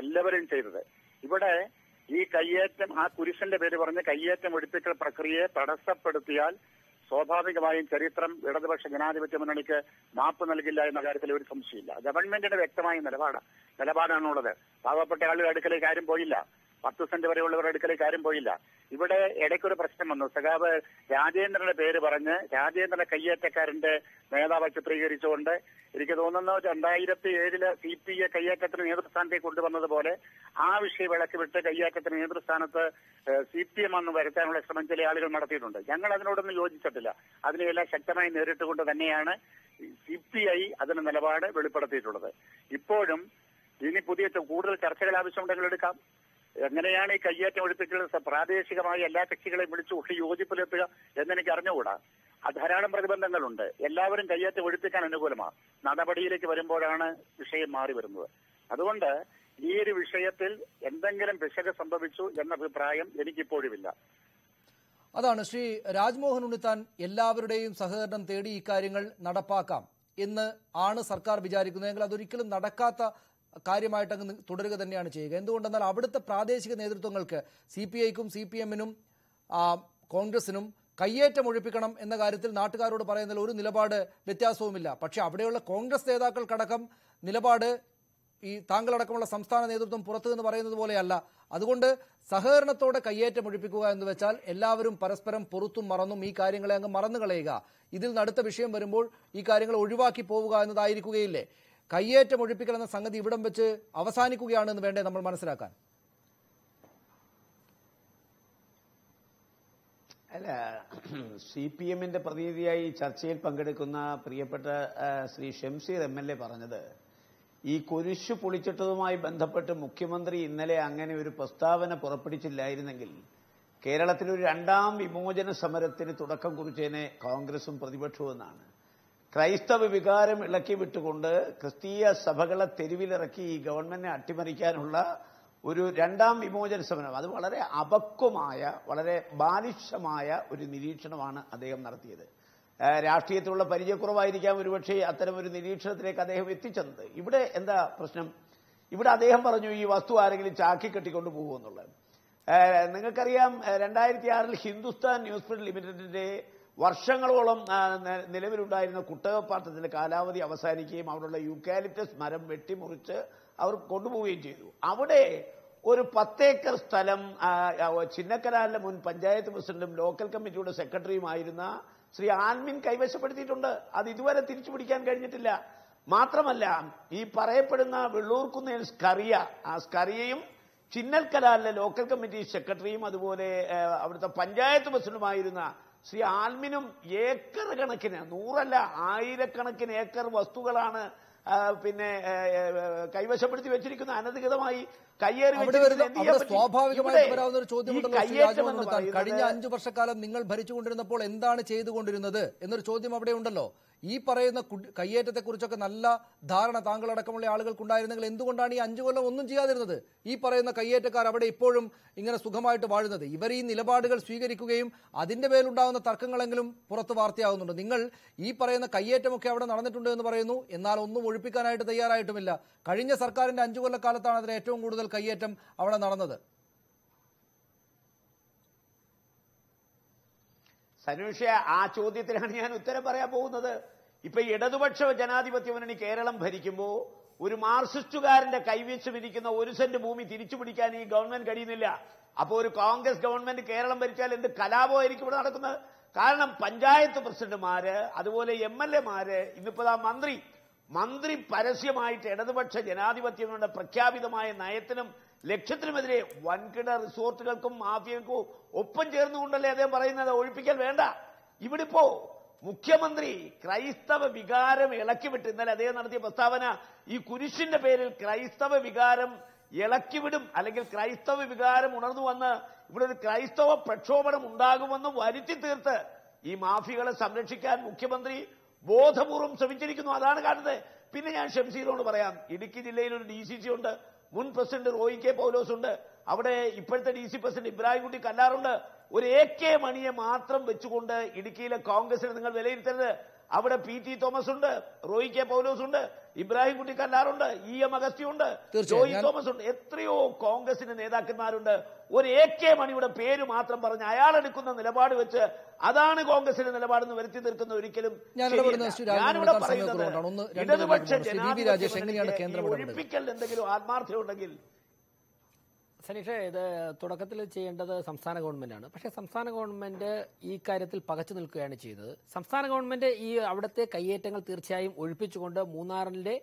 എല്ലാവരും ചെയ്തത്. ഇവിടെ ഈ കയ്യേറ്റം, ആ കുരിശിന്റെ പേര് പറഞ്ഞ് കയ്യേറ്റം ഒഴിപ്പിക്കൽ പ്രക്രിയയെ തടസ്സപ്പെടുത്തിയാൽ സ്വാഭാവികമായും ചരിത്രം ഇടതുപക്ഷ ജനാധിപത്യ മുന്നണിക്ക് മാപ്പ് നൽകില്ല എന്ന കാര്യത്തിൽ ഒരു സംശയമില്ല. ഗവൺമെന്റിന്റെ വ്യക്തമായ നിലപാടാണുള്ളത്. പാവപ്പെട്ട ആളുകളുടെ അടുക്കലേക്ക് ആരും പോയില്ല. 10 സെന്റ് വരെയുള്ളവരുടെ അടുക്കലേക്ക് ആരും പോയില്ല. ഇവിടെ ഇടയ്ക്കൊരു പ്രശ്നം വന്നു. സഖാവ് രാജേന്ദ്രന്റെ പേര് പറഞ്ഞ് രാജേന്ദ്രന്റെ കയ്യേറ്റക്കാരന്റെ നേതാവ് ചിത്രീകരിച്ചുകൊണ്ട് എനിക്ക് തോന്നുന്നു 2007 CPA കയ്യേറ്റത്തിന് നേതൃസ്ഥാനത്തേക്ക് കൊണ്ടുവന്നതുപോലെ ആ വിഷയം വിളക്കി വിട്ട് കയ്യേറ്റത്തിന് നേതൃസ്ഥാനത്ത് CPM എന്ന് വരുത്താനുള്ള ശ്രമം ചില ആളുകൾ നടത്തിയിട്ടുണ്ട്. ഞങ്ങൾ അതിനോടൊന്നും യോജിച്ചിട്ടില്ല. അതിനെയെല്ലാം ശക്തമായി നേരിട്ടുകൊണ്ട് തന്നെയാണ് CPI അതിന്റെ നിലപാട് വെളിപ്പെടുത്തിയിട്ടുള്ളത്. ഇപ്പോഴും ഇനി പുതിയ കൂടുതൽ ചർച്ചകൾ ആവശ്യമുണ്ടെങ്കിൽ എടുക്കാം. എങ്ങനെയാണ് ഈ കയ്യേറ്റം ഒഴിപ്പിക്കൽ പ്രാദേശികമായി എല്ലാ കക്ഷികളെയും വിളിച്ചു യോജിപ്പിലെത്തുക എന്നെനിക്ക് അറിഞ്ഞുകൂടാ. ധാരാളം പ്രതിബന്ധങ്ങളുണ്ട്. എല്ലാവരും കയ്യേറ്റം ഒഴിപ്പിക്കാൻ അനുകൂലമാണ്. നടപടിയിലേക്ക് വരുമ്പോഴാണ് വിഷയം മാറി വരുന്നത്. അതുകൊണ്ട് ഈ ഒരു വിഷയത്തിൽ എന്തെങ്കിലും പിശക് സംഭവിച്ചു എന്ന അഭിപ്രായം എനിക്കിപ്പോഴുമില്ല. അതാണ് ശ്രീ രാജ്മോഹൻ ഉണ്ണിത്താൻ എല്ലാവരുടെയും സഹകരണം തേടി ഇക്കാര്യങ്ങൾ നടപ്പാക്കാം എന്ന് ആണ് സർക്കാർ വിചാരിക്കുന്നതെങ്കിൽ അതൊരിക്കലും നടക്കാത്ത കാര്യമായിട്ട് അങ്ങ് തുടരുക തന്നെയാണ് ചെയ്യുക. എന്തുകൊണ്ടെന്നാൽ അവിടുത്തെ പ്രാദേശിക നേതൃത്വങ്ങൾക്ക് CPI-ക്കും CPM-നും കോൺഗ്രസിനും കയ്യേറ്റം ഒഴിപ്പിക്കണം എന്ന കാര്യത്തിൽ നാട്ടുകാരോട് പറയുന്നതിൽ ഒരു നിലപാട് വ്യത്യാസവുമില്ല. പക്ഷെ അവിടെയുള്ള കോൺഗ്രസ് നേതാക്കൾക്കടക്കം നിലപാട് ഈ താങ്കളടക്കമുള്ള സംസ്ഥാന നേതൃത്വം പുറത്തു നിന്ന് പറയുന്നത് പോലെയല്ല. അതുകൊണ്ട് സഹകരണത്തോടെ കയ്യേറ്റം ഒഴിപ്പിക്കുക എന്ന് വെച്ചാൽ എല്ലാവരും പരസ്പരം പൊറുത്തും മറന്നും ഈ കാര്യങ്ങളെ അങ്ങ് മറന്നു കളയുക. ഇതിൽ നിന്ന് അടുത്ത വിഷയം വരുമ്പോൾ ഈ കാര്യങ്ങൾ ഒഴിവാക്കി പോവുക എന്നതായിരിക്കുകയില്ലേ? കയ്യേറ്റം ഒഴിപ്പിക്കൽ എന്ന സംഗതി ഇവിടം വെച്ച് അവസാനിക്കുകയാണെന്ന് വേണ്ടേ നമ്മൾ മനസ്സിലാക്കാൻ? അല്ല, CPM-ന്റെ പ്രതിനിധിയായി ചർച്ചയിൽ പങ്കെടുക്കുന്ന പ്രിയപ്പെട്ട ശ്രീ ഷംസീർ MLA പറഞ്ഞത്, ഈ കുരിശു പൊളിച്ചിട്ടതുമായി ബന്ധപ്പെട്ട് മുഖ്യമന്ത്രി ഇന്നലെ അങ്ങനെ ഒരു പ്രസ്താവന പുറപ്പെടുവിച്ചില്ലായിരുന്നെങ്കിൽ കേരളത്തിലൊരു 2ാം വിമോചന സമരത്തിന് തുടക്കം കുറിച്ചതിനെ കോൺഗ്രസും പ്രതിപക്ഷവും എന്നാണ്. ക്രൈസ്തവ വികാരം ഇളക്കി വിട്ടുകൊണ്ട് ക്രിസ്തീയ സഭകളെ തെരുവിലിറക്കി ഈ ഗവൺമെന്റിനെ അട്ടിമറിക്കാനുള്ള ഒരു രണ്ടാം വിമോചന സമരം, അത് വളരെ അപക്വമായ, വളരെ ബാലിശമായ ഒരു നിരീക്ഷണമാണ് അദ്ദേഹം നടത്തിയത്. രാഷ്ട്രീയത്തിലുള്ള പരിചയക്കുറവായിരിക്കാം ഒരുപക്ഷെ അത്തരമൊരു നിരീക്ഷണത്തിലേക്ക് അദ്ദേഹം എത്തിച്ചത്. ഇവിടെ എന്താ പ്രശ്നം? ഇവിടെ അദ്ദേഹം പറഞ്ഞു ഈ വസ്തു ആരെങ്കിലും ചാക്കി കെട്ടിക്കൊണ്ട് പോകുമെന്നുള്ളത്. നിങ്ങൾക്കറിയാം, 2006 ഹിന്ദുസ്ഥാൻ ന്യൂസ് പ്രിന്റ് ലിമിറ്റഡിന്റെ വർഷങ്ങളോളം നിലവിലുണ്ടായിരുന്ന കുട്ടകപ്പാട്ടത്തിന്റെ കാലാവധി അവസാനിക്കുകയും അവിടെയുള്ള യൂക്കാലിപ്റ്റസ് മരം വെട്ടിമുറിച്ച് അവർ കൊണ്ടുപോവുകയും ചെയ്തു. അവിടെ ഒരു 10 ഏക്കർ സ്ഥലം ചിന്നക്കനാലിലെ മുൻ പഞ്ചായത്ത് പ്രസിഡന്റും ലോക്കൽ കമ്മിറ്റിയുടെ സെക്രട്ടറിയുമായിരുന്ന ശ്രീ ആൽമിൻ കൈവശപ്പെടുത്തിയിട്ടുണ്ട്. അത് ഇതുവരെ തിരിച്ചു പിടിക്കാൻ കഴിഞ്ഞിട്ടില്ല. മാത്രമല്ല, ഈ പറയപ്പെടുന്ന വെള്ളൂർക്കുന്നേൽ സ്കറിയ, ആ സ്കറിയയും ചിന്നൽക്കനാലിലെ ലോക്കൽ കമ്മിറ്റി സെക്രട്ടറിയും അതുപോലെ അവിടുത്തെ പഞ്ചായത്ത് പ്രസിഡന്റുമായിരുന്ന ശ്രീ ആൽമിനും ഏക്കർ കണക്കിന്, 100 അല്ല 1000കണക്കിന് ഏക്കർ വസ്തുക്കളാണ് കൈവശപ്പെടുത്തി വെച്ചിരിക്കുന്ന, അനധികൃതമായി കയ്യേറി സ്വാഭാവികമായിട്ട് വരാവുന്ന ഒരു ചോദ്യമുണ്ടല്ലോ. കഴിഞ്ഞ 5 വർഷക്കാലം നിങ്ങൾ ഭരിച്ചുകൊണ്ടിരുന്നപ്പോൾ എന്താണ് ചെയ്തുകൊണ്ടിരുന്നത് എന്നൊരു ചോദ്യം അവിടെ ഉണ്ടല്ലോ. ഈ പറയുന്ന കയ്യേറ്റത്തെക്കുറിച്ചൊക്കെ നല്ല ധാരണ താങ്കളടക്കമുള്ള ആളുകൾക്കുണ്ടായിരുന്നെങ്കിൽ എന്തുകൊണ്ടാണ് ഈ 5 കൊല്ലം ഒന്നും ചെയ്യാതിരുന്നത്? ഈ പറയുന്ന കയ്യേറ്റക്കാർ അവിടെ ഇപ്പോഴും ഇങ്ങനെ സുഖമായിട്ട് വാഴുന്നത്. ഇവർ ഈ നിലപാടുകൾ സ്വീകരിക്കുകയും അതിന്റെ പേരിലുണ്ടാകുന്ന തർക്കങ്ങളെങ്കിലും പുറത്ത് വാർത്തയാകുന്നുണ്ട്. നിങ്ങൾ ഈ പറയുന്ന കയ്യേറ്റമൊക്കെ അവിടെ നടന്നിട്ടുണ്ട് എന്ന് പറയുന്നു, എന്നാൽ ഒന്നും ഒഴിപ്പിക്കാനായിട്ട് തയ്യാറായിട്ടുമില്ല. കഴിഞ്ഞ സർക്കാരിന്റെ 5 കൊല്ലക്കാലത്താണ് അതിന് ഏറ്റവും കൂടുതൽ കയ്യേറ്റം അവിടെ നടന്നത്. സനൂഷ, ആ ചോദ്യത്തിനാണ് ഞാൻ ഉത്തരം പറയാൻ പോകുന്നത്. ഇപ്പൊ ഇടതുപക്ഷ ജനാധിപത്യ മുന്നണി കേരളം ഭരിക്കുമ്പോൾ ഒരു മാർക്സിസ്റ്റുകാരന്റെ കൈവശമിരിക്കുന്ന 1 സെന്റ് ഭൂമി തിരിച്ചു പിടിക്കാൻ ഈ ഗവൺമെന്റ് കഴിയുന്നില്ല. അപ്പോൾ ഒരു കോൺഗ്രസ് ഗവൺമെന്റ് കേരളം ഭരിച്ചാൽ എന്ത് കലാപമായിരിക്കും ഇവിടെ നടക്കുന്നത്? കാരണം പഞ്ചായത്ത് പ്രസിഡന്റുമാര്, അതുപോലെ MLA മാര്, ഇന്നിപ്പോ മന്ത്രി പരസ്യമായിട്ട് ഇടതുപക്ഷ ജനാധിപത്യങ്ങളുടെ പ്രഖ്യാപിതമായ നയത്തിനും ലക്ഷ്യത്തിനുമെതിരെ വൻകിട റിസോർട്ടുകൾക്കും മാഫിയകൾക്കും ഒപ്പം ചേർന്നുകൊണ്ടല്ലേ അദ്ദേഹം പറയുന്നത് ഒഴിപ്പിക്കൽ വേണ്ട. ഇവിടിപ്പോ മുഖ്യമന്ത്രി ക്രൈസ്തവ വികാരം ഇളക്കിവിട്ട്, ഇന്നലെ അദ്ദേഹം നടത്തിയ പ്രസ്താവന, ഈ കുരിശിന്റെ പേരിൽ ക്രൈസ്തവ വികാരം ഇളക്കിവിടും, അല്ലെങ്കിൽ ക്രൈസ്തവ വികാരം ഉണർന്നു വന്ന് ഇവിടെ ഒരു ക്രൈസ്തവ പ്രക്ഷോഭണം ഉണ്ടാകുമെന്ന് വരുത്തി തീർത്ത് ഈ മാഫിയകളെ സംരക്ഷിക്കാൻ മുഖ്യമന്ത്രി ബോധപൂർവം ശ്രമിച്ചിരിക്കുന്നു. അതാണ് കാണുന്നത്. പിന്നെ ഞാൻ ഷംസീറിനോട് പറയാം, ഇടുക്കി ജില്ലയിൽ ഒരു DCC ഉണ്ട്, മുൻ പ്രസിഡന്റ് റോയി കെ പൗലോസ് ഉണ്ട്, അവിടെ ഇപ്പോഴത്തെ DC പ്രസിഡന്റ് ഇബ്രാഹിംകുട്ടി കല്ലാറുണ്ട്. ഒരു AK മണിയെ മാത്രം വെച്ചുകൊണ്ട് ഇടുക്കിയിലെ കോൺഗ്രസിനെ നിങ്ങൾ വിലയിരുത്തരുത്. അവിടെ PT തോമസ് ഉണ്ട്, റോയി കെ പൗലോസ് ഉണ്ട്, ഇബ്രാഹിംകുട്ടി കല്ലാറുണ്ട്, EM അഗസ്ത്യ ഉണ്ട്, ജോയി തോമസ് ഉണ്ട്, എത്രയോ കോൺഗ്രസിന്റെ നേതാക്കന്മാരുണ്ട്. ഒരു AK മണിയുടെ പേര് മാത്രം പറഞ്ഞ് അയാൾ എടുക്കുന്ന നിലപാട് വെച്ച് അതാണ് കോൺഗ്രസിന്റെ നിലപാടെന്ന് വരുത്തി തീർക്കുന്ന ഒരിക്കലും ഞാനിവിടെ പറയുന്നത് ഇടതുപക്ഷ ജനാധിപത്യ ഒഴിപ്പിക്കൽ എന്തെങ്കിലും ആത്മാർത്ഥമുണ്ടെങ്കിൽ. സനീഷ, ഇത് തുടക്കത്തിൽ ചെയ്യേണ്ടത് സംസ്ഥാന ഗവൺമെന്റാണ്. പക്ഷേ സംസ്ഥാന ഗവൺമെന്റ് ഈ കാര്യത്തിൽ പകച്ചു നിൽക്കുകയാണ് ചെയ്തത്. സംസ്ഥാന ഗവൺമെന്റ് ഈ അവിടുത്തെ കയ്യേറ്റങ്ങൾ തീർച്ചയായും ഒഴിപ്പിച്ചുകൊണ്ട് മൂന്നാറിന്റെ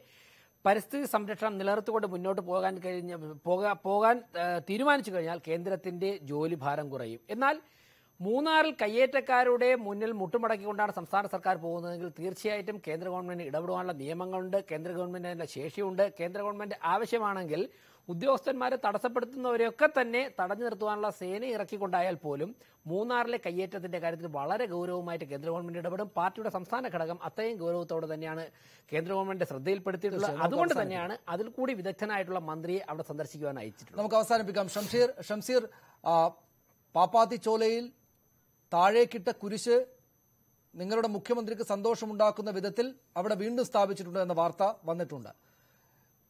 പരിസ്ഥിതി സംരക്ഷണം നിലനിർത്തിക്കൊണ്ട് മുന്നോട്ട് പോകാൻ തീരുമാനിച്ചു കഴിഞ്ഞാൽ കേന്ദ്രത്തിന്റെ ജോലി ഭാരം കുറയും. എന്നാൽ മൂന്നാറിൽ കയ്യേറ്റക്കാരുടെ മുന്നിൽ മുട്ടുമടക്കിക്കൊണ്ടാണ് സംസ്ഥാന സർക്കാർ പോകുന്നതെങ്കിൽ തീർച്ചയായിട്ടും കേന്ദ്ര ഗവൺമെന്റ് ഇടപെടുവാനുള്ള നിയമങ്ങളുണ്ട്, കേന്ദ്ര ഗവൺമെന്റിന്റെ ശേഷിയുണ്ട്. കേന്ദ്ര ഗവൺമെന്റ് ആവശ്യമാണെങ്കിൽ ഉദ്യോഗസ്ഥന്മാരെ തടസ്സപ്പെടുത്തുന്നവരെയൊക്കെ തന്നെ തടഞ്ഞു നിർത്തുവാനുള്ള സേന ഇറക്കിക്കൊണ്ടായാൽ പോലും മൂന്നാറിലെ കയ്യേറ്റത്തിന്റെ കാര്യത്തിൽ വളരെ ഗൗരവമായിട്ട് കേന്ദ്ര ഗവൺമെന്റ് ഇടപെടും. പാർട്ടിയുടെ സംസ്ഥാന ഘടകം അത്രയും ഗൗരവത്തോടെ തന്നെയാണ് കേന്ദ്ര ഗവൺമെന്റ് ശ്രദ്ധയിൽപ്പെടുത്തിയിട്ടുള്ളത്. അതുകൊണ്ട് തന്നെയാണ് അതിൽ കൂടി വിദഗ്ധനായിട്ടുള്ള മന്ത്രിയെ അവിടെ സന്ദർശിക്കുവാൻ അയച്ചിട്ടുള്ളത്. നമുക്ക് അവസാനിപ്പിക്കാം. ഷംസീർ, പാപ്പാത്തി ചോലയിൽ താഴേക്കിട്ട കുരിശ് നിങ്ങളുടെ മുഖ്യമന്ത്രിക്ക് സന്തോഷമുണ്ടാക്കുന്ന വിധത്തിൽ അവിടെ വീണ്ടും സ്ഥാപിച്ചിട്ടുണ്ട് എന്ന വാർത്ത വന്നിട്ടുണ്ട്.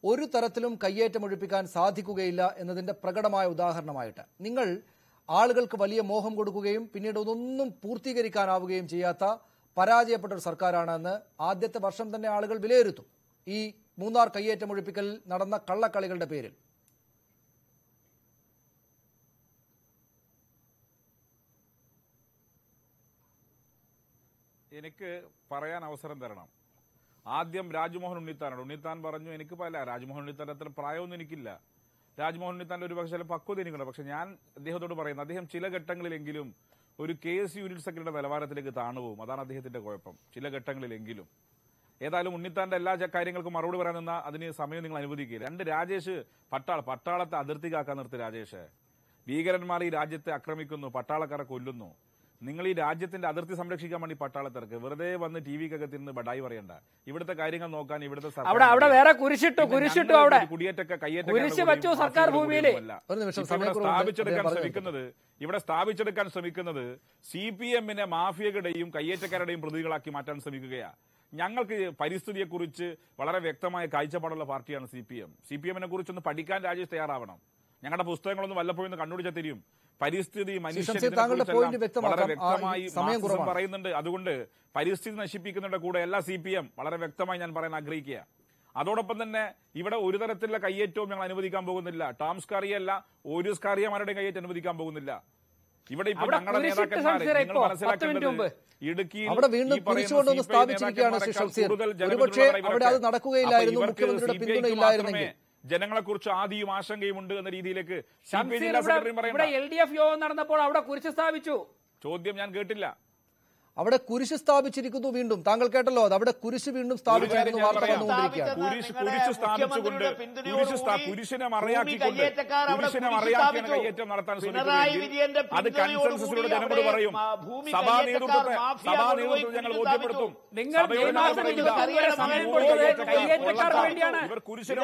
ഒരു തരത്തിലും കയ്യേറ്റമൊഴിപ്പിക്കാൻ സാധിക്കുകയില്ല എന്നതിന്റെ പ്രകടമായ ഉദാഹരണമായിട്ട് നിങ്ങൾ ആളുകൾക്ക് വലിയ മോഹം കൊടുക്കുകയും പിന്നീട് ഒന്നും പൂർത്തീകരിക്കാനാവുകയും ചെയ്യാത്ത പരാജയപ്പെട്ട ഒരു സർക്കാരാണെന്ന് ആദ്യത്തെ വർഷം തന്നെ ആളുകൾ വിലയിരുത്തും ഈ മൂന്നാർ കയ്യേറ്റമൊഴിപ്പിക്കൽ നടന്ന കള്ളക്കളികളുടെ പേരിൽ. എനിക്ക് പറയാൻ അവസരം തരണം. ആദ്യം രാജ്മോഹൻ ഉണ്ണിത്താനാണ്. ഉണ്ണിത്താൻ പറഞ്ഞു എനിക്ക് പല രാജ്മോഹൻ ഉണ്ണിത്താൻ്റെ അത്ര പ്രായമൊന്നും എനിക്കില്ല. രാജ്മോഹൻ ഉണ്ണിത്താൻ്റെ ഒരു പക്ഷേ പക്വത എനിക്കുണ്ട്. പക്ഷെ ഞാൻ അദ്ദേഹത്തോട് പറയുന്നത് അദ്ദേഹം ചില ഘട്ടങ്ങളിലെങ്കിലും ഒരു KS യൂണിറ്റ് സെക്രട്ടറിയുടെ നിലവാരത്തിലേക്ക് താണുപോകും. അതാണ് അദ്ദേഹത്തിന്റെ കുഴപ്പം. ചില ഘട്ടങ്ങളിലെങ്കിലും. ഏതായാലും ഉണ്ണിത്താന്റെ എല്ലാ കാര്യങ്ങൾക്കും മറുപടി പറയാൻ നിന്നാൽ അതിന് സമയം നിങ്ങൾ അനുവദിക്കില്ല. രാജേഷ് പട്ടാളത്തെ അതിർത്തി കാക്കാൻ നിർത്തി. രാജേഷ്, ഭീകരന്മാർ ഈ രാജ്യത്തെ ആക്രമിക്കുന്നു, പട്ടാളക്കാരെ കൊല്ലുന്നു. നിങ്ങൾ ഈ രാജ്യത്തിന്റെ അതിർത്തി സംരക്ഷിക്കാൻ വേണ്ടി പട്ടാളത്തിറക്ക് വെറുതെ വന്ന് ടി വിക്കകത്ത് ഇരുന്ന് ബഡായി പറയണ്ട. ഇവിടുത്തെ കാര്യങ്ങൾ നോക്കാൻ ഇവിടുത്തെ അവിടെ വേറെ കുരിശിട്ടു അവിടെ കുടിയേറ്റൊക്കെ കുരിശ് വെച്ചു സർക്കാർ ഭൂമിയിൽ. ഇവിടെ സ്ഥാപിച്ചെടുക്കാൻ ശ്രമിക്കുന്നത് CPM-നെ മാഫിയകളുടെയും കയ്യേറ്റക്കാരുടെയും പ്രതികളാക്കി മാറ്റാൻ ശ്രമിക്കുകയാണ്. ഞങ്ങൾക്ക് പരിസ്ഥിതിയെക്കുറിച്ച് വളരെ വ്യക്തമായ കാഴ്ചപ്പാടുള്ള പാർട്ടിയാണ് CPM-നെ കുറിച്ചൊന്ന് പഠിക്കാൻ രാജേഷ് തയ്യാറാവണം. ഞങ്ങളുടെ പുസ്തകങ്ങളൊന്നും വല്ലപ്പോഴും കണ്ണുപിടിച്ചാൽ തിരിയും. പരിസ്ഥിതി മനുഷ്യനെ വളരെ വ്യക്തമായി പറയുന്നുണ്ട്. അതുകൊണ്ട് പരിസ്ഥിതി നശിപ്പിക്കുന്നതിന്റെ കൂടെ എല്ലാ CPM വളരെ വ്യക്തമായി ഞാൻ പറയാൻ ആഗ്രഹിക്കുക. അതോടൊപ്പം തന്നെ ഇവിടെ ഒരു തരത്തിലുള്ള കയ്യേറ്റവും ഞങ്ങൾ അനുവദിക്കാൻ പോകുന്നില്ല. ടോം സ്കാറിയല്ല ഒരു സ്കാറിയമാരുടെയും കയ്യേറ്റം അനുവദിക്കാൻ പോകുന്നില്ല. ഇവിടെ ഇപ്പോൾ ഞങ്ങളുടെ നേതാക്കന്മാരെ നിങ്ങൾ മനസ്സിലാക്കേണ്ടത് ഇടുക്കിയിൽ അവിടെ വീണ്ടും കുരിശുകൊണ്ടൊന്ന് സ്ഥാപിച്ചിരിക്കുകയാണ് ശ്രീ ഷംസീർ. ഒരുപക്ഷേ അവിടെ അത് നടക്കുകയില്ലായിരുന്നു മുഖ്യമന്ത്രിയുടെ പിന്തുണയില്ലായിരുന്നെങ്കിൽ. ജനങ്ങളെക്കുറിച്ച് ആദിയും ആശങ്കയും ഉണ്ട് എന്ന രീതിയിലേക്ക് LDF യോഗം നടന്നപ്പോൾ അവിടെ കുരിശ് സ്ഥാപിച്ചു. ചോദ്യം ഞാൻ കേട്ടില്ല. അവിടെ കുരിശ് സ്ഥാപിച്ചിരിക്കുന്നു. വീണ്ടും താങ്കൾ കേട്ടല്ലോ, അത് അവിടെ കുരിശ് വീണ്ടും സ്ഥാപിച്ചിരിക്കുന്നു. വാർത്ത വന്നുകൊണ്ടിരിക്കുകയാണ്. കുരിശിനെ മറയാക്കിക്കൊണ്ട് കയ്യേറ്റം നടത്താൻ ശ്രമിക്കുകയെങ്കിൽ അത് കൺസെൻസസിലൂടെ ജനങ്ങളോട് പറയും. സഭാ നേതൃത്വത്തെ ഞങ്ങൾ ബോധ്യപ്പെടുത്തും. ഇവർ കുരിശിനെ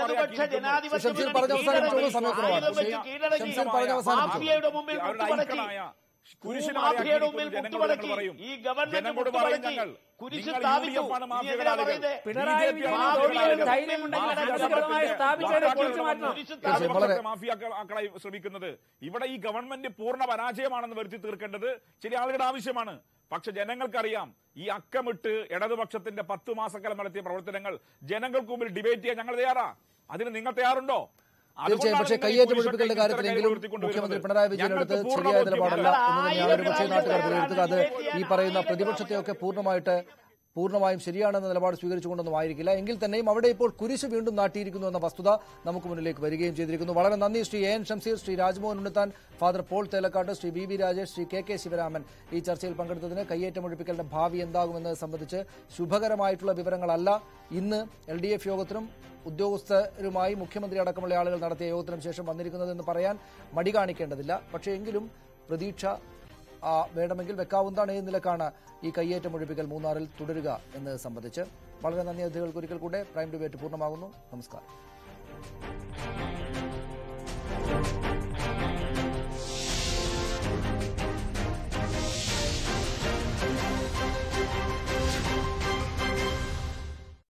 ശ്രമിക്കുന്നത്. ഇവിടെ ഈ ഗവൺമെന്റ് പൂർണ്ണ പരാജയമാണെന്ന് വരുത്തി തീർക്കേണ്ടത് ചില ആളുകളുടെ ആവശ്യമാണ്. പക്ഷെ ജനങ്ങൾക്കറിയാം ഈ അക്കമിട്ട് ഇടതുപക്ഷത്തിന്റെ 10 മാസക്കാലം നടത്തിയ പ്രവർത്തനങ്ങൾ ജനങ്ങൾക്ക് മുമ്പിൽ ഡിബേറ്റ് ചെയ്യാൻ ഞങ്ങൾ തയ്യാറാ. അതിന് നിങ്ങൾ തയ്യാറുണ്ടോ? തീർച്ചയായും. പക്ഷേ കയ്യേറ്റം ഒഴിപ്പിക്കലിന്റെ കാര്യത്തിലെങ്കിലും മുഖ്യമന്ത്രി പിണറായി വിജയൻ എടുത്ത് ശരിയായ നിലപാടല്ല എന്ന് തന്നെയാണ് ഒരുപക്ഷേ നാട്ടുകാർ വിലയിരുത്തുക. അത് ഈ പറയുന്ന പ്രതിപക്ഷത്തെയൊക്കെ പൂർണ്ണമായും ശരിയാണെന്ന നിലപാട് സ്വീകരിച്ചുകൊണ്ടൊന്നും ആയിരിക്കില്ല. എങ്കിൽ തന്നെയും അവിടെ ഇപ്പോൾ കുരിശ് വീണ്ടും നാട്ടിയിരിക്കുന്നു എന്ന വസ്തുത നമുക്ക് മുന്നിലേക്ക് വരികയും ചെയ്തിരിക്കുന്നു. വളരെ നന്ദി Shri AN Shamseer, Shri Rajmohan Unnithan, father Paul Thelakkat, Shri VV Rajesh, Shri KK Sivaraman ഈ ചർച്ചയിൽ പങ്കെടുത്തതിന്. കയ്യേറ്റം ഒഴിപ്പിക്കലിന്റെ ഭാവി എന്താകുമെന്നത് സംബന്ധിച്ച് ശുഭകരമായിട്ടുള്ള വിവരങ്ങളല്ല. ഇന്ന് LDF യോഗത്തിനും ഉദ്യോഗസ്ഥരുമായി മുഖ്യമന്ത്രി അടക്കമുള്ള ആളുകൾ നടത്തിയ യോഗത്തിനും ശേഷം വന്നിരിക്കുന്നതെന്ന് പറയാൻ മടി കാണിക്കേണ്ടതില്ല. പക്ഷേ എങ്കിലും പ്രതീക്ഷ വേണമെങ്കിൽ വെക്കാവുന്നതാണ്. ഈ നിലക്കാണ് ഈ കയ്യേറ്റം ഒഴിപ്പിക്കൽ മൂന്നാറിൽ തുടരുക എന്നത് സംബന്ധിച്ച്. വളരെ നന്ദി. അതിഥികൾക്ക് ഒരിക്കൽ കൂടെ പ്രൈം ഡിബേറ്റ് പൂർണ്ണമാകുന്നു. നമസ്കാരം.